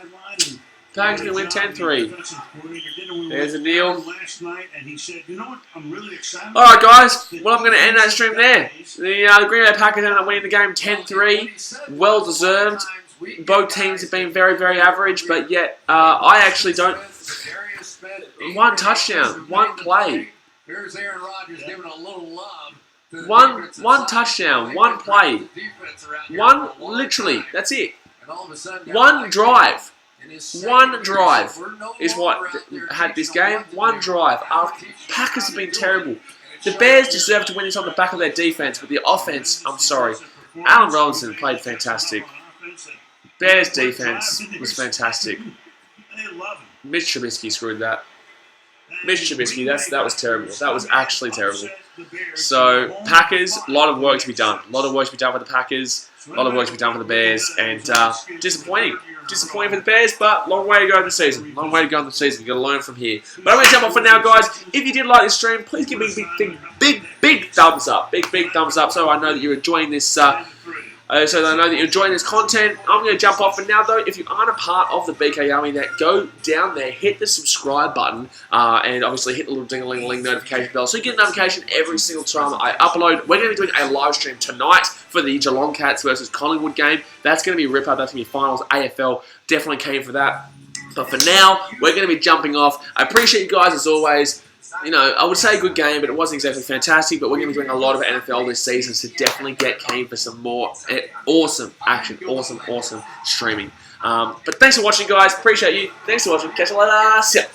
Packers are going to win 10-3. There's a deal. Alright, guys. Well, I'm going to end that stream there. The Green Bay Packers ended up winning the game 10-3. Well deserved. Both teams have been very, very average, but yet I actually don't. One touchdown, one play. Here's Aaron Rodgers giving a little love. One touchdown, one play. Literally, that's it. One drive. One drive is what had this game. One drive. Packers have been terrible. The Bears deserve to win this on the back of their defense, but the offense, I'm sorry. Allen Robinson played fantastic. Bears defense was fantastic. Mitch Trubisky screwed that. Mitch Trubisky, that was terrible. That was actually terrible. So, Packers, a lot of work to be done. A lot of work to be done for the Packers. A lot of work to be done for the Bears. And disappointing. Disappointing for the Bears, but long way to go in the season. Long way to go in the season. You've got to learn from here. But I'm going to jump off for now, guys. If you did like this stream, please give me a big thumbs up. Big thumbs up so I know that you're enjoying this so I know that you're enjoying this content. I'm going to jump off for now, though. If you aren't a part of the BKRmy, go down there, hit the subscribe button, and obviously hit the little ding-a-ling-a-ling notification bell so you get a notification every single time I upload. We're going to be doing a live stream tonight for the Geelong Cats versus Collingwood game. That's going to be a rip-up. That's going to be finals. AFL definitely came for that. But for now, we're going to be jumping off. I appreciate you guys as always. You know, I would say a good game, but it wasn't exactly fantastic. But we're going to be doing a lot of NFL this season, so definitely get keen for some more awesome action, awesome streaming. But thanks for watching, guys. Appreciate you. Thanks for watching. Catch you later. See ya.